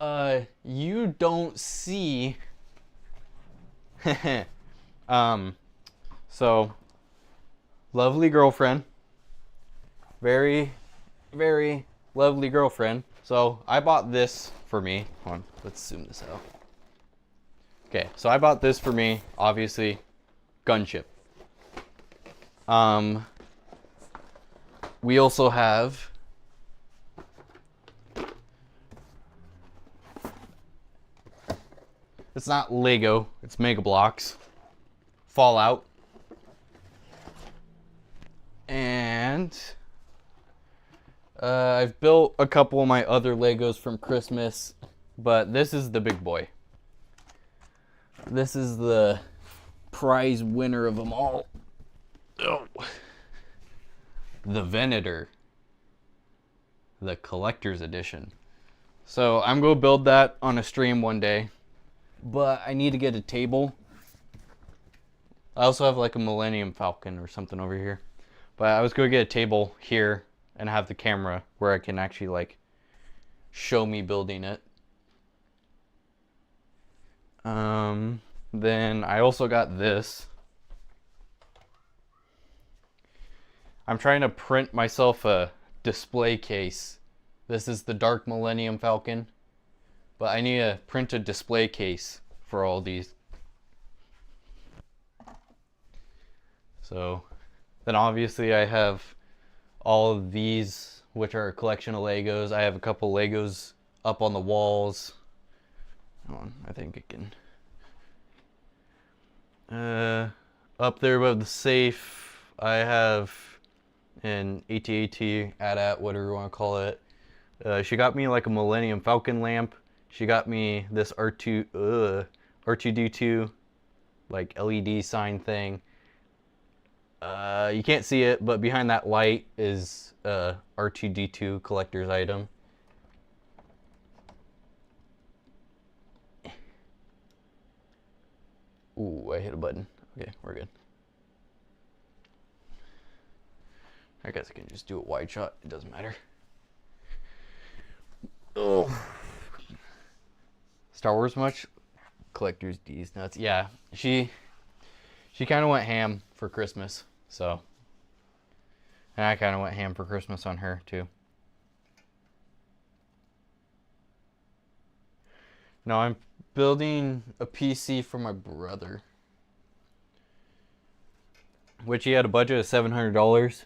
You don't see. So, lovely girlfriend. Very, very lovely girlfriend. So, I bought this for me. Hold on, let's zoom this out. Okay, so I bought this for me, obviously, gunship. we also have it's not Lego, it's Mega Bloks, Fallout, and I've built a couple of my other Legos from Christmas, but this is the big boy. This is the prize winner of them all. Oh. The Venator, the collector's edition. So I'm going to build that on a stream one day, but I need to get a table. I also have like a Millennium Falcon or something over here, but I was going to get a table here and have the camera where I can actually like show me building it. Then I also got this. I'm trying to print myself a display case. This is the Dark Millennium Falcon, but I need to print a display case for all these. So then obviously I have all of these, which are a collection of Legos. I have a couple Legos up on the walls. Hold on, I think it can. Up there above the safe, I have an AT-AT, whatever you want to call it. She got me like a Millennium Falcon lamp. She got me this R2D2 like LED sign thing. You can't see it, but behind that light is R2D2 collector's item. Ooh, I hit a button. Okay, we're good. I guess I can just do a wide shot. It doesn't matter. Oh. Star Wars much? Collector's D's nuts. Yeah, she kind of went ham for Christmas, so. And I kind of went ham for Christmas on her, too. No, I'm building a PC for my brother, which he had a budget of $700,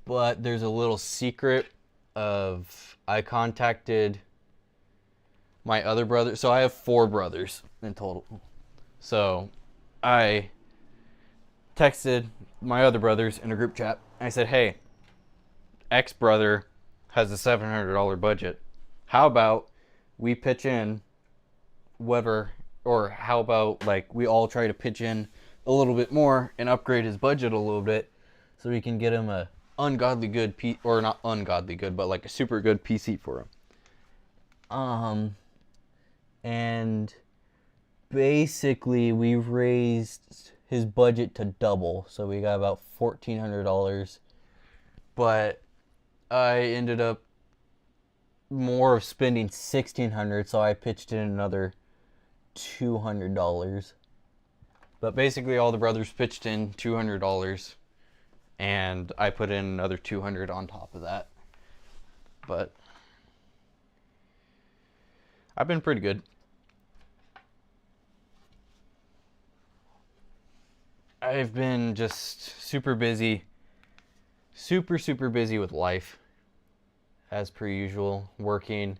but there's a little secret of I contacted my other brother. So I have 4 brothers in total. So I texted my other brothers in a group chat. I said, hey, X brother has a $700 budget. How about we pitch in whatever, or how about like we all try to pitch in a little bit more and upgrade his budget a little bit so we can get him a ungodly good or not ungodly good, but like a super good PC for him. And basically we've raised his budget to double, so we got about $1,400, but I ended up more of spending $1,600, so I pitched in another $200. But basically all the brothers pitched in $200, and I put in another $200 on top of that. But I've been pretty good. I've been just super busy. Super busy with life. As per usual, working.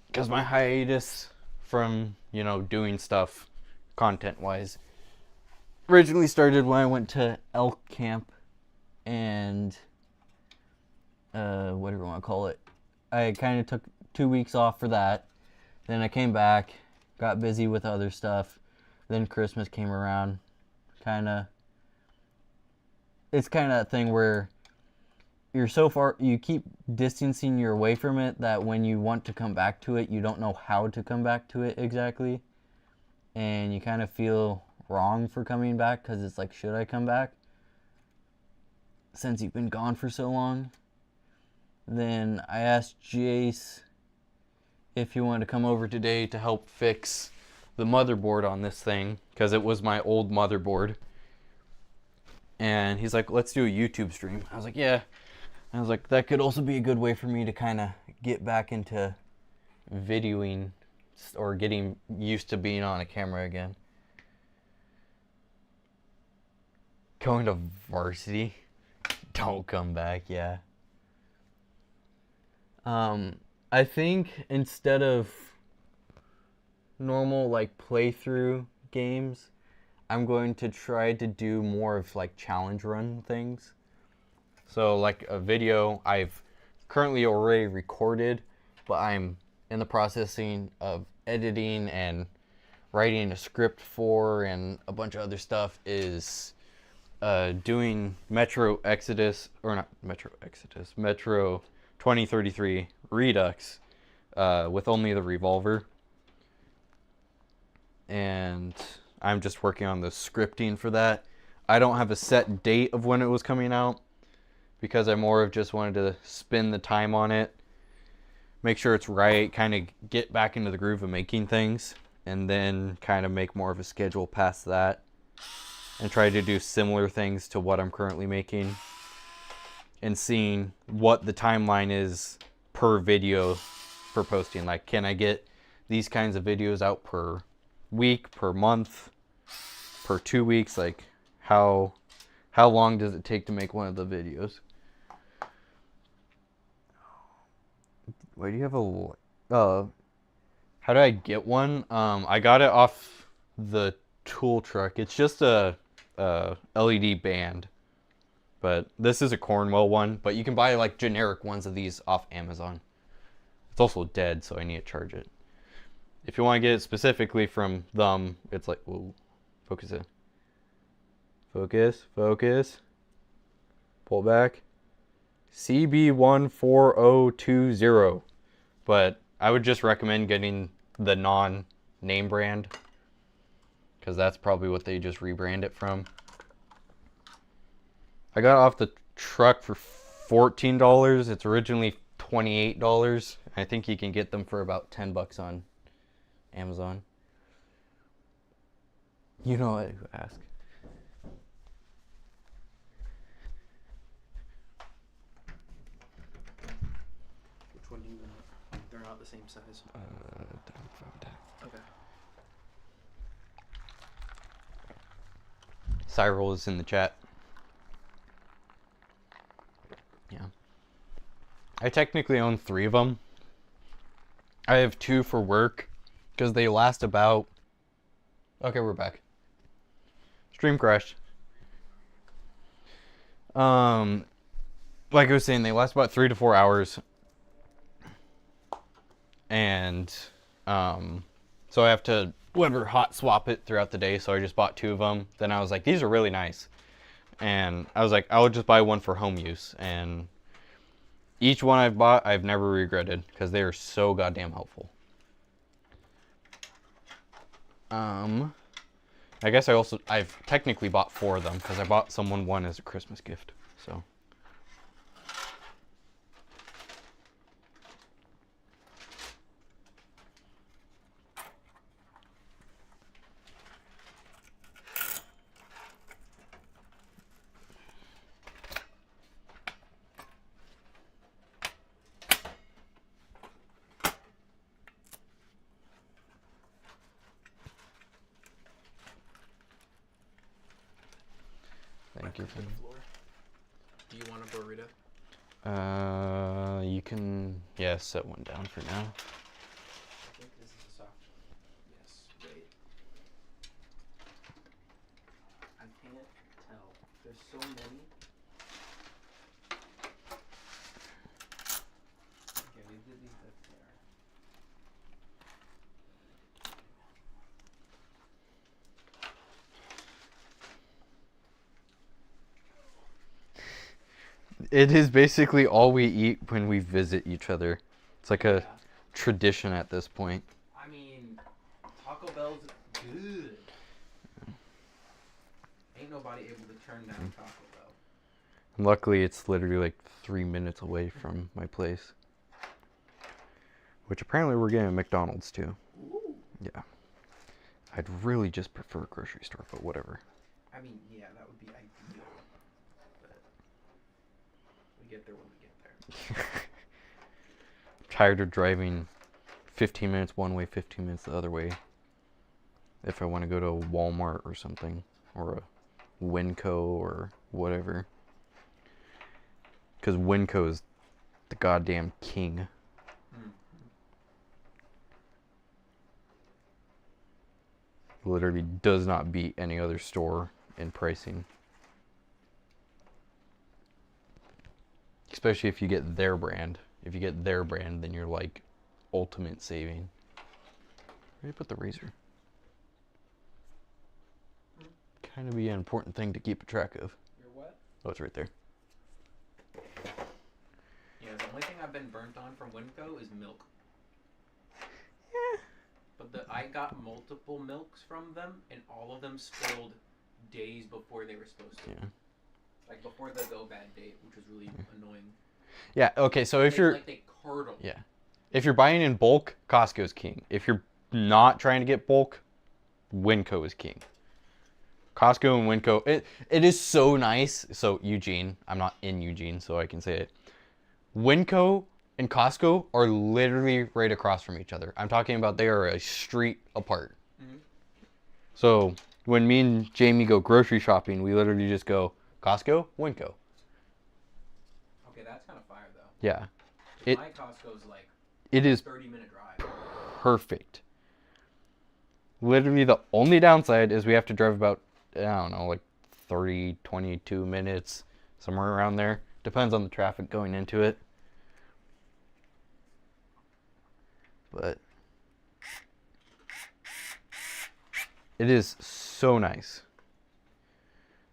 Because my hiatus from, doing stuff content-wise originally started when I went to elk camp and whatever you want to call it. I kind of took 2 weeks off for that. Then I came back, got busy with other stuff. Then Christmas came around. It's kind of that thing where you're so far, you keep distancing your away from it that when you want to come back to it, you don't know how to come back to it exactly. And you kind of feel wrong for coming back because it's like, should I come back? Since you've been gone for so long. Then I asked Jace if he wanted to come over today to help fix the motherboard on this thing, because it was my old motherboard. And he's like, let's do a YouTube stream. I was like, yeah. I was like, that could also be a good way for me to kind of get back into videoing or getting used to being on a camera again. Going to varsity? Don't come back, yeah. I think instead of normal like playthrough games, I'm going to try to do more of like challenge run things. So like a video I've currently already recorded, but I'm in the processing of editing and writing a script for, and a bunch of other stuff is doing Metro 2033 Redux with only the revolver. And I'm just working on the scripting for that. I don't have a set date of when it was coming out because I more of just wanted to spend the time on it, make sure it's right, kind of get back into the groove of making things, and then kind of make more of a schedule past that and try to do similar things to what I'm currently making and seeing what the timeline is per video for posting. Like, can I get these kinds of videos out per week, per month, per 2 weeks? Like, how long does it take to make one of the videos? Why do you have a how do I get one? I got it off the tool truck. It's just a LED band, but this is a Cornwell one, but you can buy like generic ones of these off Amazon. It's also dead, so I need to charge it. If you want to get it specifically from them, it's like, whoa, focus it. Focus. Pull back. CB14020. But I would just recommend getting the non-name brand, because that's probably what they just rebrand it from. I got it off the truck for $14. It's originally $28. I think you can get them for about $10 on Amazon. You know what to ask. Which one do you want? They're not the same size. Okay. Cyril is in the chat. Yeah. I technically own 3 of them. I have 2 for work because they last about... Okay, we're back. Stream crashed. Like I was saying, they last about 3 to 4 hours. And so I have to hot swap it throughout the day. So I just bought 2 of them. Then I was like, these are really nice. And I was like, I would just buy one for home use. And each one I've bought, I've never regretted because they are so goddamn helpful. I guess I've technically bought 4 of them because I bought someone one as a Christmas gift. So. Thank you. Do you want a burrito? You can, yeah, set one down for now. I think this is a soft. Yes, wait. I can't tell. There's so many. Okay, we did these up there. It is basically all we eat when we visit each other. It's like a tradition at this point. I mean, Taco Bell's good. Ain't nobody able to turn down Taco Bell. And luckily, it's literally like 3 minutes away from my place. Which apparently we're getting a McDonald's too. Ooh. Yeah. I'd really just prefer a grocery store, but whatever. I mean, yeah, that would be ideal. But we get there when we get there. Tired of driving 15 minutes one way, 15 minutes the other way. If I want to go to a Walmart or something, or a Winco or whatever. Because Winco's the goddamn king. Literally does not beat any other store in pricing. Especially if you get their brand. If you get their brand, then you're like ultimate saving. Where do you put the razor? Kind of be an important thing to keep a track of. Your what? Oh, it's right there. Yeah, the only thing I've been burnt on from Winco is milk. But I got multiple milks from them, and all of them spilled days before they were supposed to. Yeah. Like before the go bad date, which was really annoying. Yeah, okay, so if you're... Like they curdle. Yeah. If you're buying in bulk, Costco's king. If you're not trying to get bulk, Winco is king. Costco and Winco, it is so nice. So Eugene, I'm not in Eugene, so I can say it. Winco and Costco are literally right across from each other. I'm talking about they are a street apart. Mm-hmm. So when me and Jamie go grocery shopping, we literally just go Costco, Winco. Okay, that's kind of fire though. Yeah. My Costco's like it is 30-minute drive. Perfect. Literally the only downside is we have to drive about, I don't know, like 30, 22 minutes, somewhere around there. Depends on the traffic going into it. But it is so nice.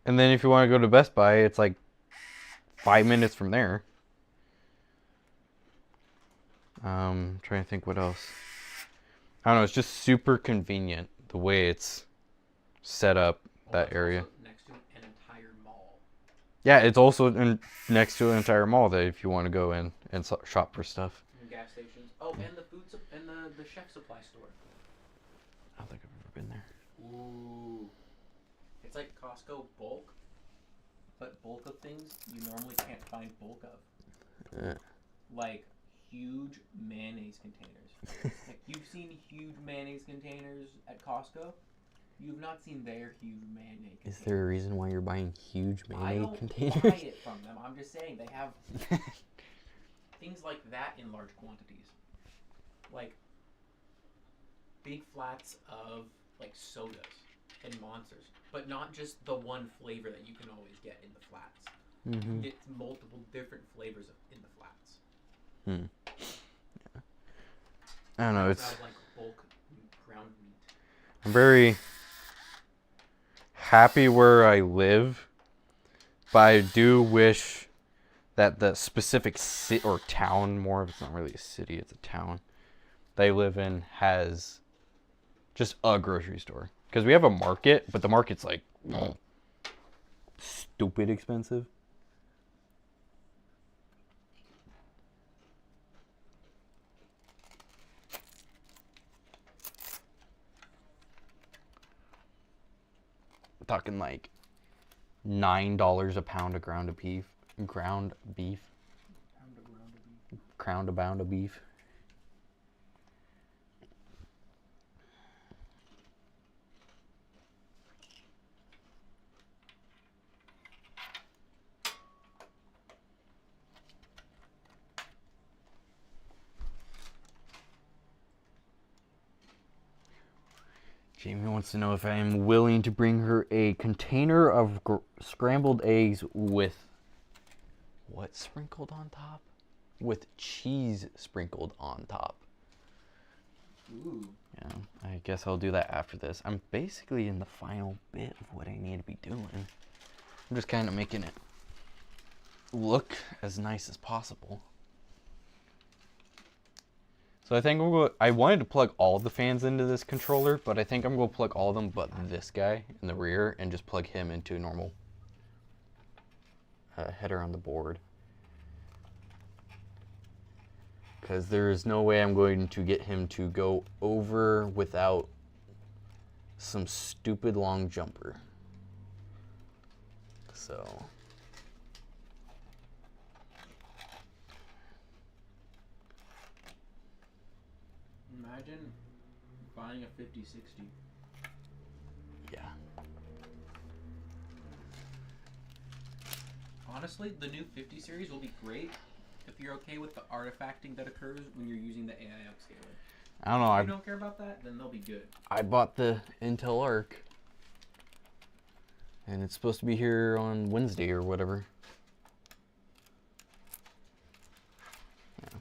And then if you want to go to Best Buy, it's like 5 minutes from there. Trying to think what else. I don't know, it's just super convenient the way it's set up, that area. Next to an entire mall. Yeah, it's also next to an entire mall that if you want to go in and shop for stuff. And gas stations. Oh, and the food and the chef supply store. I don't think I've ever been there. Ooh. It's like Costco bulk, but bulk of things you normally can't find bulk of. Like huge mayonnaise containers. Like you've seen huge mayonnaise containers at Costco. You've not seen their huge mayonnaise containers. Is there a reason why you're buying huge mayonnaise containers? I don't buy it from them. I'm just saying they have things like that in large quantities. Like big flats of like sodas and monsters, but not just the one flavor that you can always get in the flats. Mm-hmm. It's multiple different flavors in the flats. Yeah. I don't know. It's like bulk ground meat. I'm very happy where I live, but I do wish that the specific city or town, more of it's not really a city, it's a town they live in, has just a grocery store. Because we have a market, but the market's like stupid expensive. Talking like $9 a pound of ground beef. Crown a pound of beef. Jamie wants to know if I am willing to bring her a container of scrambled eggs with what sprinkled on top? With cheese sprinkled on top. Ooh. Yeah, I guess I'll do that after this. I'm basically in the final bit of what I need to be doing. I'm just kind of making it look as nice as possible. So I think I wanted to plug all the fans into this controller, but I think I'm going to plug all of them but this guy in the rear and just plug him into a normal header on the board. Because there is no way I'm going to get him to go over without some stupid long jumper. So... Imagine buying a 5060. yeah. Honestly, the new 50 series will be great if you're okay with the artifacting that occurs when you're using the AI upscaler. I don't know. If you don't care about that, then they'll be good. I bought the Intel Arc, and it's supposed to be here on Wednesday or whatever. Yeah.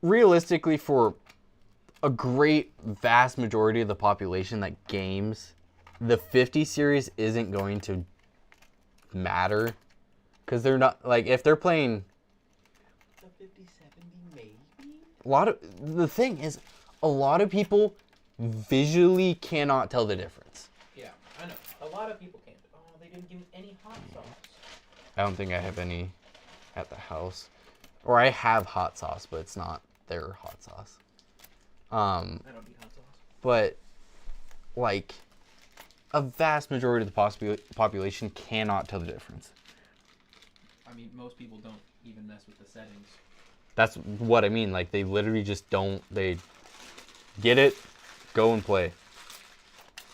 Realistically, for a great vast majority of the population that games, the 50 series isn't going to matter, because they're not, like, if they're playing The 5070 maybe? the thing is, a lot of people visually cannot tell the difference. Yeah, I know. A lot of people can't. Oh, they didn't give me any hot sauce. I don't think I have any at the house. Or I have hot sauce, but it's not their hot sauce. I don't eat hot sauce. But, like, a vast majority of the population cannot tell the difference. I mean, most people don't even mess with the settings. That's what I mean. Like, they literally just don't. They get it, go and play.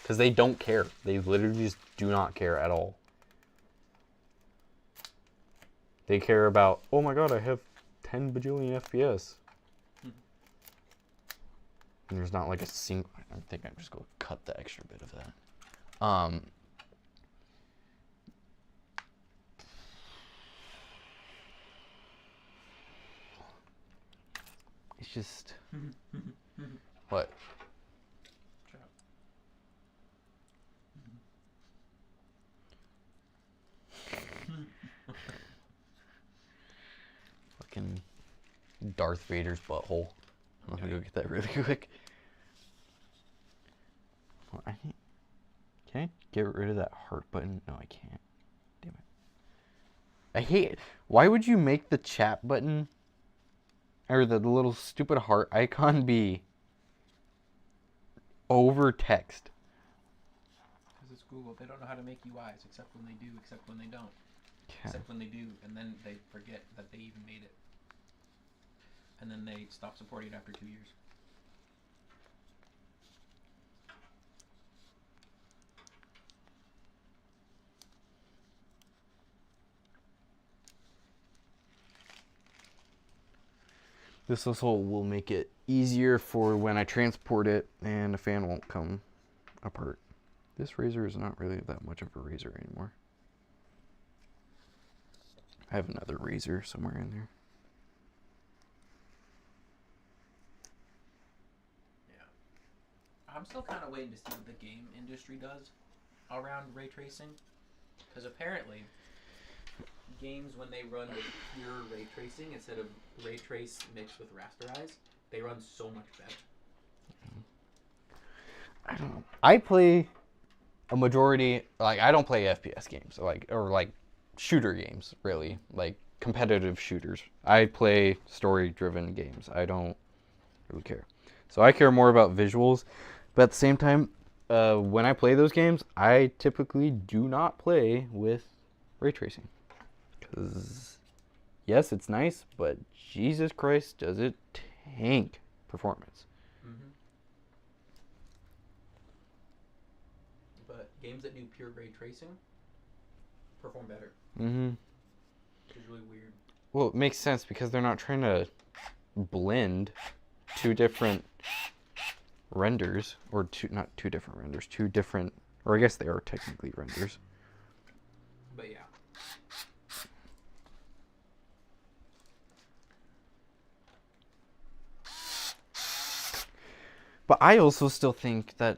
Because they don't care. They literally just do not care at all. They care about, oh my god, I have 10 bajillion FPS. And there's not like a single. I think I'm just going to cut the extra bit of that. It's just what? Fucking Darth Vader's butthole. I'm gonna go get that really quick. Well, can I get rid of that heart button? No, I can't. Damn it. I hate it. Why would you make the chat button or the little stupid heart icon be over text? Because it's Google. They don't know how to make UIs except when they do, except when they don't. Yeah. Except when they do, and then they forget that they even made it. And then they stop supporting it after 2 years. This also will make it easier for when I transport it and the fan won't come apart. This razor is not really that much of a razor anymore. I have another razor somewhere in there. Yeah. I'm still kind of waiting to see what the game industry does around ray tracing. Because apparently, games, when they run with pure ray tracing instead of ray trace mixed with rasterize, they run so much better. I don't know. I play a majority, like, I don't play FPS games, or shooter games, really, like competitive shooters. I play story-driven games. I don't really care. So I care more about visuals, but at the same time, when I play those games, I typically do not play with ray tracing. Because, yes, it's nice, but Jesus Christ, does it tank performance. Mm-hmm. But games that do pure ray tracing perform better. Mm-hmm. Which is really weird. Well, it makes sense because they're not trying to blend two different renders, or not two different renders, two different, or I guess they are technically renders. But yeah. But I also still think that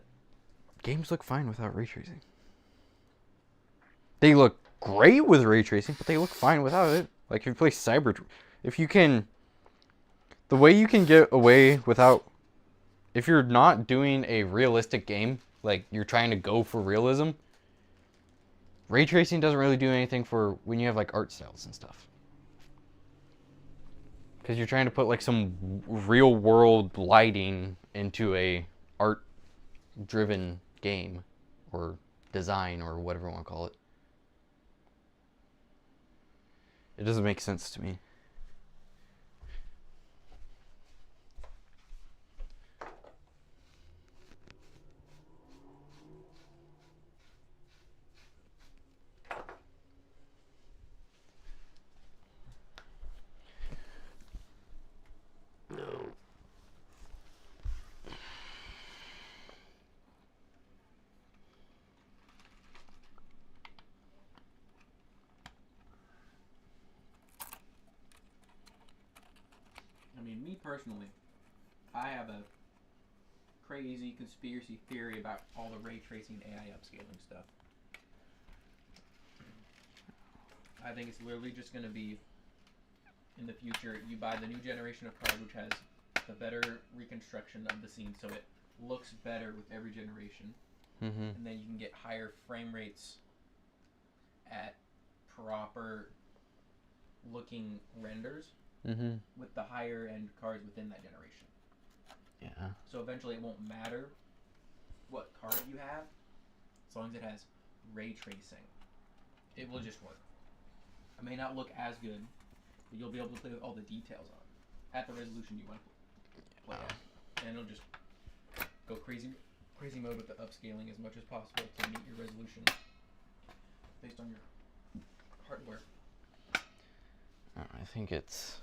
games look fine without ray tracing. They look great with ray tracing, but they look fine without it. Like if you play the way you can get away without, if you're not doing a realistic game, like you're trying to go for realism, ray tracing doesn't really do anything for when you have like art styles and stuff. Because you're trying to put like some real world lighting into a art driven game or design or whatever you want to call it. It doesn't make sense to me. personally, I have a crazy conspiracy theory about all the ray tracing AI upscaling stuff. I think it's literally just going to be, in the future, you buy the new generation of card which has the better reconstruction of the scene, so it looks better with every generation. Mm-hmm. And then you can get higher frame rates at proper looking renders Mm-hmm. with the higher end cards within that generation. Yeah. So eventually it won't matter what card you have, as long as it has ray tracing. It will just work. It may not look as good, but you'll be able to play with all the details on it at the resolution you want to play at. And it'll just go crazy mode with the upscaling as much as possible to meet your resolution based on your hardware. I think it's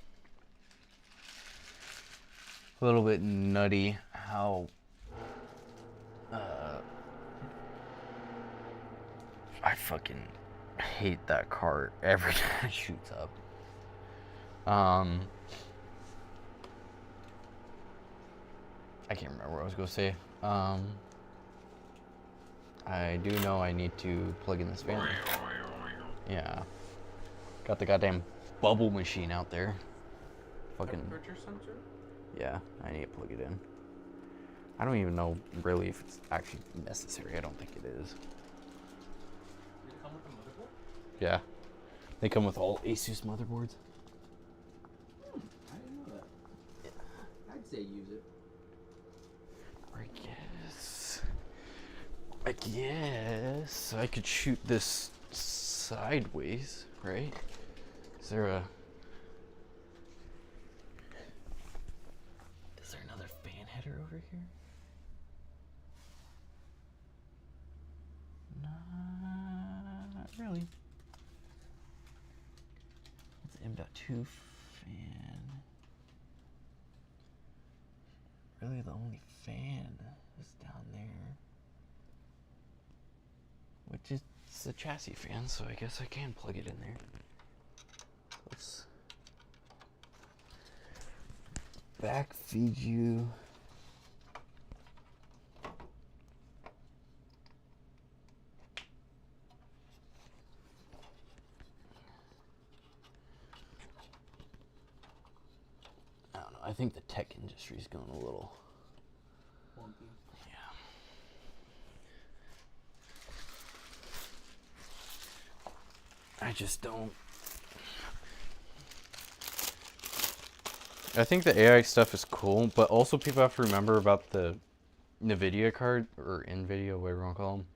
a little bit nutty how I fucking hate that cart every time it shoots up. I can't remember what I was going to say. I do know I need to plug in this fan. Yeah. Got the goddamn bubble machine out there. Fucking. Temperature sensor? Yeah, I need to plug it in. I don't even know really if it's actually necessary. I don't think it is. Did it come with a motherboard? Yeah. They come with all Asus motherboards. I didn't know that. I'd say use it. I guess I could shoot this sideways, right? Is there another fan header over here? Not really. It's M.2 fan. Really, the only fan is down there. Which is a chassis fan, so I guess I can plug it in there. Let's back feed you. I don't know. I think the tech industry's going a little Wonky. I just don't. I think the AI stuff is cool, but also people have to remember about the NVIDIA card, or NVIDIA, whatever you want to call them.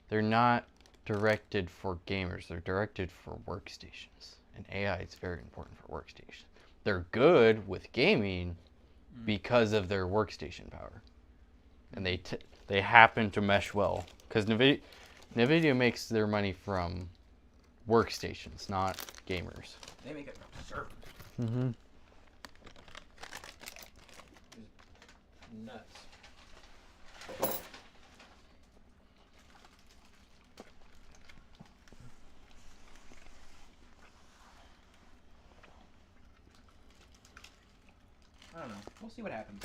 They're not directed for gamers. They're directed for workstations. And AI is very important for workstations. They're good with gaming because of their workstation power. And they happen to mesh well. Because NVIDIA makes their money from workstations, not gamers. They make it from servers. Mm-hmm. Nuts. I don't know. We'll see what happens.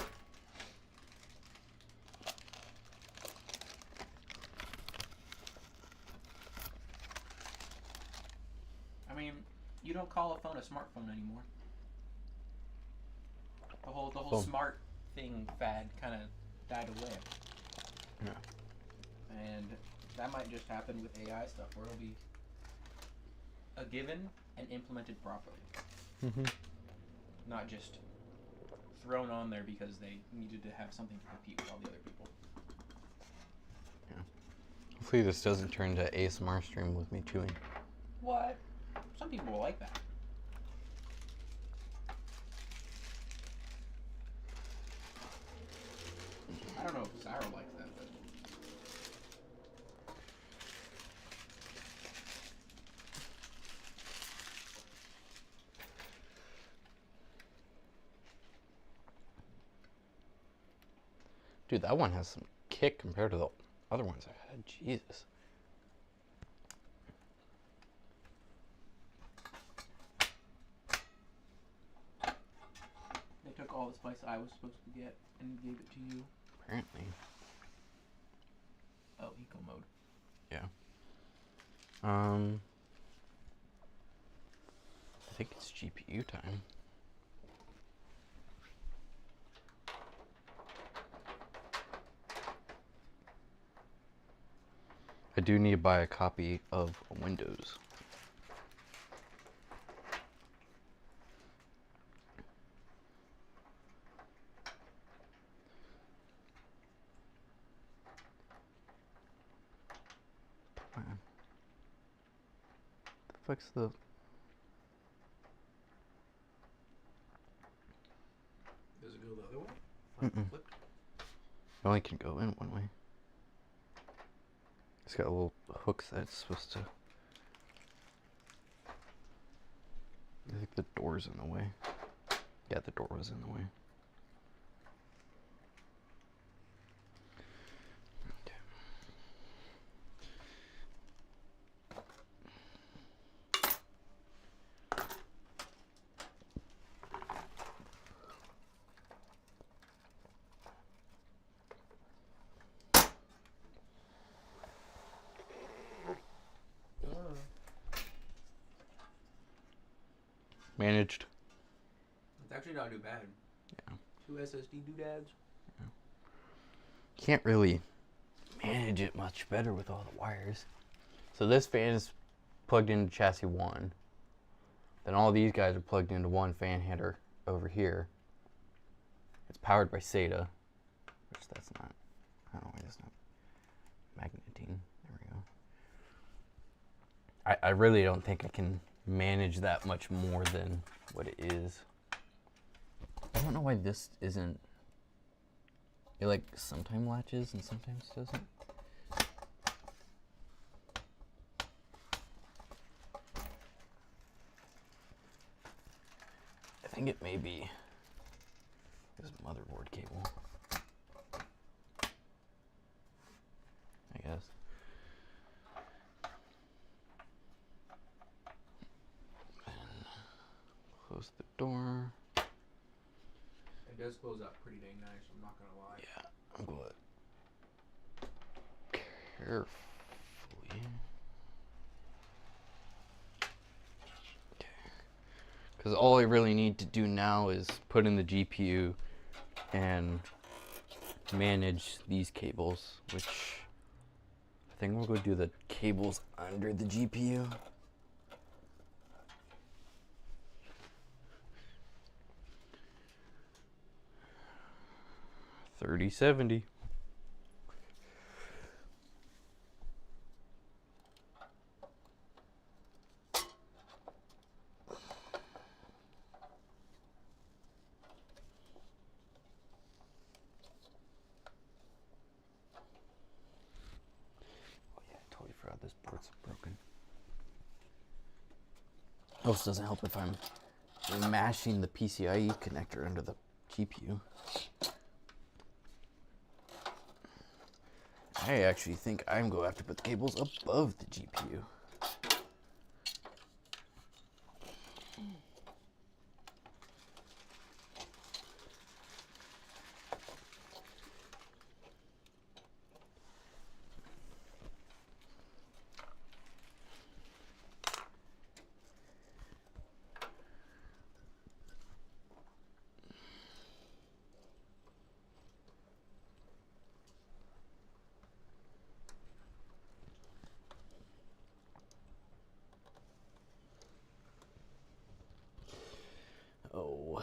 I mean, you don't call a phone a smartphone anymore. The whole smart thing fad kind of died away. Yeah. And that might just happen with AI stuff, where it'll be a given and implemented properly. Mm-hmm. Not just thrown on there because they needed to have something to compete with all the other people. Yeah. Hopefully this doesn't turn into ASMR stream with me chewing. What? Some people will like that. I don't know if Sarah likes that, but... Dude, that one has some kick compared to the other ones I had. Jesus. They took all the spice I was supposed to get and gave it to you. Apparently. Oh, eco mode. I think it's GPU time. I do need to buy a copy of Windows. The fuck's the... Does it go the other way? Like Mm-mm. flipped? It only can go in one way. It's got little hooks that it's supposed to... I think the door's in the way. Yeah, the door was in the way. Okay. Managed. It's actually not too bad. Yeah. 2 SSD doodads. Can't really manage it much better with all the wires. So this fan is plugged into chassis 1. Then all these guys are plugged into one fan header over here. It's powered by SATA, which that's not, I don't know why that's not magnetine. There we go. I really don't think I can manage that much more than what it is. I don't know why this isn't, it like sometimes latches and sometimes doesn't. I think it may be this motherboard cable, I guess. And close the door. It does close up pretty dang nice, I'm not gonna lie. Yeah, I'm going carefully. Because all I really need to do now is put in the GPU and manage these cables, which I think we'll go do the cables under the GPU. $3070. This port's broken. Also doesn't help if I'm mashing the PCIe connector under the GPU. I actually think I'm going to have to put the cables above the GPU. Oh,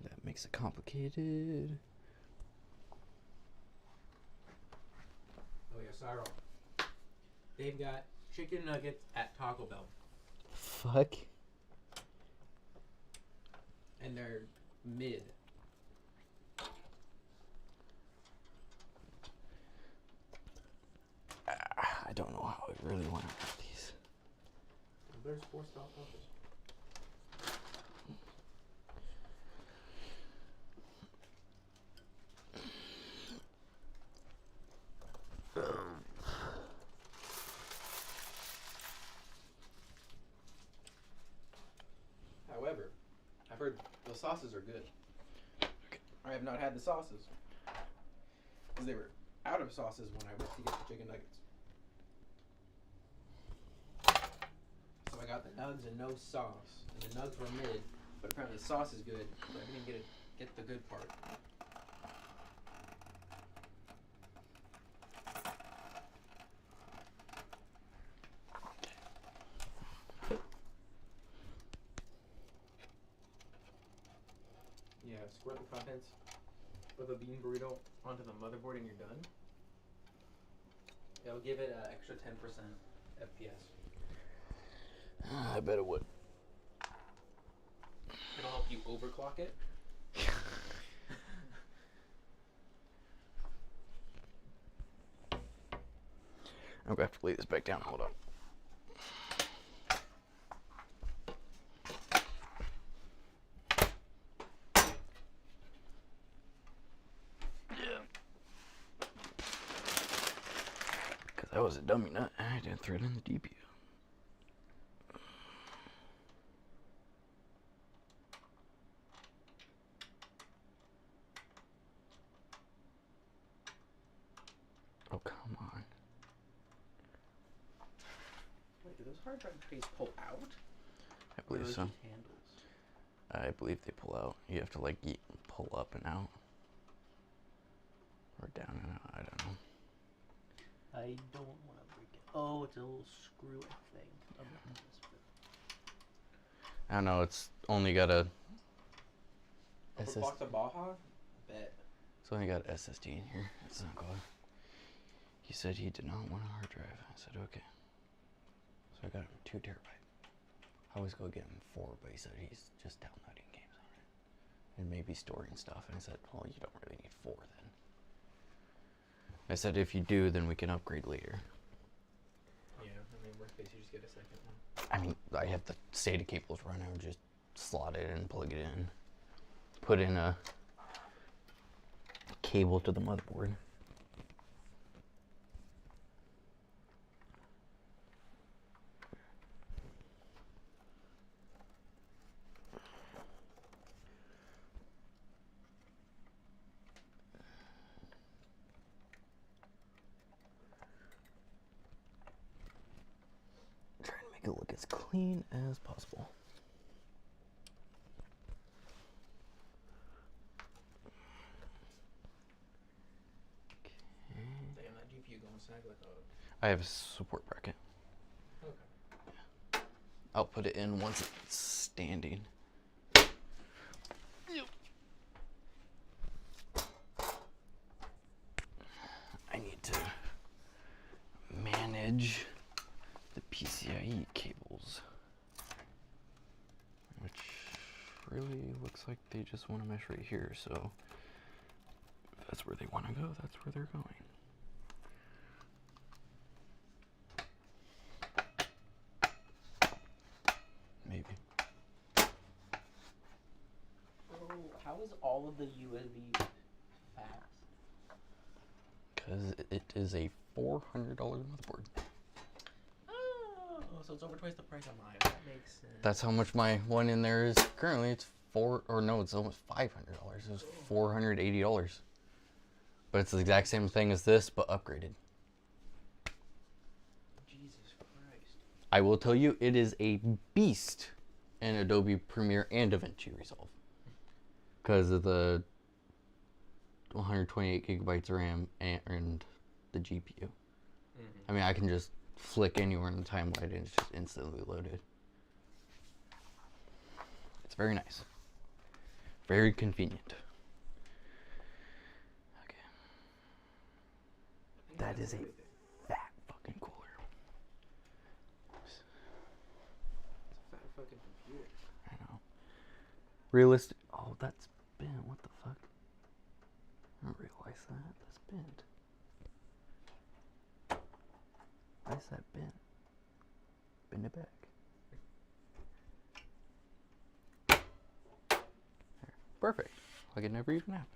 that makes it complicated. Oh yeah, Cyril. They've got chicken nuggets at Taco Bell. Fuck. And they're mid. I don't know how I really want to have these. Well, there's 4 stop offers. However, I've heard the sauces are good. I have not had the sauces because they were out of sauces when I went to get the chicken nuggets. So I got the nugs and no sauce, and the nugs were mid, but apparently the sauce is good, so I didn't get the good part. Yeah, squirt the contents of a bean burrito onto the motherboard and you're done. It'll give it an extra 10% FPS. I bet it would. It'll help you overclock it. I'm gonna have to lay this back down. Hold on. Because I was a dummy nut. I didn't throw it in the DPU. Oh, come on. Wait, do those hard drive trays pull out? I believe Or are so. those just handles? I believe they pull out. You have to like pull up and out. Or down and out. I don't know. I don't want to break it. Oh, it's a little screw thing. I don't know. It's only got a Upper box of Baja? Bet. It's only got SSD in here. It's not good. He said he did not want a hard drive. I said okay. So I got him 2 terabyte. I always go get him 4, but he said he's just downloading games on it and maybe storing stuff. And I said, well, you don't really need 4 then. I said if you do, then we can upgrade later. Yeah, I mean, worst case, you just get a second one. I mean, I have the SATA cables run. I would just slot it in, plug it in, put in a cable to the motherboard. Trying to make it look as clean as possible. Damn, that GPU going snag like a... I have a support bracket. Okay. I'll put it in once it's standing. I need to manage the PCIe cables, which really looks like they just want to mesh right here. So if that's where they want to go, that's where they're going. Maybe. Oh, how is all of the USB fast? Because it is a $400 motherboard. Oh, so it's over twice the price of mine. That makes sense. That's how much my one in there is currently. It's it's almost $500. It was $480. But it's the exact same thing as this, but upgraded. Jesus Christ. I will tell you, it is a beast in Adobe Premiere and DaVinci Resolve. Because of the 128 gigabytes RAM and the GPU. I mean, I can just flick anywhere in the timeline and it's just instantly loaded. It's very nice. Very convenient. Okay. That is a fat fucking cooler. It's a fat fucking computer. I know. Realistic. Oh, that's bent. What the fuck? I didn't realize that. That's bent. Why is that bent? Bend it back. There. Perfect. Like it never even happened.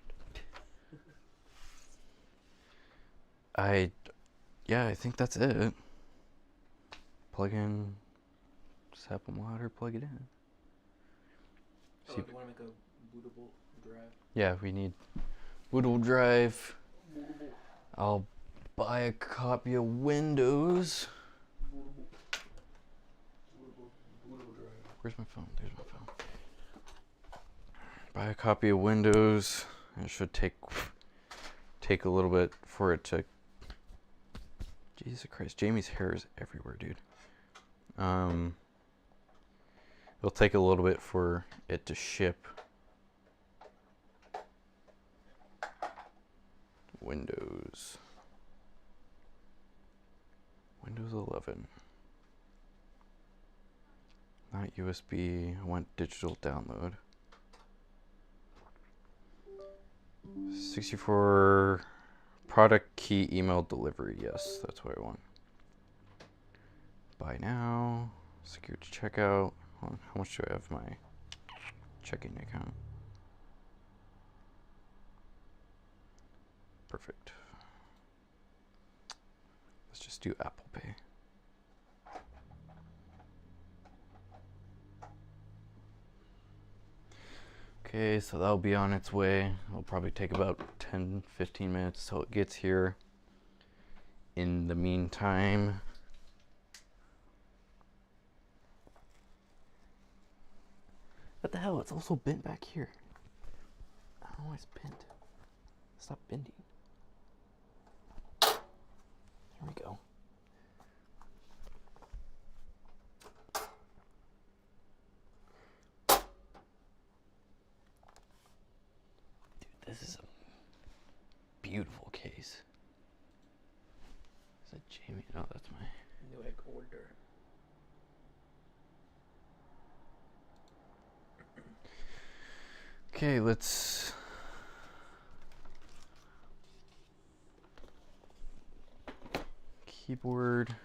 Yeah, I think that's it. Plug in, just have a monitor, plug it in. Oh, See- if you want to make a bootable drive. Yeah, we need bootable drive. I'll buy a copy of Windows. Bootable drive. Where's my phone? There's my phone. Buy a copy of Windows. It should take a little bit for it to. Jesus Christ, Jamie's hair is everywhere, dude. It'll take a little bit for it to ship. Windows 11. Not USB. I want digital download. 64 product key email delivery. Yes, that's what I want. Buy now. Security checkout. Hold on, how much do I have in my checking account? Perfect. Let's just do Apple Pay. Okay, so that'll be on its way. It'll probably take about 10-15 minutes till it gets here. In the meantime, what the hell? It's also bent back here. I don't know why it's bent. Stop bending. There we go. Dude, this is a beautiful case. Is that Jamie? No, that's my. New egg order. Okay, let's. Keyboard,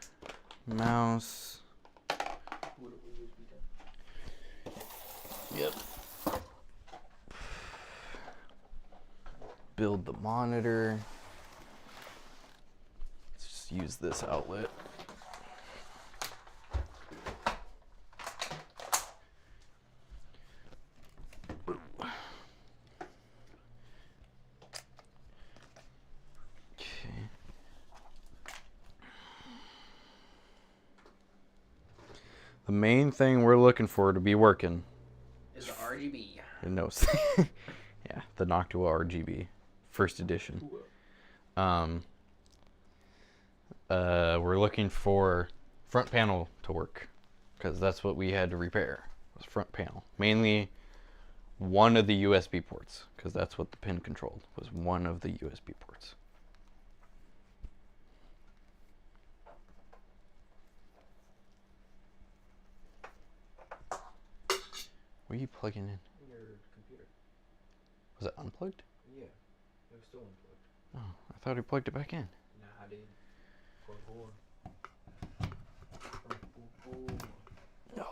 mouse. Bootable USB drive. Yep. Build the monitor. Let's just use this outlet. Okay. The main thing we're looking for to be working. Is the RGB. No, yeah, the Noctua RGB, first edition. We're looking for front panel to work, because that's what we had to repair, was front panel. Mainly one of the USB ports, because that's what the pin controlled, was one of the USB ports. What are you plugging in? Your computer. Was it unplugged? Yeah. It was still unplugged. Oh, I thought he plugged it back in. Nah, I didn't. Por favor. No.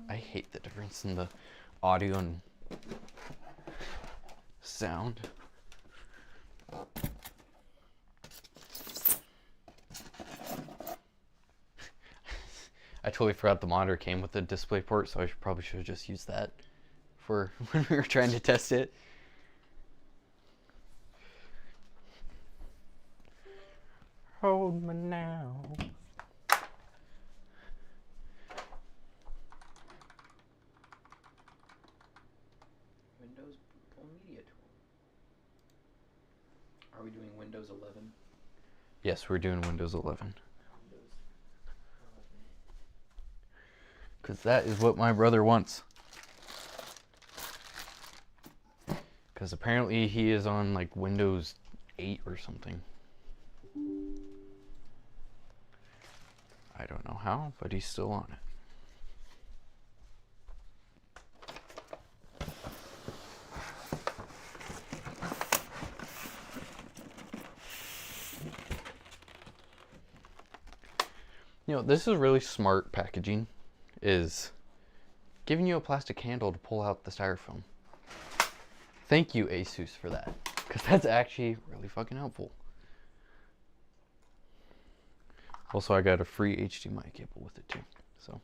I hate the difference in the audio and sound. I totally forgot the monitor came with a display port, so I probably should have just used that for when we were trying to test it. Hold me now. Windows Bootable Media Tool. Are we doing Windows 11? Yes, we're doing Windows 11. Windows. Because that is what my brother wants. Because apparently he is on like Windows 8 or something. I don't know how, but he's still on it. You know, this is really smart packaging, is giving you a plastic handle to pull out the styrofoam. Thank you, ASUS, for that. Because that's actually really fucking helpful. Also, I got a free HDMI cable with it too. So,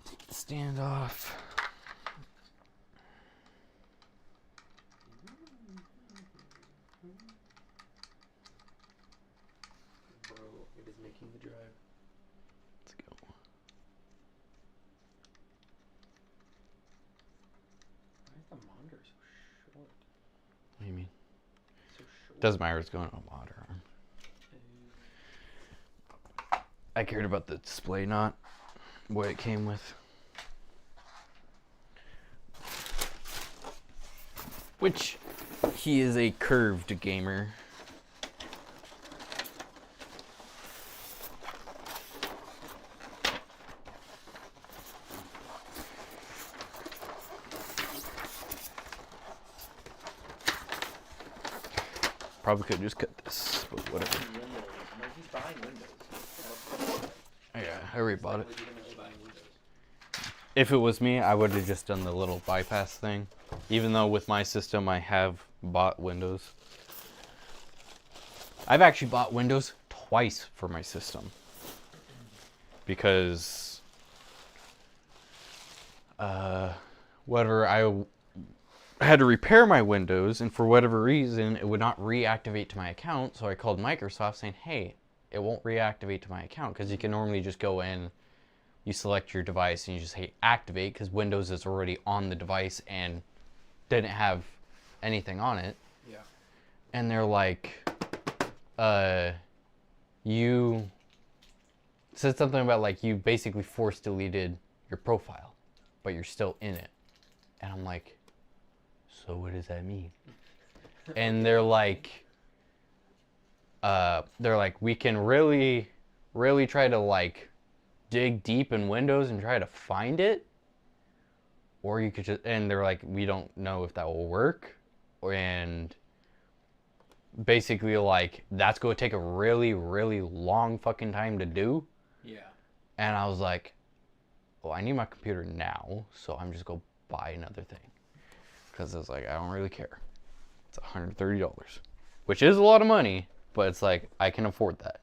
take the stand off. Bro, it is making the drive. Let's go. Why is the monitor so short? What do you mean? So short. Doesn't matter. It's going on a water arm. I cared about the display, not what it came with. Which, he is a curved gamer. Probably could just cut this, but whatever. He's buying Windows. Yeah, I already bought it. Legitimately buying Windows. If it was me, I would have just done the little bypass thing. Even though with my system, I have bought Windows. I've actually bought Windows twice for my system. Because whatever, I had to repair my Windows, and for whatever reason, it would not reactivate to my account. So I called Microsoft saying, hey, it won't reactivate to my account, because you can normally just go in, you select your device, and you just hit activate, because Windows is already on the device and didn't have anything on it. Yeah. And they're like, you said something about like you basically force deleted your profile, but you're still in it. And I'm like, so what does that mean? And they're like, we can really try to like dig deep in Windows and try to find it, or you could just, and they're like, we don't know if that will work, and basically like that's going to take a really long fucking time to do. Yeah. And I was like, well, I need my computer now, so I'm just going to buy another thing, because I was like, I don't really care. It's $130, which is a lot of money, but it's like I can afford that.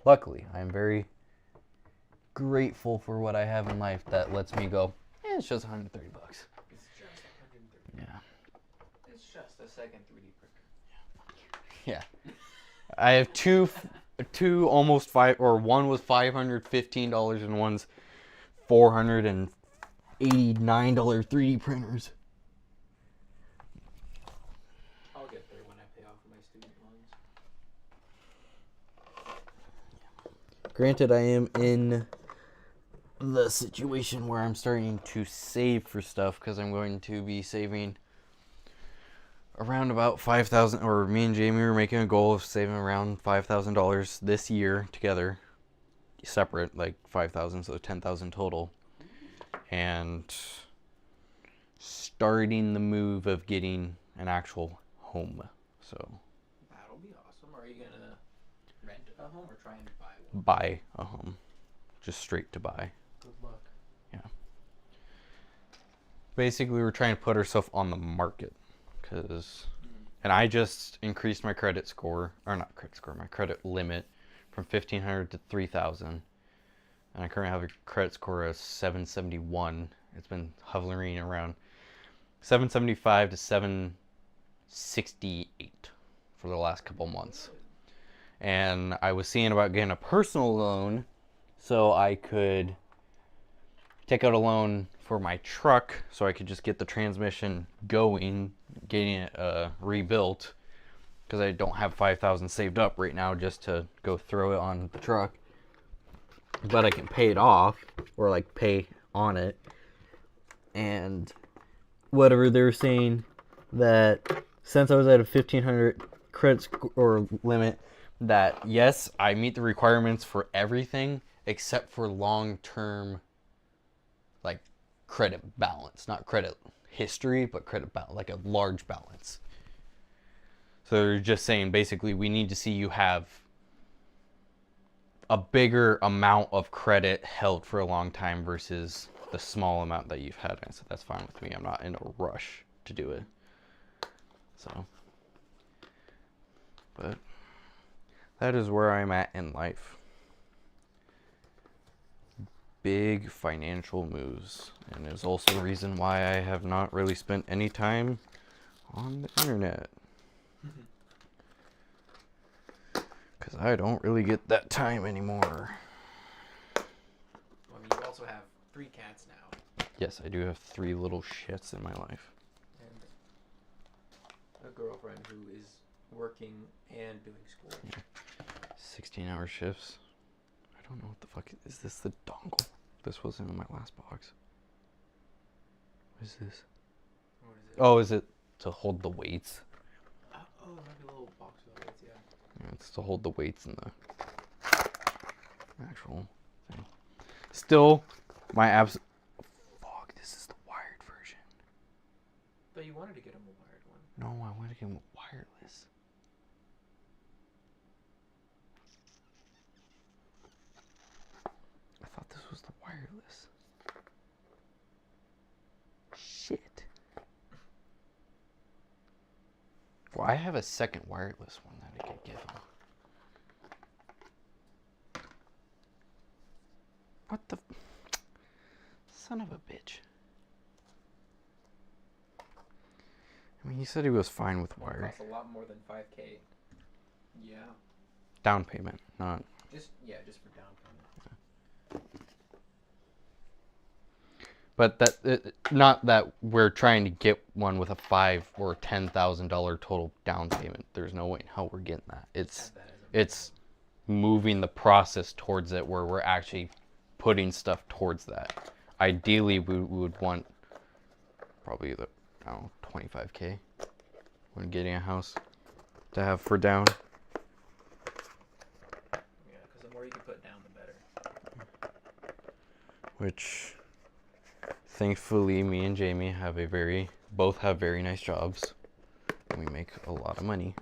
Luckily, I'm very grateful for what I have in life that lets me go, it's just $130. It's just 130. Yeah. It's just a second 3D printer. Yeah. I have two almost five, or one was $515 and one's $489 3D printers. I'll get there when I pay off my student loans. Granted, I am in the situation where I'm starting to save for stuff, because I'm going to be saving around about $5,000, or me and Jamie were making a goal of saving around $5,000 this year together, separate, like 5,000, so 10,000 total, and starting the move of getting an actual home. So That'll be awesome. Are you gonna rent a home or try and buy one? buy a home, just straight to buy. Good luck. Basically, we're trying to put ourselves on the market, because, and I just increased my credit score, or not credit score, my credit limit from 1,500 to 3,000, and I currently have a credit score of 771. It's been hovering around 775 to 768 for the last couple months. And I was seeing about getting a personal loan so I could take out a loan for my truck so I could just get the transmission going, getting it rebuilt, because I don't have 5,000 saved up right now just to go throw it on the truck. But I can pay it off, or like pay on it. And whatever, they're saying that since I was at a 1,500 credit score limit, that yes, I meet the requirements for everything except for long-term, like, credit balance. Not credit history, but credit balance, like a large balance. So they're just saying basically we need to see you have a bigger amount of credit held for a long time versus the small amount that you've had. And I said, that's fine with me. I'm not in a rush to do it. So, but that is where I'm at in life. Big financial moves, and is also a reason why I have not really spent any time on the internet. Because I don't really get that time anymore. Well, I mean, you also have 3 cats now. Yes, I do have 3 little shits in my life. And a girlfriend who is working and doing school. 16-hour shifts. I don't know what the fuck is this. The dongle? This wasn't in my last box. What is this? What is it? Oh, is it to hold the weights? Oh, it might be a little box with weights, yeah. Yeah, it's to hold the weights in the actual thing. Still, my abs. Fuck, this is the wired version. But you wanted to get him a wired one. No, I want to get him wireless. I thought this was the wireless. Shit. Well, I have a second wireless one that I could give him. What the? Son of a bitch. I mean, he said he was fine with It wire. costs a lot more than 5K. Yeah. Down payment, not. Just for down payment. But not that we're trying to get one with a $5,000 or $10,000 total down payment. There's no way in hell we're getting that. It's moving the process towards it where we're actually putting stuff towards that. Ideally, we would want probably the, I don't know, 25K when getting a house to have for down. Yeah, because the more you can put down, the better. Which, thankfully, me and Jamie both have very nice jobs. We make a lot of money.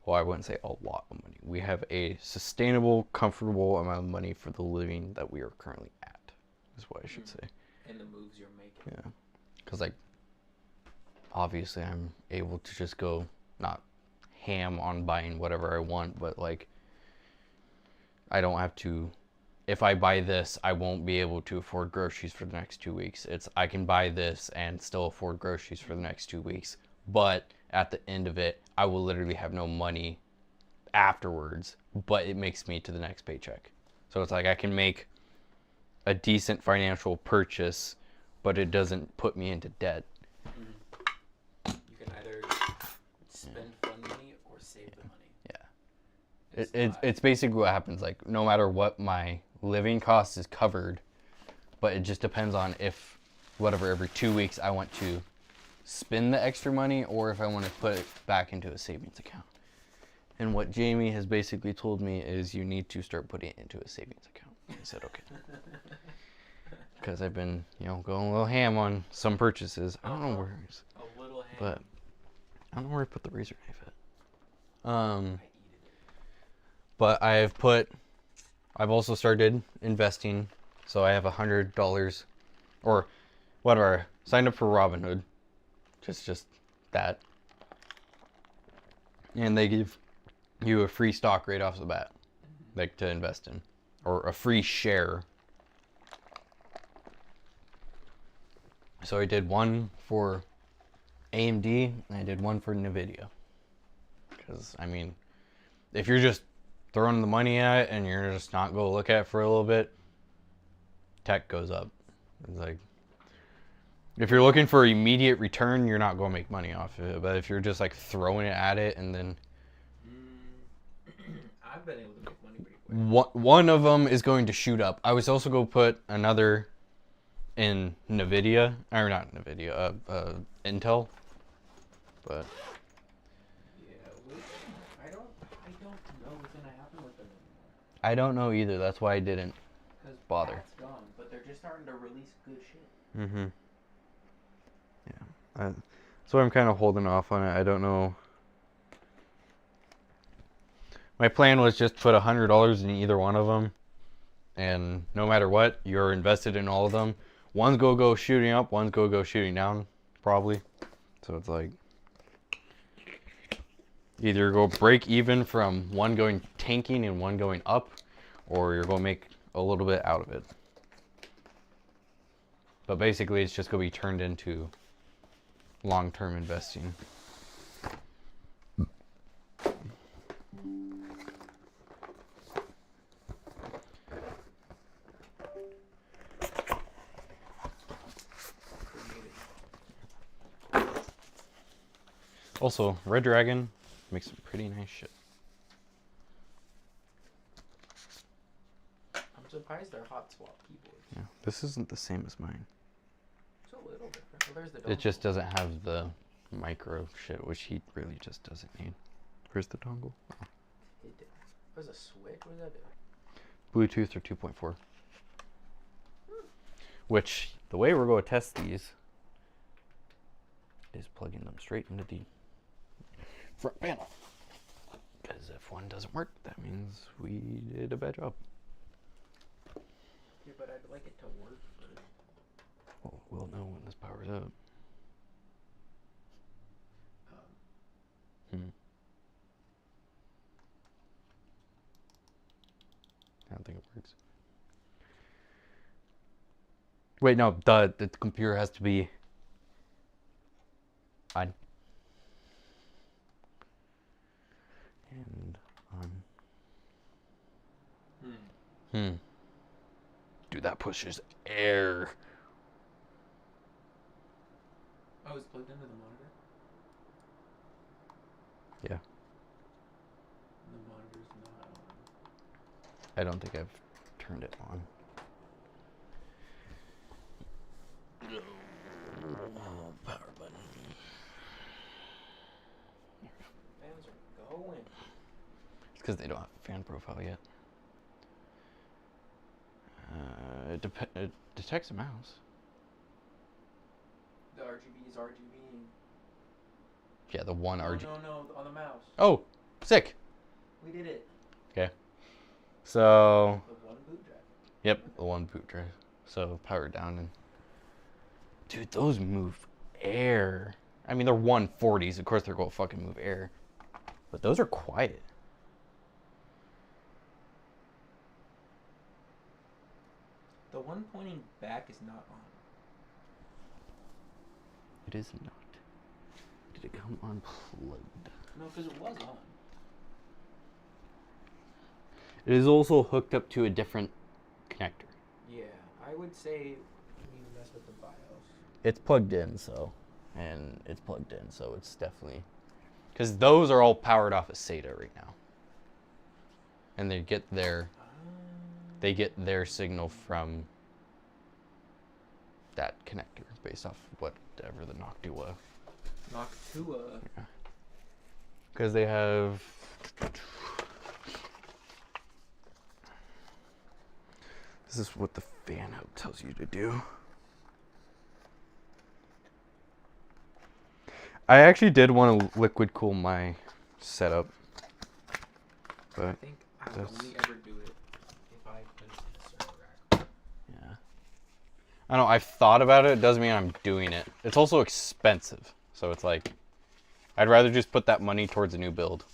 Well, I wouldn't say a lot of money. We have a sustainable, comfortable amount of money for the living that we are currently at, is what I should say. And the moves you're making. Yeah. Because, like, obviously I'm able to just go, not ham on buying whatever I want, but, like, I don't have to, if I buy this, I won't be able to afford groceries for the next 2 weeks. I can buy this and still afford groceries for the next 2 weeks. But at the end of it, I will literally have no money afterwards, but it makes me to the next paycheck. So it's like I can make a decent financial purchase, but it doesn't put me into debt. You can either spend fun money or save the money. Yeah. It's basically what happens. Like, no matter what, my living cost is covered, but it just depends on if, whatever, every 2 weeks I want to spend the extra money or if I want to put it back into a savings account. And what Jamie has basically told me is you need to start putting it into a savings account. I said, okay. Because I've been, going a little ham on some purchases. I don't know where it is. A little ham. But I don't know where I put the razor knife at. But I've also started investing. So I have $100 or whatever. Signed up for Robinhood. Just that. And they give you a free stock right off the bat, like to invest in, or a free share. So I did one for AMD and I did one for NVIDIA. Because, I mean, if you're just throwing the money at it and you're just not going to look at it for a little bit, tech goes up. It's like, if you're looking for immediate return, you're not going to make money off of it. But if you're just like throwing it at it and then... I've been able to make money pretty quick. One of them is going to shoot up. I was also going to put another in NVIDIA, or not NVIDIA, Intel. But... Yeah, I don't know what's going to happen with them anymore. I don't know either. That's why I didn't Because bother. Pat's gone, but they're just starting to release good shit. Mm-hmm. Yeah. So I'm kind of holding off on it. I don't know. My plan was just put $100 in either one of them, and no matter what, you're invested in all of them. One's go shooting up, one's go shooting down, probably. So it's like either go break even from one going tanking and one going up, or you're going to make a little bit out of it. But basically, it's just going to be turned into long-term investing. Also, Red Dragon makes some pretty nice shit. I'm surprised they're hot swap keyboards. Yeah, this isn't the same as mine. It's a little different. Well, there's the It just dongle. doesn't have the micro shit, which he really just doesn't need. Where's the dongle? Oh. There's a switch. What does that do? Bluetooth or 2.4. Which, the way we're going to test these is plugging them straight into the front panel. Because if one doesn't work, that means we did a bad job. Yeah, but I'd like it to work first. Well, we'll know when this powers up. I don't think it works. Wait, no, the computer has to be on. And on. Dude, that pushes air. Oh, it's plugged into the monitor? Yeah. The monitor's not on. I don't think I've turned it on. Power button. Fans are going. It's because they don't have a fan profile yet. It detects a mouse. The RGB is RGB. Yeah, the one RGB. No, on the mouse. Oh, sick. We did it. Okay. So, The one boot drive. yep, the one boot drive. So, power down and. Dude, those move air. I mean, they're 140s. Of course, they're going to fucking move air. But those are quiet. The one pointing back is not on. It is not. Did it come unplugged? No, because it was on. It is also hooked up to a different connector. Yeah, I would say we need to mess with the BIOS. It's plugged in, so. And it's plugged in, so it's definitely. Because those are all powered off of SATA right now. And they get their signal from that connector based off whatever the Noctua. Noctua. Because they have. This is what the fan hub tells you to do. I actually did want to liquid cool my setup, but I think I would that's- only ever do it if I put it in a server rack. yeah. I don't know, I've thought about it. It doesn't mean I'm doing it. It's also expensive, so it's like I'd rather just put that money towards a new build.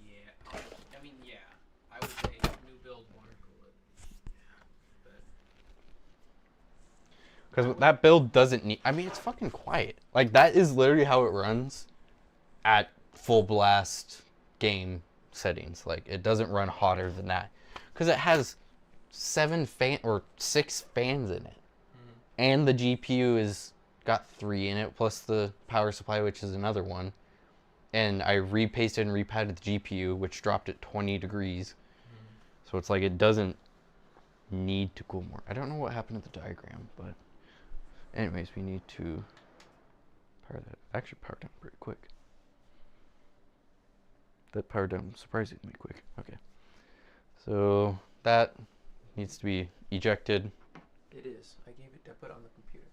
Yeah, I mean, yeah, I would say new build water cool it. Because that build doesn't need. I mean, it's fucking quiet. Like, that is literally how it runs at full blast game settings. Like, it doesn't run hotter than that. Because it has 6 fans in it. And the GPU is got 3 in it, plus the power supply, which is another one. And I repasted and repadded the GPU, which dropped it 20 degrees. So it's like it doesn't need to cool more. I don't know what happened to the diagram, but anyways, we need to power that. Actually, power down pretty quick. That powered down surprisingly quick. Okay. So that needs to be ejected. It is. I put it on the computer.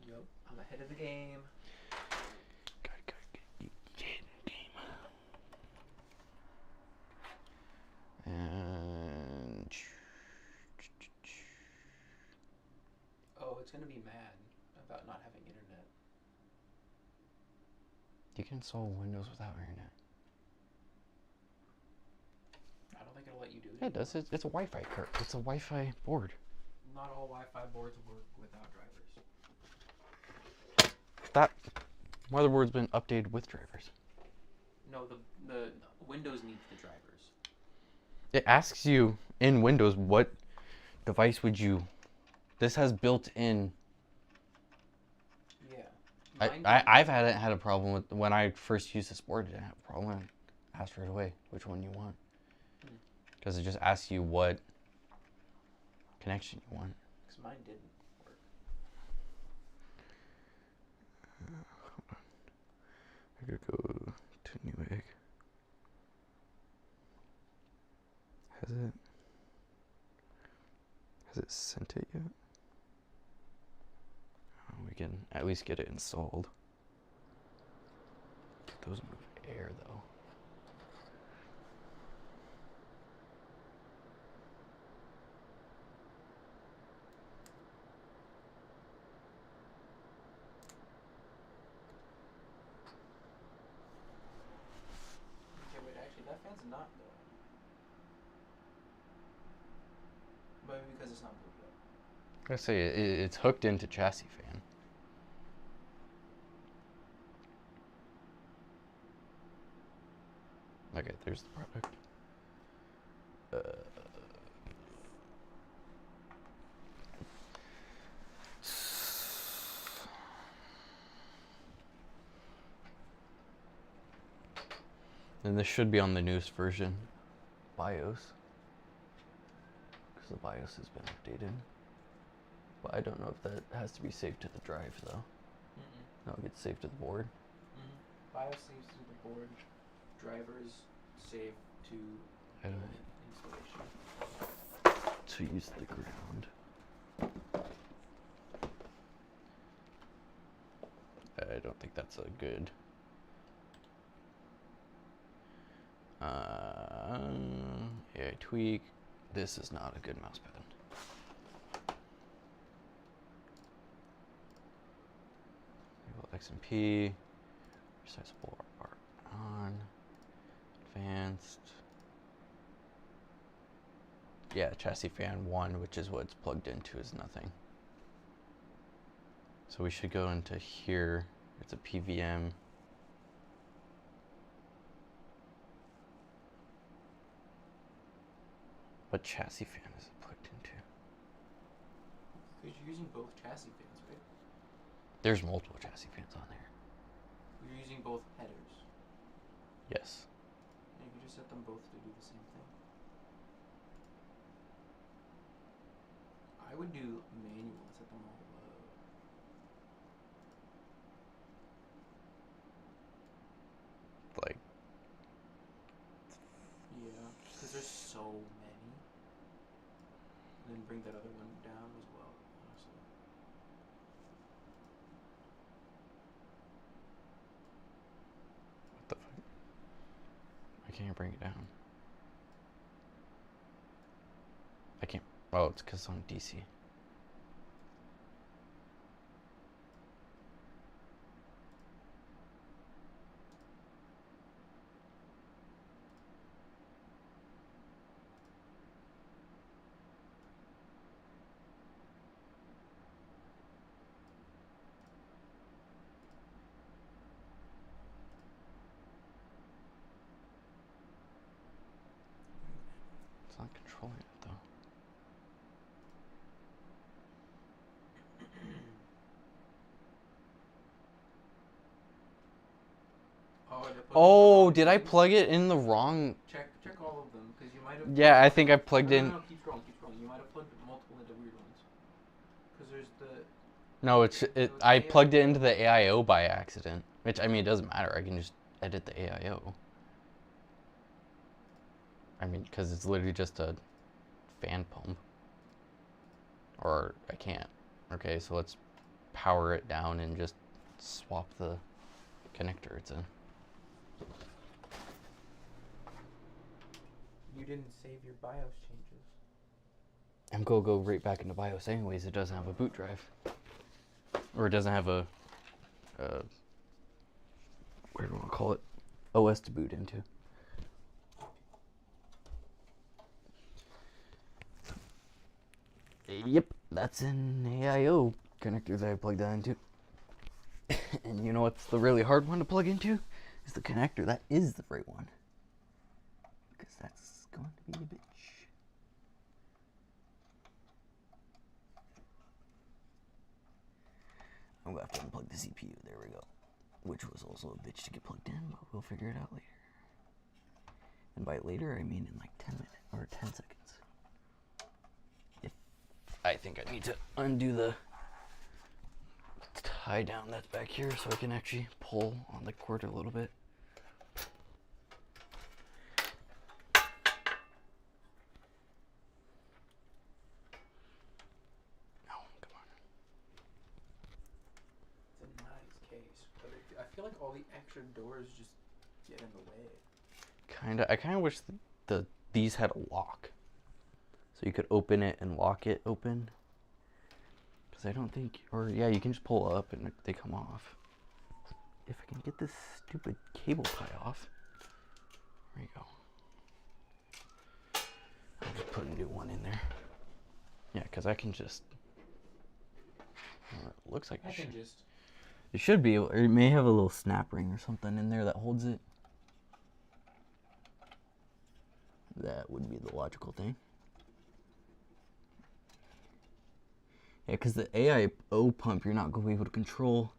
Yep. I'm ahead of the game. And Oh, it's gonna be mad about not having internet. you can install Windows without internet. I don't think it'll let you do it. Yeah, it does. It's a Wi-Fi card. It's a Wi-Fi board. Not all Wi-Fi boards work without drivers. That motherboard's been updated with drivers. No, the Windows needs the drivers. It asks you in Windows what device would you. This has built-in. Yeah. I've had a problem with when I first used this board. I didn't have a problem. I asked right away which one you want, because it just asks you what connection you want. Because mine didn't work. I could go to Newegg. Has it sent it yet? Oh, we can at least get it installed. Those move air though. Okay, wait, actually, that fan's not though. Maybe because it's not moved up. I say it's hooked into chassis fan. Okay, there's the product. And this should be on the newest version. BIOS. Because the BIOS has been updated. But I don't know if that has to be saved to the drive though. No, it gets saved to the board. BIOS saves to the board. Drivers save to I don't installation. to use the ground. I don't think that's a good. AI tweak. This is not a good mouse pad. XMP. Resizable art on. Advanced. Yeah, chassis fan 1, which is what it's plugged into, is nothing. So we should go into here. It's a PVM. What chassis fan is it plugged into? Because you're using both chassis fans, right? There's multiple chassis fans on there. You're using both headers. Yes. And you can just set them both to do the same thing. I would do manual and set them all low. Like, Yeah, because there's so many. And then bring that other one down as well, honestly. what the fuck? Why can't you bring it down? I can't. Oh, it's because it's on DC. It's not controlling it though. Oh, did I plug it in the wrong? Check all of them, because you might have. Yeah, I think I plugged in. No, keep scrolling. You might have plugged multiple into weird ones. Because there's the. No, I plugged it into the AIO by accident. Which, I mean, it doesn't matter. I can just edit the AIO. I mean, because it's literally just a fan pump. or I can't. Okay, so let's power it down and just swap the connector it's in. You didn't save your BIOS changes. I'm gonna go right back into BIOS anyways. It doesn't have a boot drive. Or it doesn't have a what do you want to call it? OS to boot into. Yep, that's an AIO connector that I plugged that into. And you know what's the really hard one to plug into? Is the connector. That is the right one. Because that's going to be a bitch. I'm going to have to unplug the CPU. There we go. Which was also a bitch to get plugged in, but we'll figure it out later. And by later, I mean in like 10 minutes or 10 seconds. If I think I need to undo the tie down that's back here so I can actually pull on the cord a little bit. No, come on. It's a nice case, but I feel like all the extra doors just get in the way. I kind of wish these had a lock, so you could open it and lock it open. Because I don't think, or yeah, you can just pull up and they come off. If I can get this stupid cable tie off, there you go. I'll just put a new one in there. Yeah, because I can just. It looks like I can just. It should be, or it may have a little snap ring or something in there that holds it. That would be the logical thing. Yeah, because the AIO pump you're not going to be able to control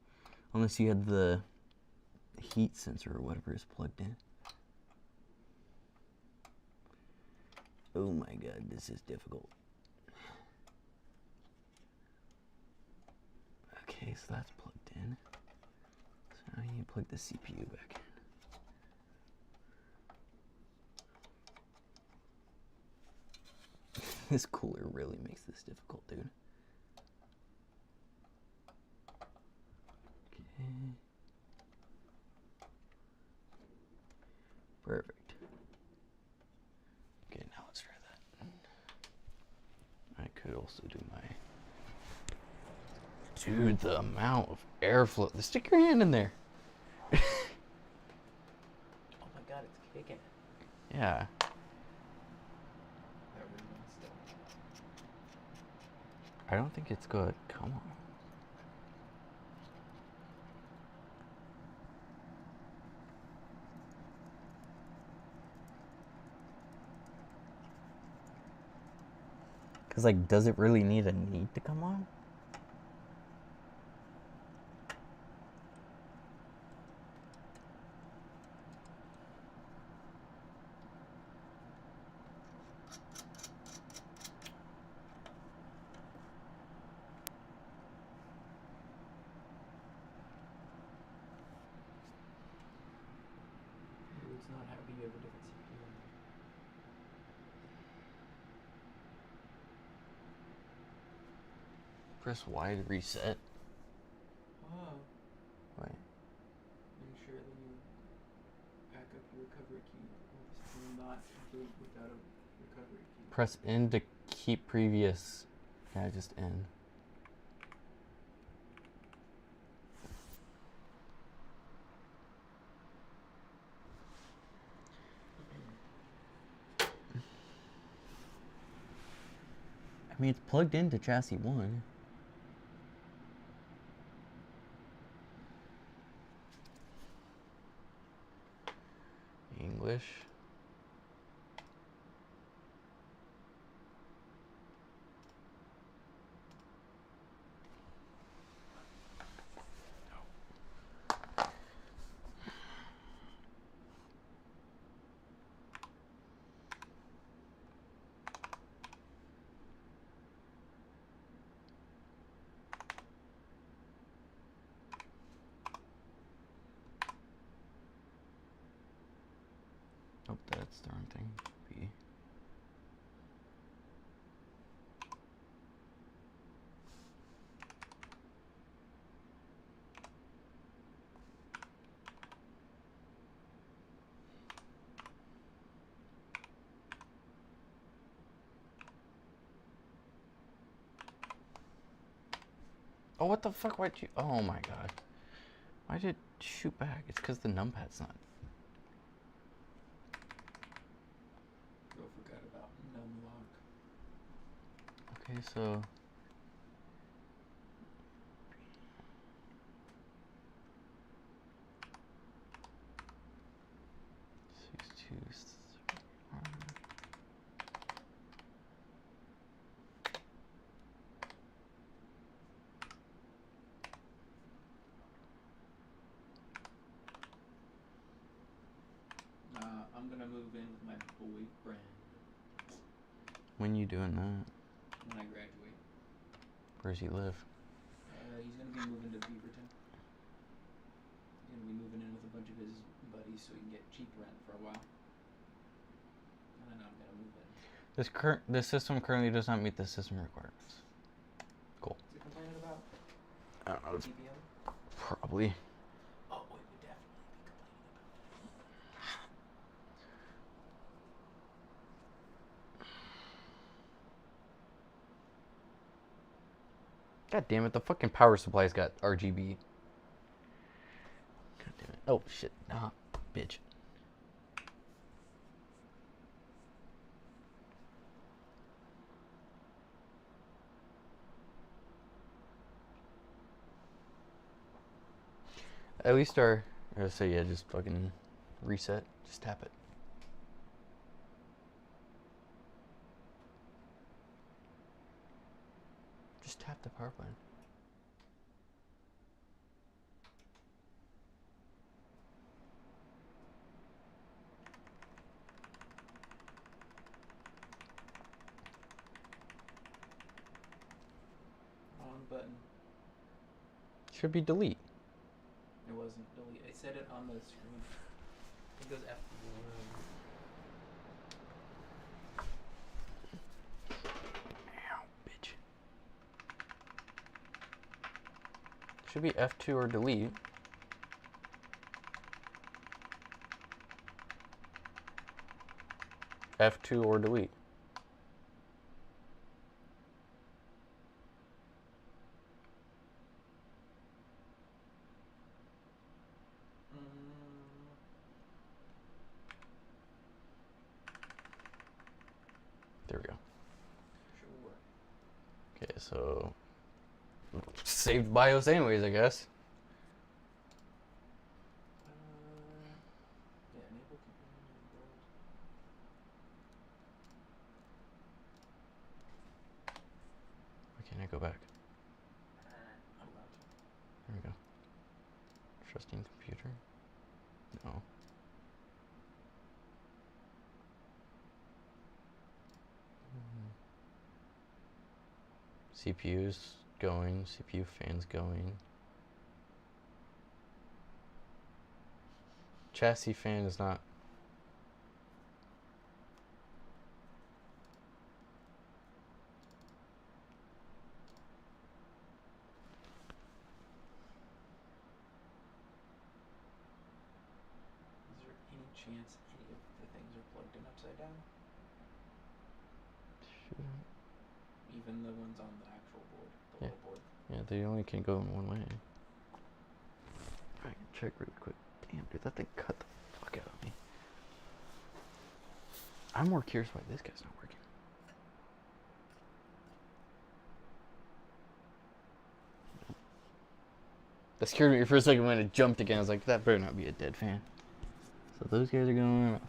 unless you had the heat sensor or whatever is plugged in. Oh my god, this is difficult. Okay, so that's plugged in. So now you plug the CPU back in. This cooler really makes this difficult, dude. Okay. Perfect. Okay, now let's try that. I could also do my... Dude, the amount of airflow. Stick your hand in there. Oh my god, it's kicking. Yeah. I don't think it's good. Come on. Because, like, does it really need to come on? It's not happy you have a different CPU. Press Y to reset. Oh. Wait. Make sure that you back up your recovery key. Will not boot without a recovery key. Press N to keep previous. Yeah, just N. I mean, it's plugged into chassis 1. English. Oh, that's the wrong thing. B. what the fuck? Why'd you? Oh my god. Why did it shoot back? It's because the numpad's not. Bro forgot about numlock. Okay, so. Six, two, one. I'm gonna move in with my boyfriend When you doing that? when I graduate. Where's he live? He's gonna be moving to Beaverton. He's gonna be moving in with a bunch of his buddies so he can get cheap rent for a while. And then I'm gonna move in. This system currently does not meet the system requirements. Cool. Is he complaining about I don't know. It's TPM? probably. Oh, it would definitely be complaining about it. God damn it! The fucking power supply's got RGB. God damn it! Oh shit! Ah, bitch. At least so yeah, just fucking reset. Just tap it. Just tap the power button. Wrong button. Should be delete. It wasn't delete. It said it on the screen. It goes F1. Ow, bitch. Should be F2 or delete. F2 or delete. There we go. Sure. Okay, so saved BIOS anyways, I guess. Yeah, enable computer build. Why can't I go back? I'm allowed to. There we go. Trusting computer? No. CPU's going, CPU fans going. Chassis fan is not. Is there any chance any of the things are plugged in upside down? Even the ones on the actual board, the Yeah. little board. Yeah, they only can go in one way. I can check really quick. Damn, dude, that thing cut the fuck out of me. I'm more curious why this guy's not working. That scared me for a second when it jumped again. I was like, that better not be a dead fan. So those guys are going.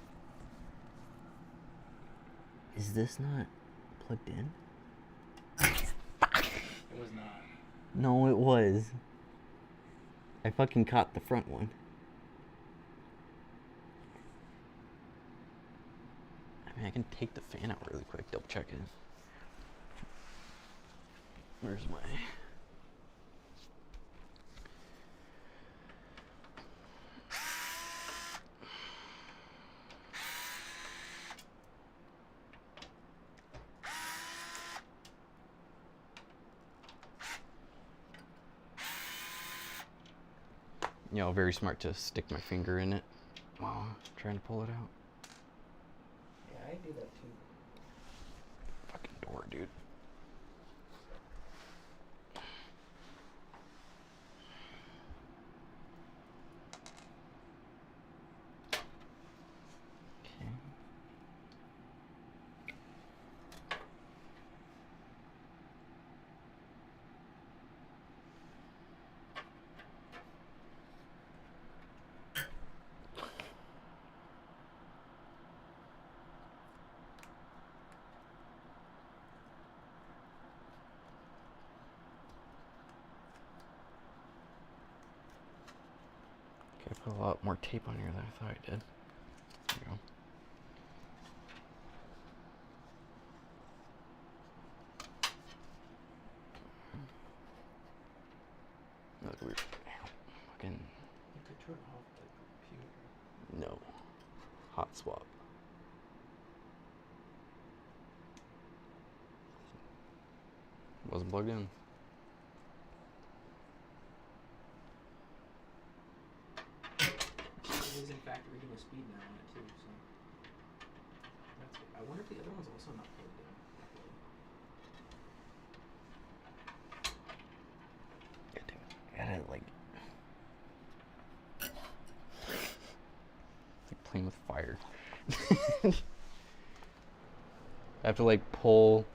Is this not plugged in? It was not. No, it was. I fucking caught the front one. I mean, I can take the fan out really quick, double check it. Where's my... You know, very smart to stick my finger in it while trying to pull it out. Yeah, I do that too. Fucking door, dude. put a lot more tape on here than I thought I did. There you go. That's weird. Fucking You could turn off the computer. no. Hot swap. Wasn't plugged in. It is in fact reading a speed now on it too, so that's good. I wonder if the other one's also not plugged in. Yeah, dude. I gotta like it's like playing with fire. I have to like pull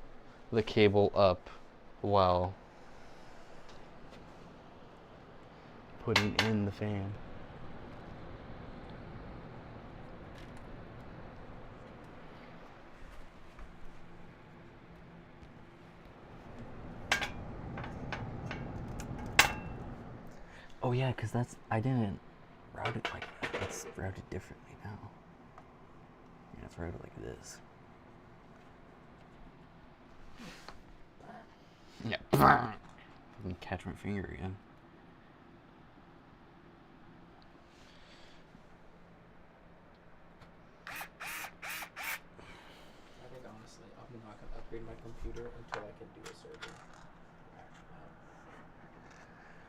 the cable up while putting in the fan. Oh yeah, because that's, I didn't route it like that. It's routed differently now. Yeah, it's routed like this. Yeah. I can catch my finger again. I think honestly, I'm not gonna upgrade my computer until I can do a server.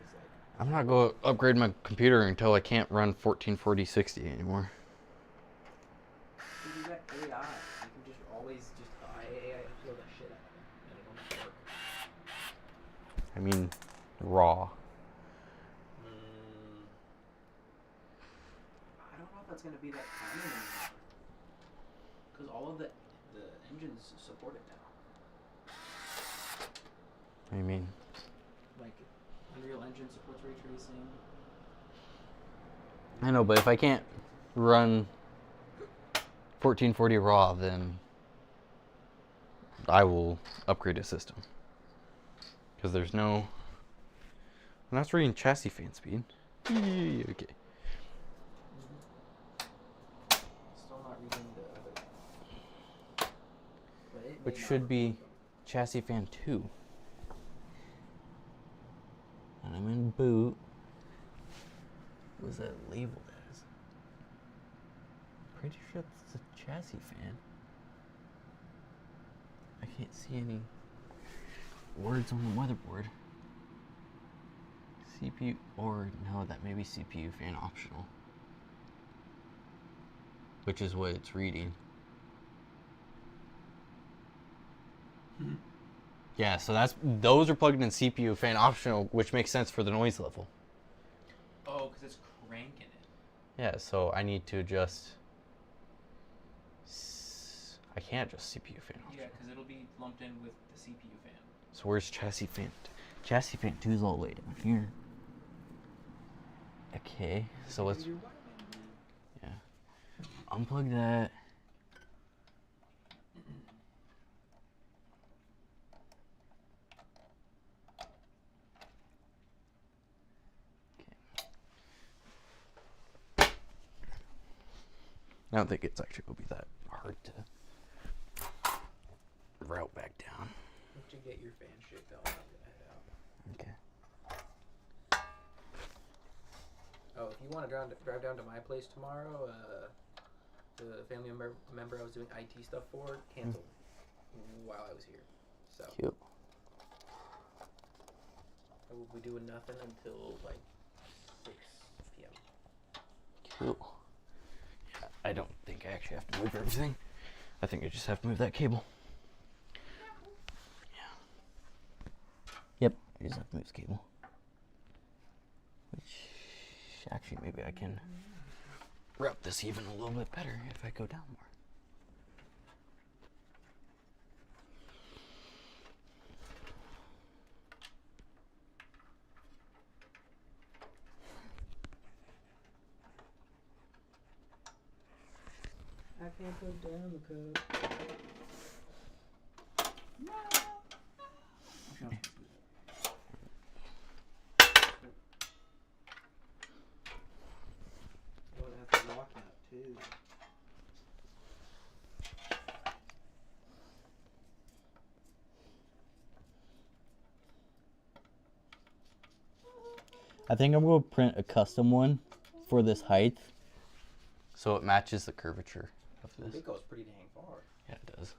It's like, I'm not going to upgrade my computer until I can't run 144060 anymore. dude, you got AI. You can just always just AI kill the shit out of it, and it'll not work. I mean, raw. I don't know if that's gonna be that common anymore. Because all of the engines support it now. What do you mean? Like, Unreal Engine supports ray tracing. I know, but if I can't run 1440 raw, then I will upgrade a system. Because there's no... And that's reading chassis fan speed. Yeah, okay. Still not reading the other. But it Which may should not be work. chassis fan 2. And I'm in boot. What was that labeled as? Pretty sure it's a chassis fan. I can't see any words on the motherboard. CPU, or no, that may be CPU fan optional. Which is what it's reading. Yeah, so those are plugged in CPU fan optional, which makes sense for the noise level. Oh, because it's cranking it. Yeah, so I need to adjust. I can't adjust CPU fan optional. Yeah, because it'll be lumped in with the CPU fan. So where's chassis fan? Chassis fan 2 is all the way down here. Okay, so let's. Yeah. Unplug that. I don't think it's actually going to be that hard to route back down. Once you get your fan shaped out, I'm gonna head out. Okay. Oh, if you want to drive down to my place tomorrow, the family member I was doing IT stuff for canceled while I was here. So Cute. I will be doing nothing until like 6 p.m. Cool. Yeah, I don't think I actually have to move everything. I think I just have to move that cable. Yeah. Yep, I just have to move this cable. Which, actually, maybe I can route this even a little bit better if I go down more. I can't put down the cup. No. too. I think I'm going to print a custom one for this height. So it matches the curvature of Well, this. it goes pretty dang far. Yeah, it does.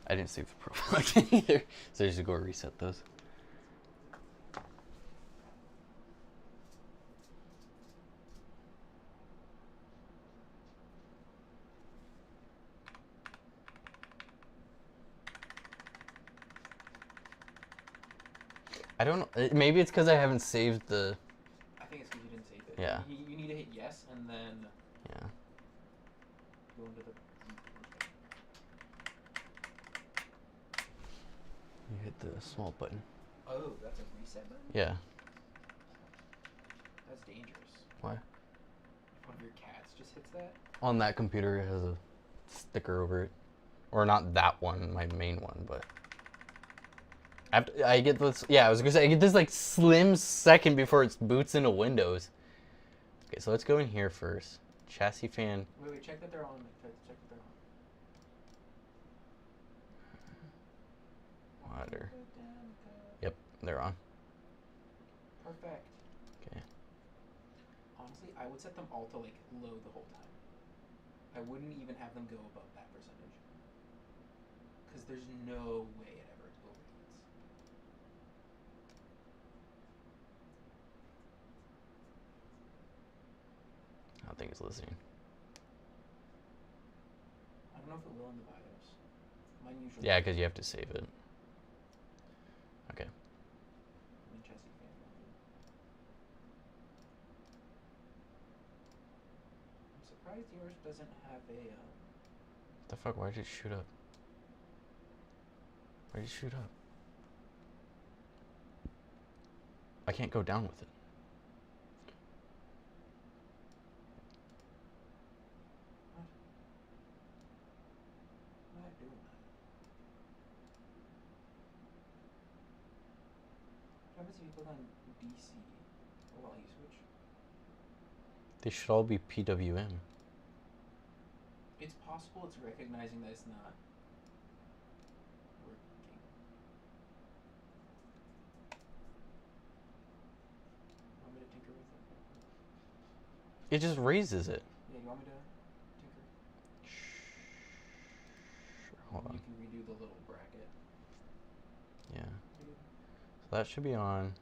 I didn't save the profile again either, so I just go reset those. I don't know. Maybe it's because I haven't saved the. I think it's because you didn't save it. Yeah. You need to hit yes and then Yeah. go into the. You hit the small button. Oh, that's a reset button? Yeah. That's dangerous. Why? If one of your cats just hits that? On that computer, it has a sticker over it. Or not that one, my main one, but. I get this. Yeah, I was gonna say I get this like slim second before it boots into Windows. Okay, so let's go in here first. Chassis fan. Wait, check that they're on. Check that they're on. Monitor. Yep, they're on. Perfect. Okay. Honestly, I would set them all to like low the whole time. I wouldn't even have them go above that percentage. Because there's no way it ever overheats. I don't think it's listening. I don't know if it will in the BIOS. Mine usually. Yeah, because you have to save it. Okay. Chassis fan. I'm surprised yours doesn't have a. What the fuck? Why did it shoot up? Why did it shoot up? I can't go down with it. What? Why am I doing that? What happens if you click on DC? Oh, well, you switch. They should all be PWM. It's possible it's recognizing that it's not working. Want me to tinker with it? It just raises it. Yeah, you want me to tinker? Sure, hold on. You can redo the little bracket. Yeah. So that should be on.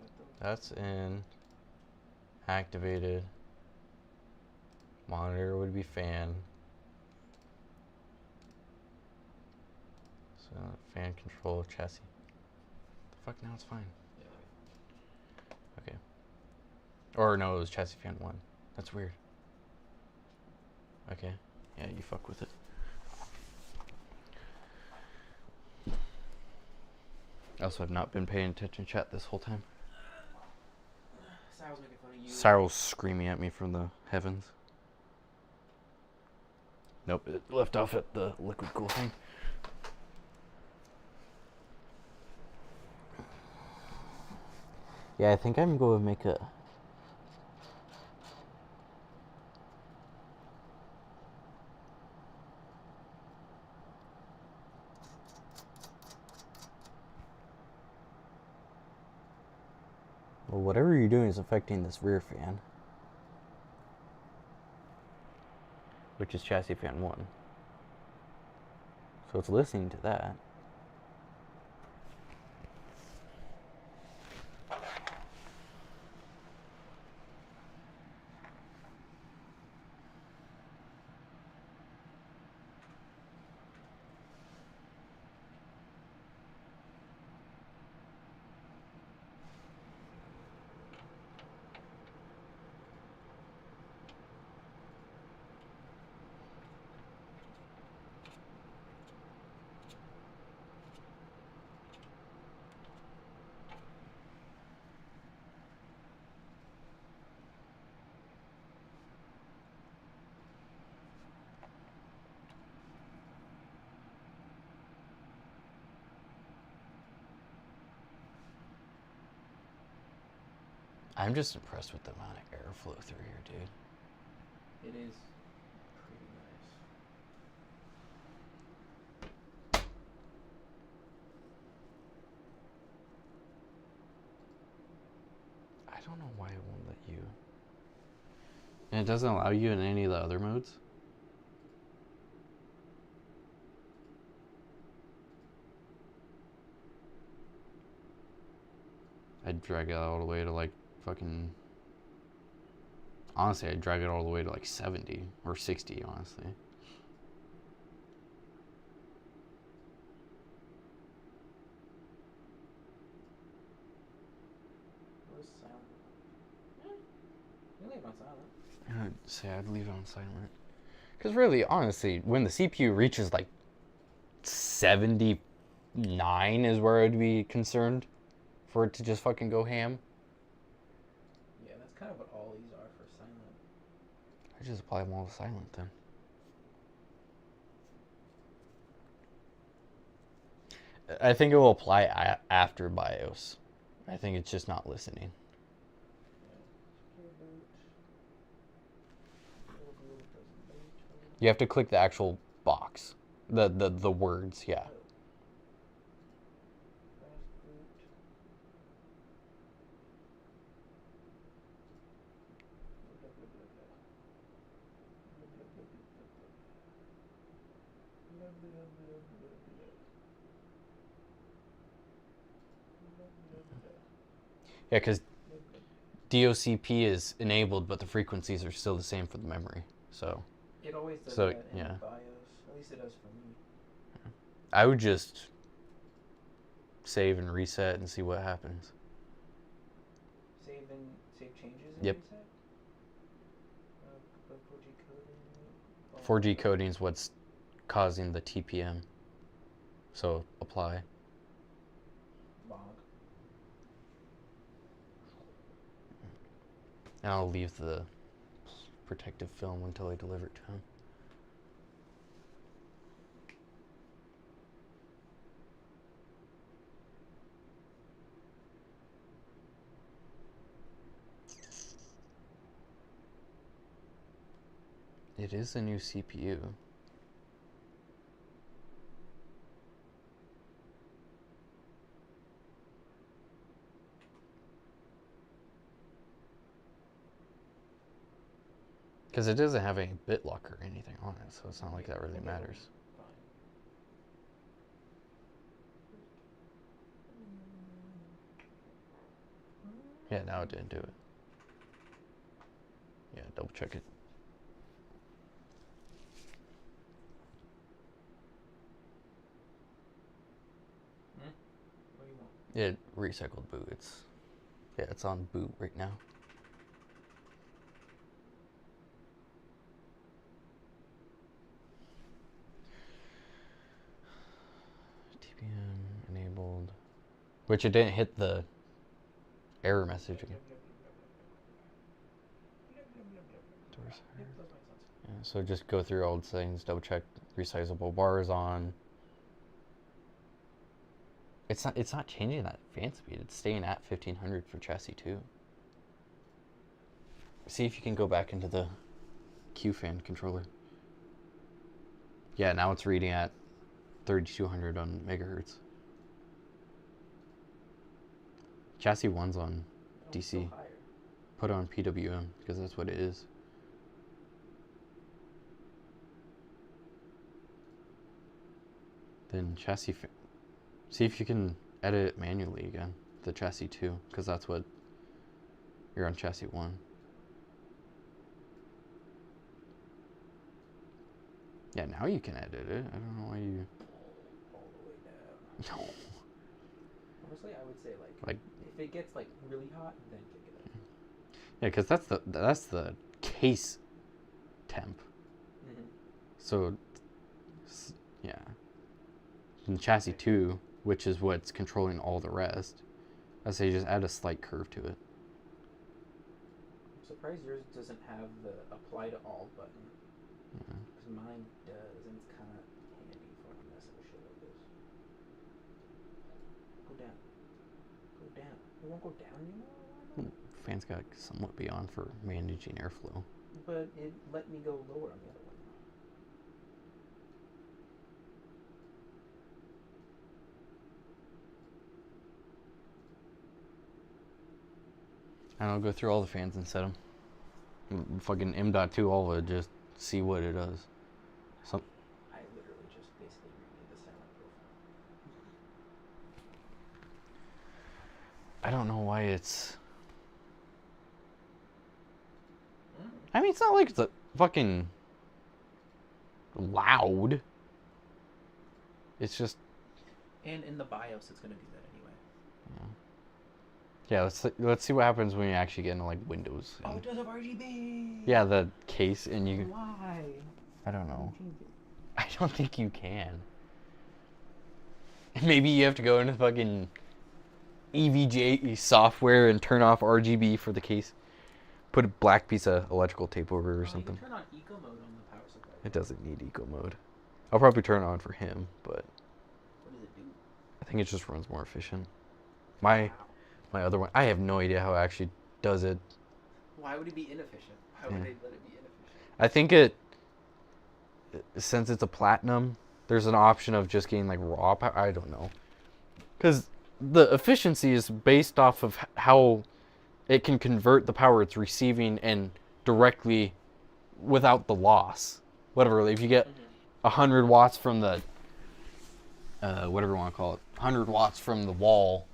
It's got the. That's in. Activated. Monitor would be fan. So fan control chassis. The fuck, now it's fine. Yeah. Okay. Or no, it was chassis fan 1. That's weird. Okay. Yeah, you fuck with it. I also have not been paying attention to chat this whole time. Cyril's making fun of you. Cyril's screaming at me from the heavens. Nope, it left off at the liquid cool thing. Yeah, I think I'm going to make a... Well, whatever you're doing is affecting this rear fan. Which is chassis fan 1. So it's listening to that. I'm just impressed with the amount of airflow through here, dude. It is pretty nice. I don't know why it won't let you. And it doesn't allow you in any of the other modes? I'd drag it all the way to like fucking... Honestly, I'd drag it all the way to like 70 or 60, honestly. Where's silent? You leave it on silent. I'd say I'd leave it on silent. Because really, honestly, when the CPU reaches like 79 is where I'd be concerned for it to just fucking go ham. Yeah, that's kind of what all these are for silent. I just apply them all to silent then. I think it will apply after BIOS. I think it's just not listening. You have to click the actual box. The words, yeah. Yeah, because DOCP is enabled, but the frequencies are still the same for the memory. So It always does So, that in yeah. BIOS. At least it does for me. I would just save and reset and see what happens. Save changes and Yep. reset? 4G coding. 4G coding is what's causing the TPM. So apply. Bonk. And I'll leave the protective film until I deliver it to him. It is a new CPU. Because it doesn't have any BitLock or anything on it, so it's not like that really matters. Yeah, now it didn't do it. Yeah, double check it. What do you want? It recycled boot. It's on boot right now. TPM enabled, which it didn't hit the error message again. Yeah, so just go through all the settings, double check resizable bars on. It's not changing that fan speed. It's staying at 1500 for chassis 2. See if you can go back into the QFan controller. Yeah, now it's reading at 3200 on megahertz. Chassis 1's on DC. Put on PWM because that's what it is. Then chassis. See if you can edit it manually again. The chassis 2, because that's what you're on chassis 1. Yeah, now you can edit it. I don't know why you. All the way down. No. Honestly, I would say like if it gets like really hot, then kick it up. Yeah, because that's the case temp. Mm-hmm. So, yeah. And chassis 2, which is what's controlling all the rest, I say just add a slight curve to it. I'm surprised yours doesn't have the apply to all button. Yeah. Because mine does, and it's kind of handy for when I'm messing with shit like this. Go down. Go down. It won't go down anymore? fans got somewhat be on for managing airflow. But it let me go lower on the other one. I don't know, go through all the fans and set them. Fucking M.2 all of it, just see what it does. Some. I literally just basically remade the satellite profile. I don't know why it's. I mean, it's not like it's a fucking loud. It's just. And in the BIOS, it's gonna do that anyway. Yeah, let's see what happens when you actually get into like Windows. Oh, it does have RGB. Yeah, the case and you. Why? I don't know. I don't think you can. Maybe you have to go into fucking EVGA software and turn off RGB for the case. Put a black piece of electrical tape over it or something. You can turn on eco mode on the power supply. It doesn't need eco mode. I'll probably turn it on for him, but What does it do? I think it just runs more efficient. My other one, I have no idea how it actually does it. Why would it be inefficient? Why would they let it be inefficient? I think since it's a platinum, there's an option of just getting like raw power. I don't know. Because the efficiency is based off of how it can convert the power it's receiving and directly without the loss. Whatever, if you get 100 watts from the, whatever you want to call it, 100 watts from the wall,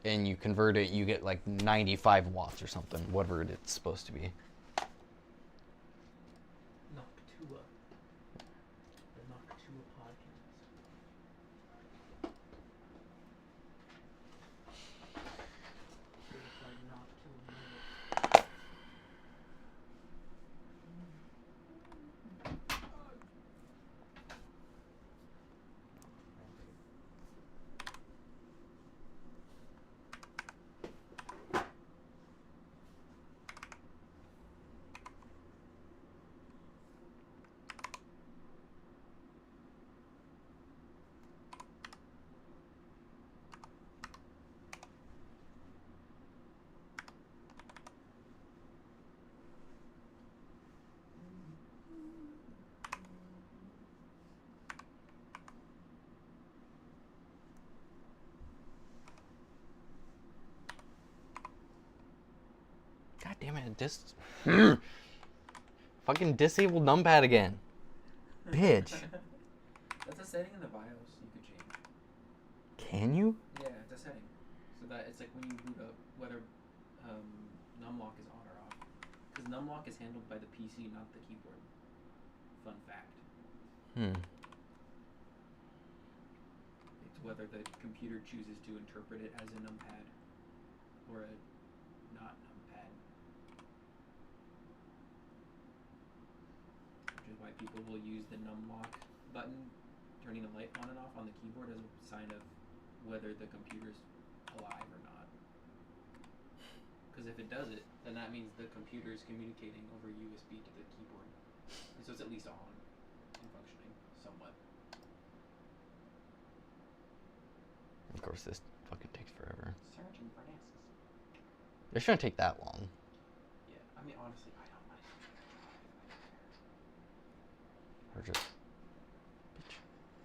and you convert it, you get like 95 watts or something, whatever it's supposed to be. Noctua. The Noctua podcast. Certified Noctua. God damn it, fucking disabled numpad again. Bitch. That's a setting in the BIOS you could change. Can you? Yeah, it's a setting. So that it's like when you boot up, whether numlock is on or off. Because numlock is handled by the PC, not the keyboard. Fun fact. It's whether the computer chooses to interpret it as a numpad or a not numpad. Which is why people will use the numlock button, turning the light on and off on the keyboard, as a sign of whether the computer's alive or not. Because if it does it, then that means the computer is communicating over USB to the keyboard. And so it's at least on and functioning somewhat. Of course, this fucking takes forever. Searching for discs. It shouldn't take that long. Yeah, I mean, honestly, I don't like Or just, bitch,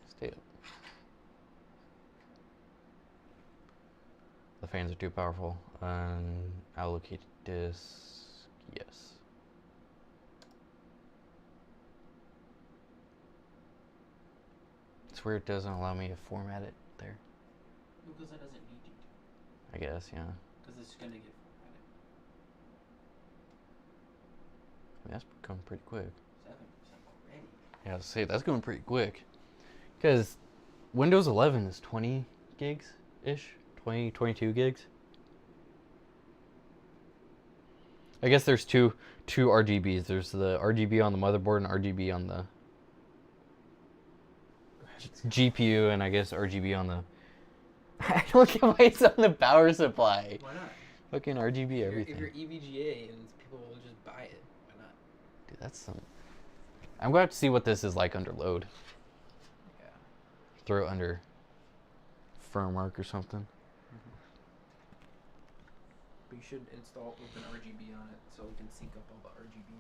stay up. The fans are too powerful. Allocate disk, yes. It's weird it doesn't allow me to format it there. because it doesn't need you to. I guess, yeah. Because it's gonna get formatted. I mean, that's become pretty quick. 7% already. Yeah, I was say that's going pretty quick. Because Windows 11 is 20 gigs-ish? 20, 22 gigs? I guess there's two RGBs. There's the RGB on the motherboard and RGB on the GPU, and I guess RGB on the... I don't get why it's on the power supply. Why not? Fucking RGB everything. If you're EVGA and people will just buy it, why not? Dude, that's some... I'm going to have to see what this is like under load. Yeah. Throw it under firmware or something. You should install open RGB on it so we can sync up all the RGB.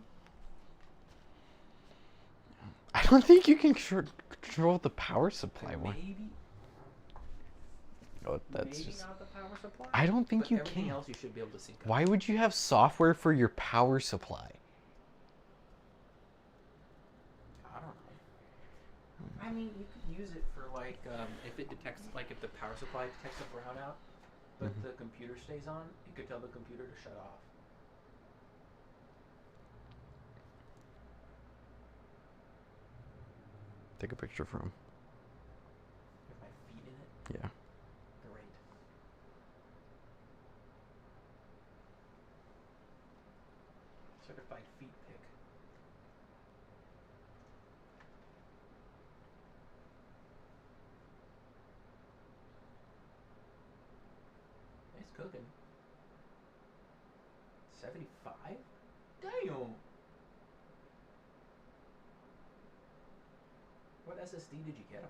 I don't think you can control the power supply one. Maybe. Oh, that's Maybe just. not the power supply. I don't think But you everything can. else you should be able to sync up. Why would you have software for your power supply? I don't know. I mean, you could use it for like if it detects, like if the power supply detects a brownout, but the computer stays on, you could tell the computer to shut off. Take a picture for him. With my feet in it. Yeah. Great. Certified feet pick. Nice cooking. 75? Damn! What SSD did you get him?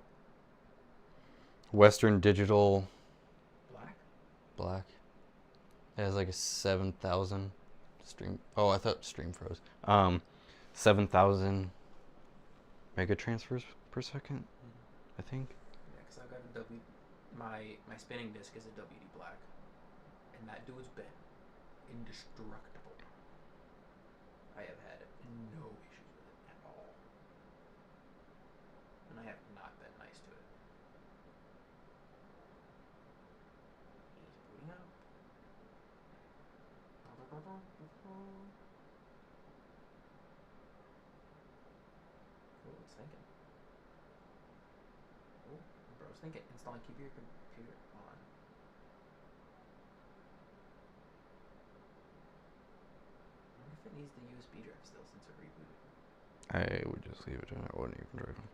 Western Digital Black? Black. It has like a 7,000 stream. Oh, I thought stream froze. 7,000 mega transfers per second, I think. Yeah, because I got a my spinning disc is a WD Black, and that dude's been indestructible. I have had no issues with it at all, and I have not been nice to it. He's booting up. Oh, it's thinking. Oh, bro's thinking. Installing, keep your computer on. I wonder if it needs the USB drive still since it rebooted. I would just leave it in. I wouldn't even drive it.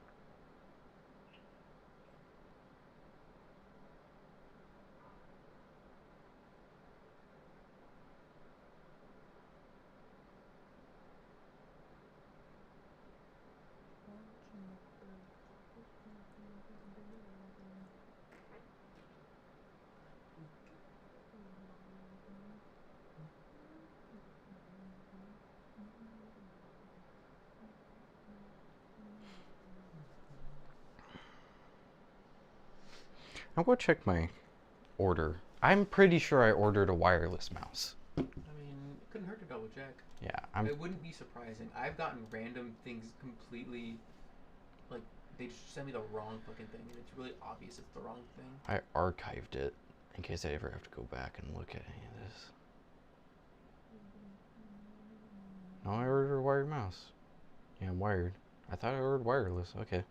I'll go check my order. I'm pretty sure I ordered a wireless mouse. I mean, it couldn't hurt to double check. Yeah, It wouldn't be surprising. I've gotten random things completely, like, they just send me the wrong fucking thing, and it's really obvious it's the wrong thing. I archived it in case I ever have to go back and look at any of this. No, I ordered a wired mouse. Yeah, I'm wired. I thought I ordered wireless. Okay.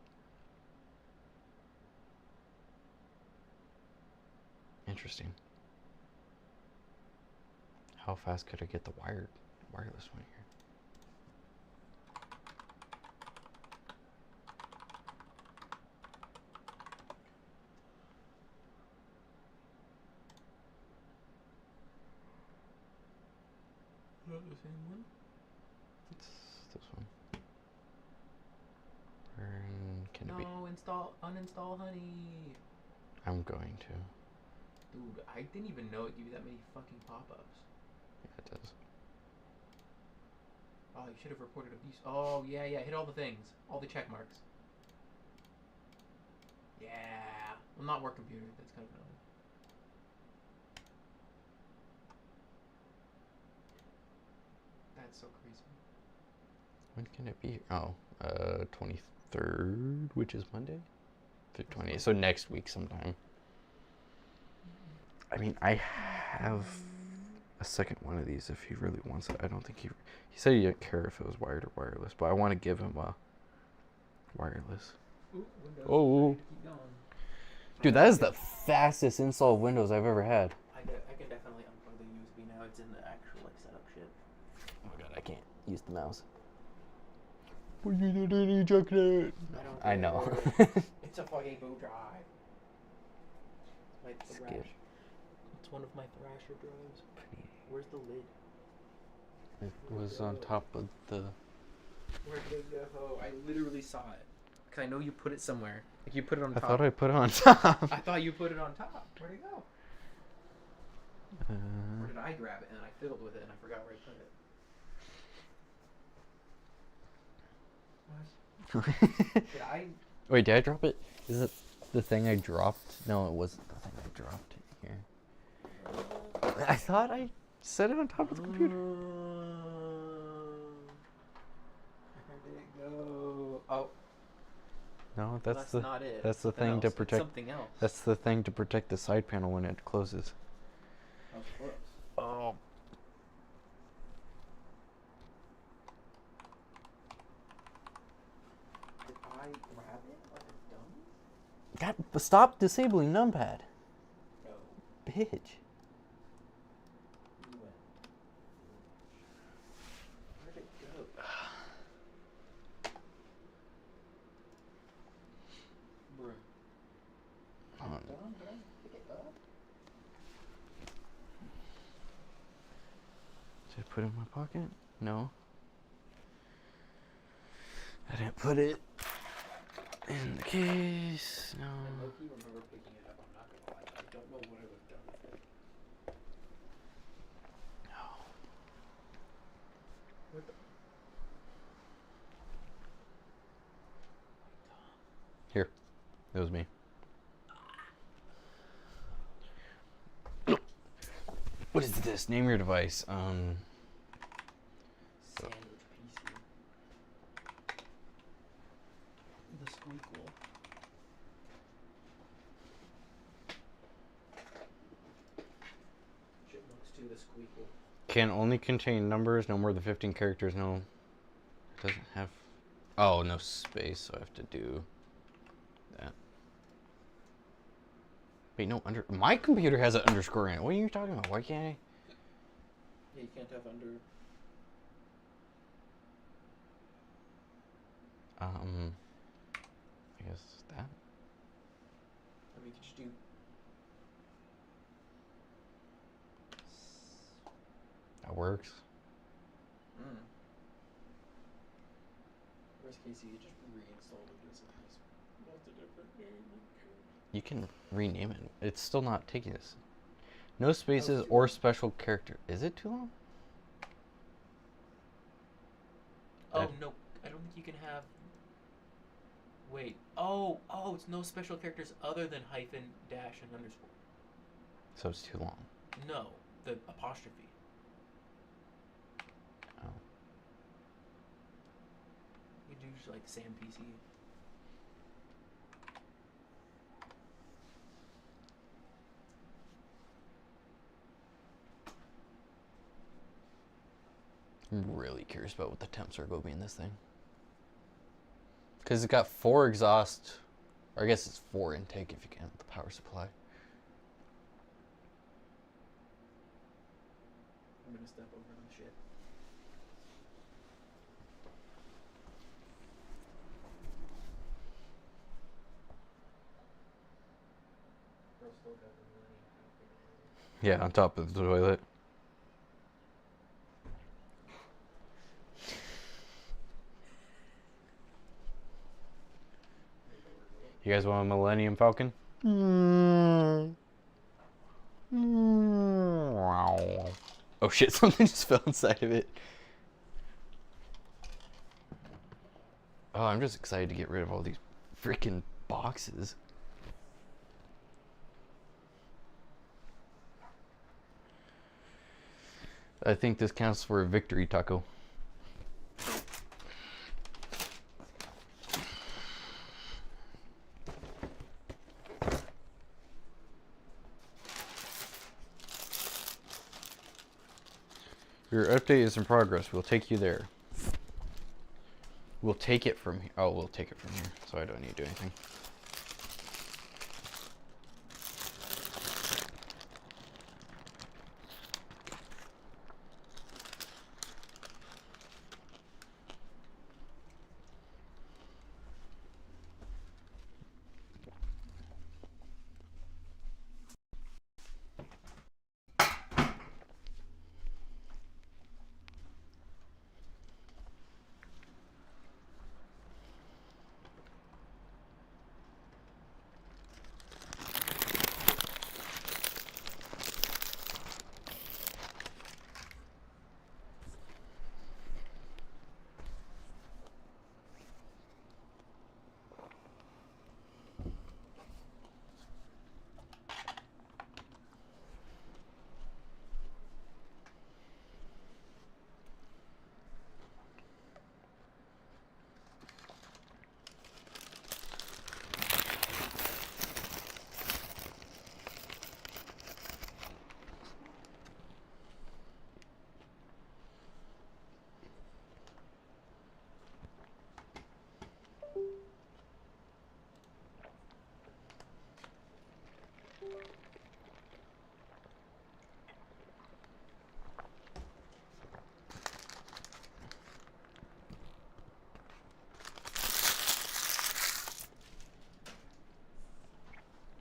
Interesting. How fast could I get the wireless one here? Not the same one? It's this one. Where can it be? No, uninstall honey. I'm going to. Dude, I didn't even know it gave you that many fucking pop-ups. Yeah, it does. Oh, you should have reported abuse. Oh, yeah, hit all the things. All the check marks. Yeah. Well, not work computer. That's kind of annoying. That's so crazy. When can it be? Oh, 23rd, which is Monday? 20th. So next week sometime. I mean, I have a second one of these if he really wants it. I don't think he said he didn't care if it was wired or wireless, but I want to give him a wireless. Ooh, Windows. Oh. Keep going. Dude, that is the fastest install of Windows I've ever had. I can definitely unplug the USB now. It's in the actual like setup shit. Oh god, I can't use the mouse. Well, you didn't eject it. I know. It's a fucking boot drive. My Skip. Thrash. It's one of my Thrasher drives. Where's the lid? It was on top of the... Where did it go? I literally saw it. Because I know you put it somewhere. Like you put it on I top. thought I put it on top. I thought you put it on top. Where'd it go? Or did I grab it and I fiddled with it and I forgot where I put it? What? Did I? Wait, did I drop it? Is it the thing I dropped? No, it wasn't the thing I dropped here. I thought I set it on top of the computer. Where did it go? Oh. No, Well, that's not it. that's the Something thing else. to It's protect. something else. That's the thing to protect the side panel when it closes. That was close. Oh. Did I grab it like a dummy? God, stop disabling numpad. No. Bitch. You went. Where did it go? Bruh. Hold on. Did I pick it up? Did I put it in my pocket? No. I didn't put it in the case. No. I low-key remember picking it up. I'm not gonna lie. I don't know what I would have done with it. No. What the? Here. It was me. What is this? Name your device. Sandwich PC. The squeakle. Chipmunks too, the squeakle. Can only contain numbers, no more than 15 characters. No. It doesn't have. Oh, no space, so I have to do that. Wait, no, my computer has an underscore in it. What are you talking about? Why can't I? Yeah, you can't have under. I guess that. I mean, you could just do. That works. Worst case, you could just reinstall Windows and just a different name. You can rename it. It's still not taking this. No spaces or special character. Is it too long? Oh, no. I don't think you can have... Wait. Oh, it's no special characters other than hyphen, dash, and underscore. So it's too long. No, the apostrophe. Oh. You do just like Sam PC. I'm really curious about what the temps are going to be in this thing. Because it's got 4 exhaust, or I guess it's 4 intake if you count the power supply. I'm gonna step over the shit. Girl still got the Millennium Falcon. Yeah, on top of the toilet. You guys want a Millennium Falcon? Oh shit, something just fell inside of it. Oh, I'm just excited to get rid of all these freaking boxes. I think this counts for a victory, Taco. Your update is in progress. We'll take you there. We'll take it from here. Oh, we'll take it from here, so I don't need to do anything.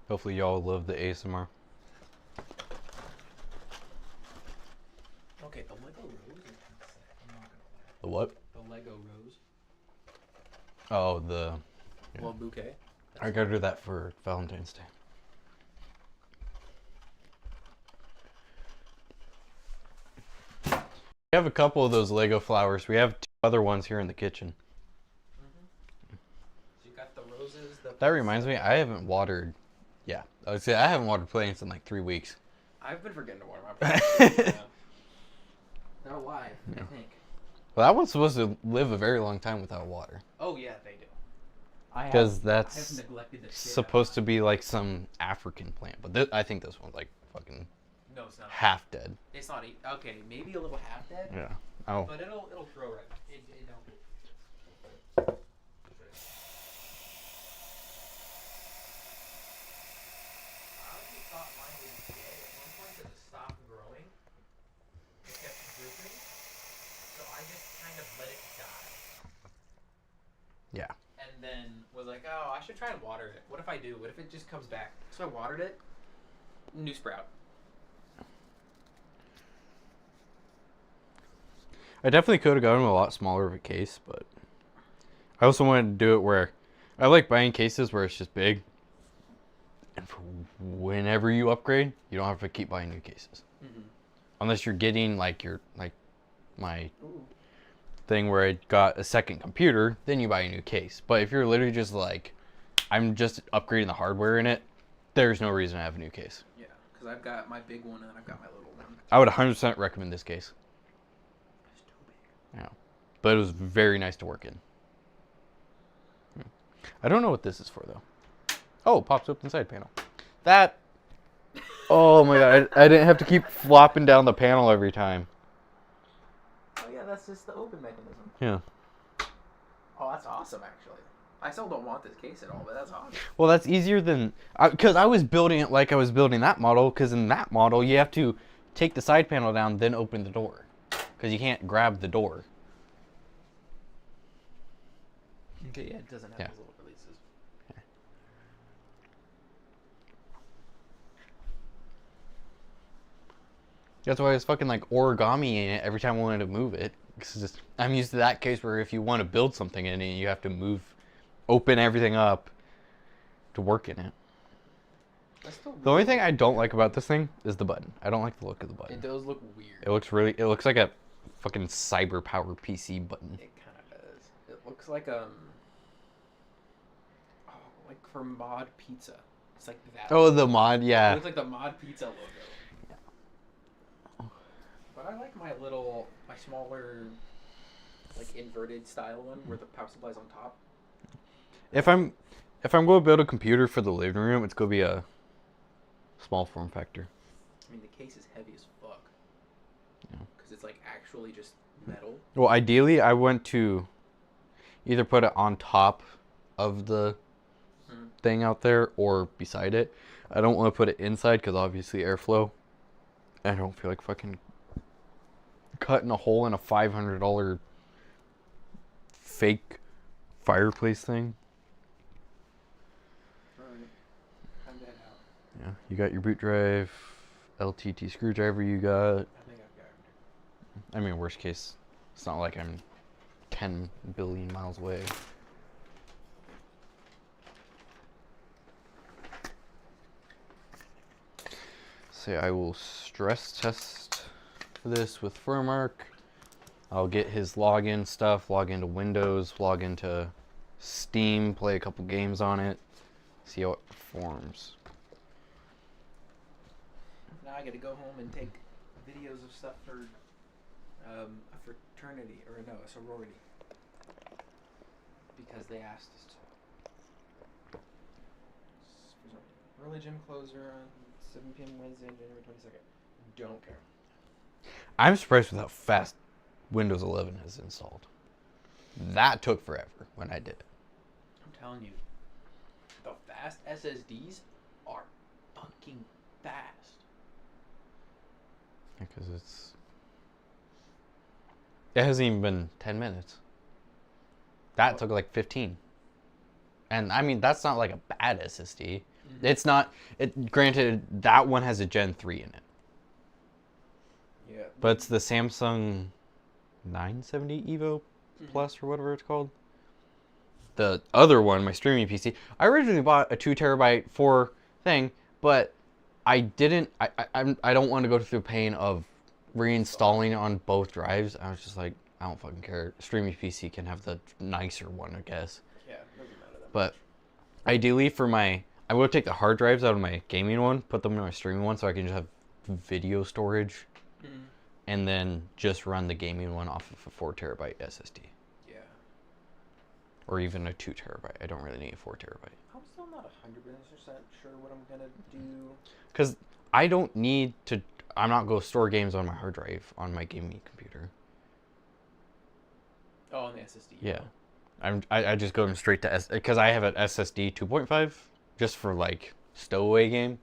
Hopefully y'all love the ASMR. Okay, the Lego Rose is kind of sick. I'm not gonna lie. The what? The Lego Rose. Oh, the... Yeah. Love bouquet. I gotta do that for Valentine's Day. We have a couple of those Lego flowers. We have 2 other ones here in the kitchen. So you got the roses. That reminds me, I haven't watered... Yeah, I would say I haven't watered plants in like 3 weeks. I've been forgetting to water my plants. Yeah. They're alive, Yeah. I think. Well, that one's supposed to live a very long time without water. Oh yeah, they do. Because I that's have neglected the shit supposed to be like some African plant. But I think this one's like fucking No, it's not. half dead. It's not. Okay, maybe a little half dead. Yeah. Oh. But it'll grow right back. It don't. I honestly thought mine was dead at one point because it stopped growing. It kept drooping. So I just kind of let it die. Yeah. And then was like, oh, I should try and water it. What if I do? What if it just comes back? So I watered it. New sprout. I definitely could have gotten a lot smaller of a case, but I also wanted to do it where I like buying cases where it's just big. And for whenever you upgrade, you don't have to keep buying new cases. Mm-hmm. Unless you're getting like my Ooh. thing where I got a second computer, then you buy a new case. But if you're literally just like, I'm just upgrading the hardware in it, there's no reason to have a new case. Yeah, because I've got my big one and then I've got my little one. I would 100% recommend this case. It's too big. Yeah. But it was very nice to work in. I don't know what this is for though. Oh, pops open side panel. That. Oh my god, I didn't have to keep flopping down the panel every time. Oh yeah, that's just the open mechanism. Yeah. Oh, that's awesome actually. I still don't want this case at all, but that's awesome. Well, that's easier than... Because I was building it like I was building that model, because in that model, you have to take the side panel down, then open the door. Because you can't grab the door. Okay, yeah, it doesn't have Yeah. those little releases. That's why I was fucking like origami-ing it every time I wanted to move it. Because I'm used to that case where if you want to build something in it, you have to open everything up to work in it. The only thing I don't like about this thing is the button. I don't like the look of the button. It does look weird. It looks like a fucking cyber power PC button. It kind of does. It looks like like for Mod Pizza. It's like that. Oh, the mod, It yeah. looks like the Mod Pizza logo. But I like my smaller, like inverted style one where the power supply's on top. If I'm going to build a computer for the living room, it's going to be a small form factor. I mean, the case is heavy as fuck. Yeah. Because it's like actually just metal. Well, ideally, I want to either put it on top of the thing out there or beside it. I don't want to put it inside because obviously airflow. I don't feel like fucking cutting a hole in a $500 fake fireplace thing. Alright. Time that out. Yeah, you got your boot drive, LTT screwdriver you got. I think I've got it. I mean, worst case, it's not like I'm 10 billion miles away. So I will stress test this with FirmArk. I'll get his login stuff, log into Windows, log into Steam, play a couple games on it, see how it performs. Now I gotta go home and take videos of stuff for a fraternity, or no, a sorority. Because they asked us to. Early gym closer on 7 p.m. Wednesday, January 22nd. Don't care. I'm surprised with how fast Windows 11 is installed. That took forever when I did it. I'm telling you, the fast SSDs are fucking fast. Because it hasn't even been 10 minutes. That took like 15. And I mean, that's not like a bad SSD. It's not. Granted, that one has a Gen 3 in it. Yeah. But it's the Samsung 970 Evo Plus or whatever it's called. The other one, my streaming PC, I originally bought a 2 terabyte for thing, but I didn't. I don't want to go through the pain of reinstalling it on both drives. I was just like, I don't fucking care. Streaming PC can have the nicer one, I guess. Yeah, doesn't matter that But ideally, for my, I will take the hard drives out of my gaming one, put them in my streaming one, so I can just have video storage, and then just run the gaming one off of a 4 terabyte SSD. Yeah. Or even a 2 terabyte. I don't really need a 4 terabyte. I'm still not 100% sure what I'm gonna do. Because I don't need to. I'm not going to store games on my hard drive on my gaming computer. Oh, on the SSD. Yeah. I just go straight to because I have an SSD 2.5 just for like stowaway game.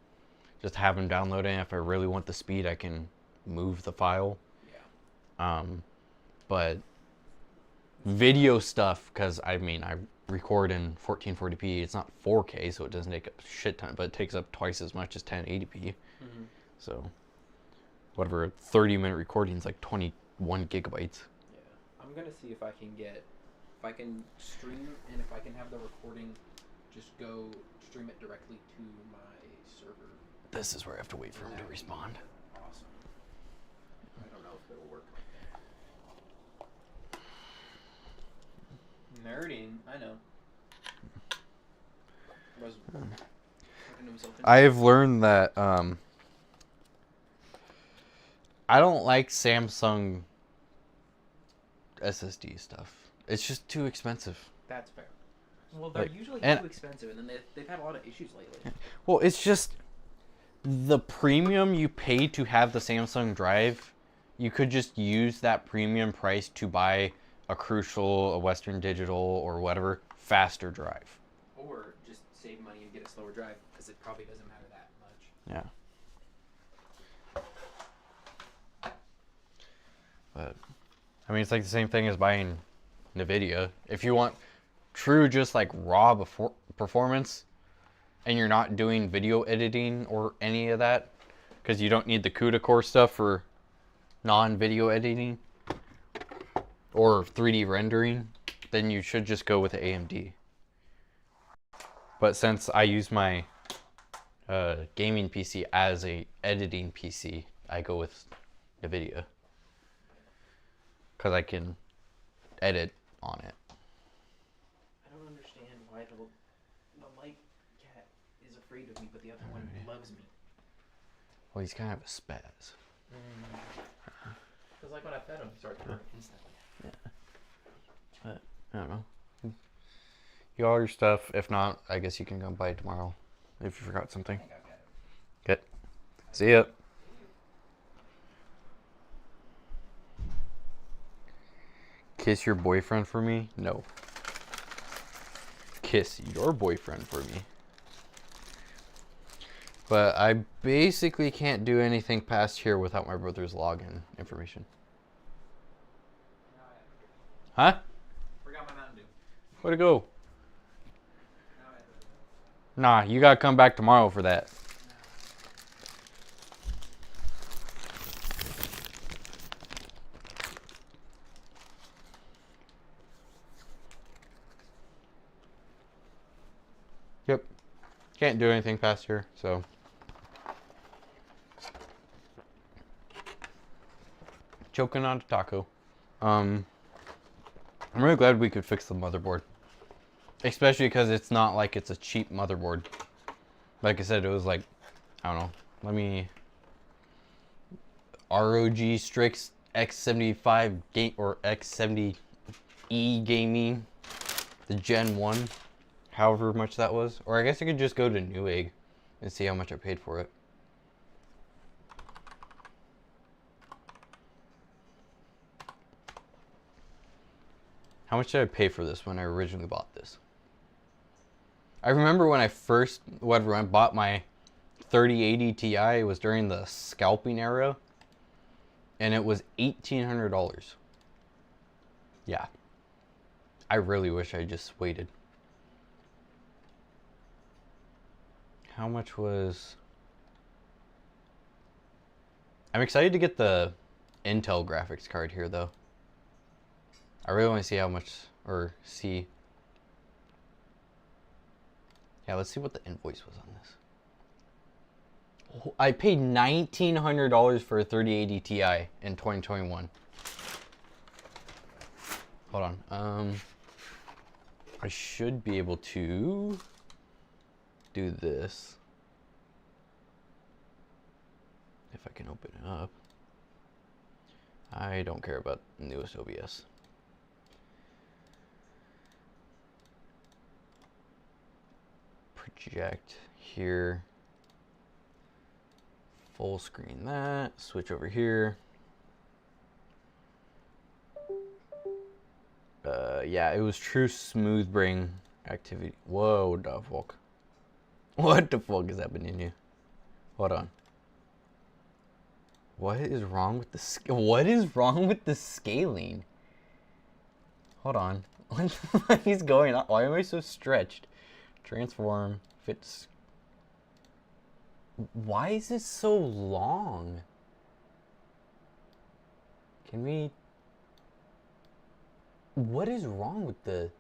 Just have them downloading. If I really want the speed, I can move the file. Yeah. But video stuff, because I mean I record in 1440p. It's not 4K, so it doesn't take up a shit ton, but it takes up twice as much as 1080p. So whatever, a 30-minute recording is like 21 gigabytes. Yeah. I'm gonna see if I can stream, and if I can have the recording just go stream it directly to my server. This is where I have to wait for him to respond. Awesome. I don't know if it'll work like that. Nerding, I know. I've learned that I don't like Samsung SSD stuff. It's just too expensive. That's fair. Well, they're usually too expensive, and then they've had a lot of issues lately. Well, it's just the premium you pay to have the Samsung Drive. You could just use that premium price to buy a Crucial, a Western Digital, or whatever faster drive. Or just save money and get a slower drive, because it probably doesn't matter that much. Yeah. But I mean, it's like the same thing as buying NVIDIA. If you want true just like raw performance, and you're not doing video editing or any of that, because you don't need the CUDA core stuff for non-video editing or 3D rendering, then you should just go with the AMD. But since I use my gaming PC as a editing PC, I go with NVIDIA, because I can edit on it. I don't understand why the light cat is afraid of me, but the other one loves me. Well, he's kind of a spaz. Because like when I fed him, he started purring instantly. Yeah. But I don't know. You got all your stuff. If not, I guess you can come by tomorrow if you forgot something. Good. See ya. Kiss your boyfriend for me? No. Kiss your boyfriend for me. But I basically can't do anything past here without my brother's login information. Huh? Forgot my Mountain Dew. Where'd it go? Nah, you gotta come back tomorrow for that. Yep. Can't do anything past here, so. Choking on a taco. I'm really glad we could fix the motherboard. Especially because it's not like it's a cheap motherboard. Like I said, it was like, I don't know, let me... ROG Strix X75 game or X70E gaming, the Gen 1, however much that was. Or I guess I could just go to Newegg and see how much I paid for it. How much did I pay for this when I originally bought this? I remember when I first when I bought my 3080 Ti, it was during the scalping era, and it was $1,800. Yeah. I really wish I just waited. How much was... I'm excited to get the Intel graphics card here, though. I really want to see how much, or see... Yeah, let's see what the invoice was on this. Oh, I paid $1,900 for a 3080 Ti in 2021. Hold on. I should be able to do this. If I can open it up. I don't care about newest OBS. Project here. Full screen that. Switch over here. Yeah, it was true smooth brain activity. Whoa, the fuck. What the fuck is happening here? Hold on. What is wrong with the scaling? Hold on. What the fuck is going on? Why am I so stretched? Transform, fits. Why is this so long? Can we... What is wrong with the...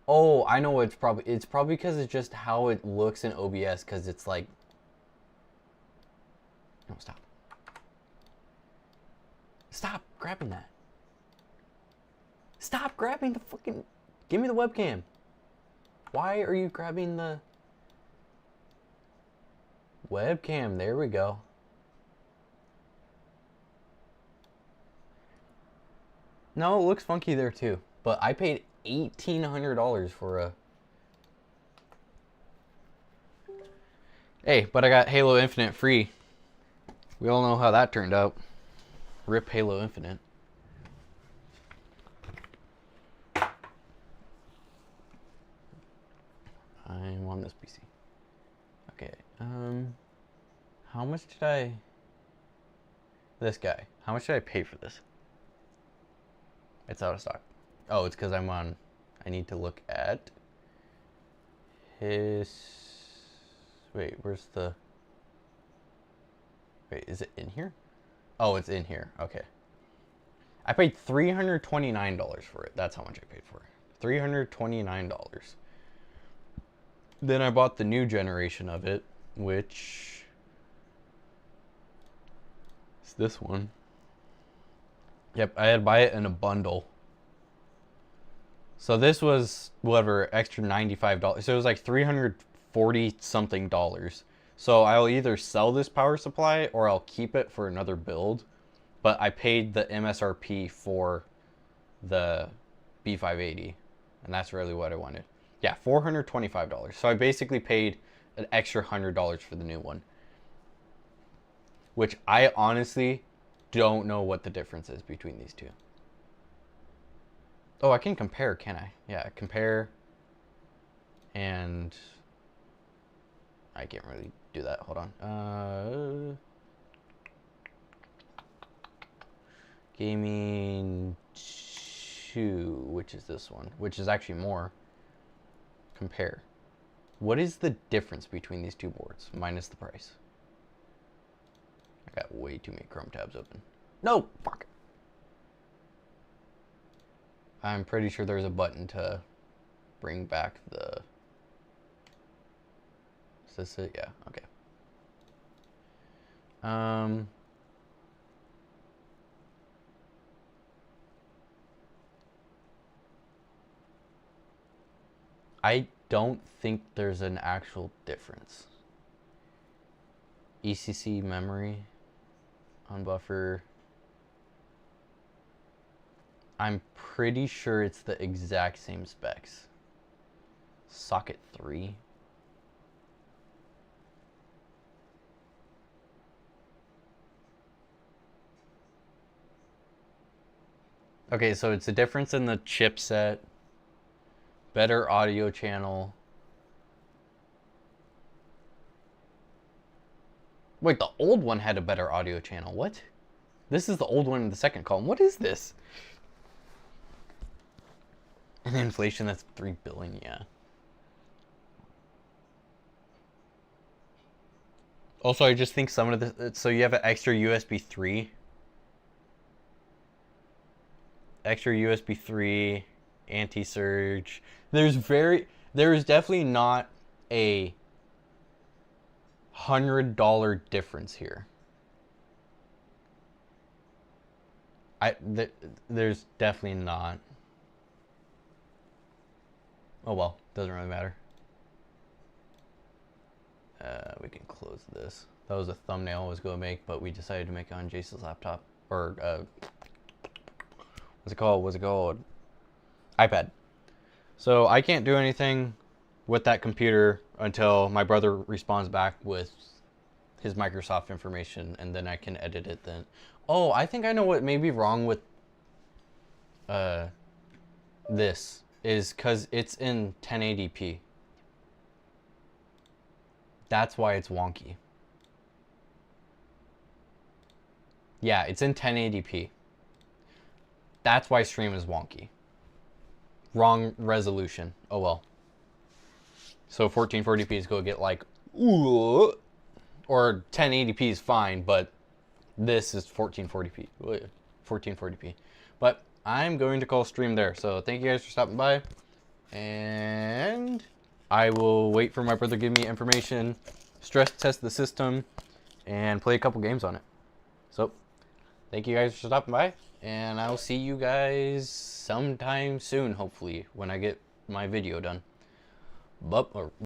Oh, I know it's probably because it's just how it looks in OBS, because it's like... No, stop. Stop grabbing that. Stop grabbing the fucking... Give me the webcam. Why are you grabbing the... webcam? There we go. No, it looks funky there too. But I paid $1,800 for a... Hey, but I got Halo Infinite free. We all know how that turned out. Rip Halo Infinite. I'm on this PC. Okay, how much did I... This guy. How much did I pay for this? It's out of stock. Oh, it's because I'm on... I need to look at... his... Wait, where's the... Wait, is it in here? Oh, it's in here. Okay. I paid $329 for it. That's how much I paid for it. $329. Then I bought the new generation of it, which is this one. Yep, I had to buy it in a bundle. So this was whatever, extra $95. So it was like $340 something. So I'll either sell this power supply or I'll keep it for another build. But I paid the MSRP for the B580. And that's really what I wanted. Yeah, $425. So I basically paid an extra $100 for the new one. Which I honestly don't know what the difference is between these two. Oh, I can compare, can I? Yeah, compare. And I can't really do that. Hold on. Gaming 2, which is this one, which is actually more. Compare. What is the difference between these two boards, minus the price? I got way too many Chrome tabs open. No! Fuck! I'm pretty sure there's a button to bring back the... Is this it? Yeah, okay. I don't think there's an actual difference. ECC memory on buffer. I'm pretty sure it's the exact same specs. Socket 3. Okay, so it's a difference in the chipset, better audio channel. Wait, the old one had a better audio channel. What? This is the old one in the second column. What is this? And inflation, that's $3 billion, yeah. Also, I just think some of the so you have an extra USB 3. Extra USB 3, anti-surge. There is definitely not a $100 difference here. There's definitely not. Oh well, doesn't really matter. We can close this. That was a thumbnail I was going to make, but we decided to make it on Jason's laptop. Or, what's it called? iPad. So I can't do anything with that computer until my brother responds back with his Microsoft information, and then I can edit it then. Oh, I think I know what may be wrong with this is because it's in 1080p. That's why it's wonky. Yeah, it's in 1080p. That's why stream is wonky. Wrong resolution. Oh well. So 1440p is going to get like, ooh, or 1080p is fine, but this is 1440p. 1440p. But I'm going to call stream there. So thank you guys for stopping by. And I will wait for my brother to give me information, stress test the system, and play a couple games on it. So, thank you guys for stopping by, and I'll see you guys sometime soon, hopefully, when I get my video done.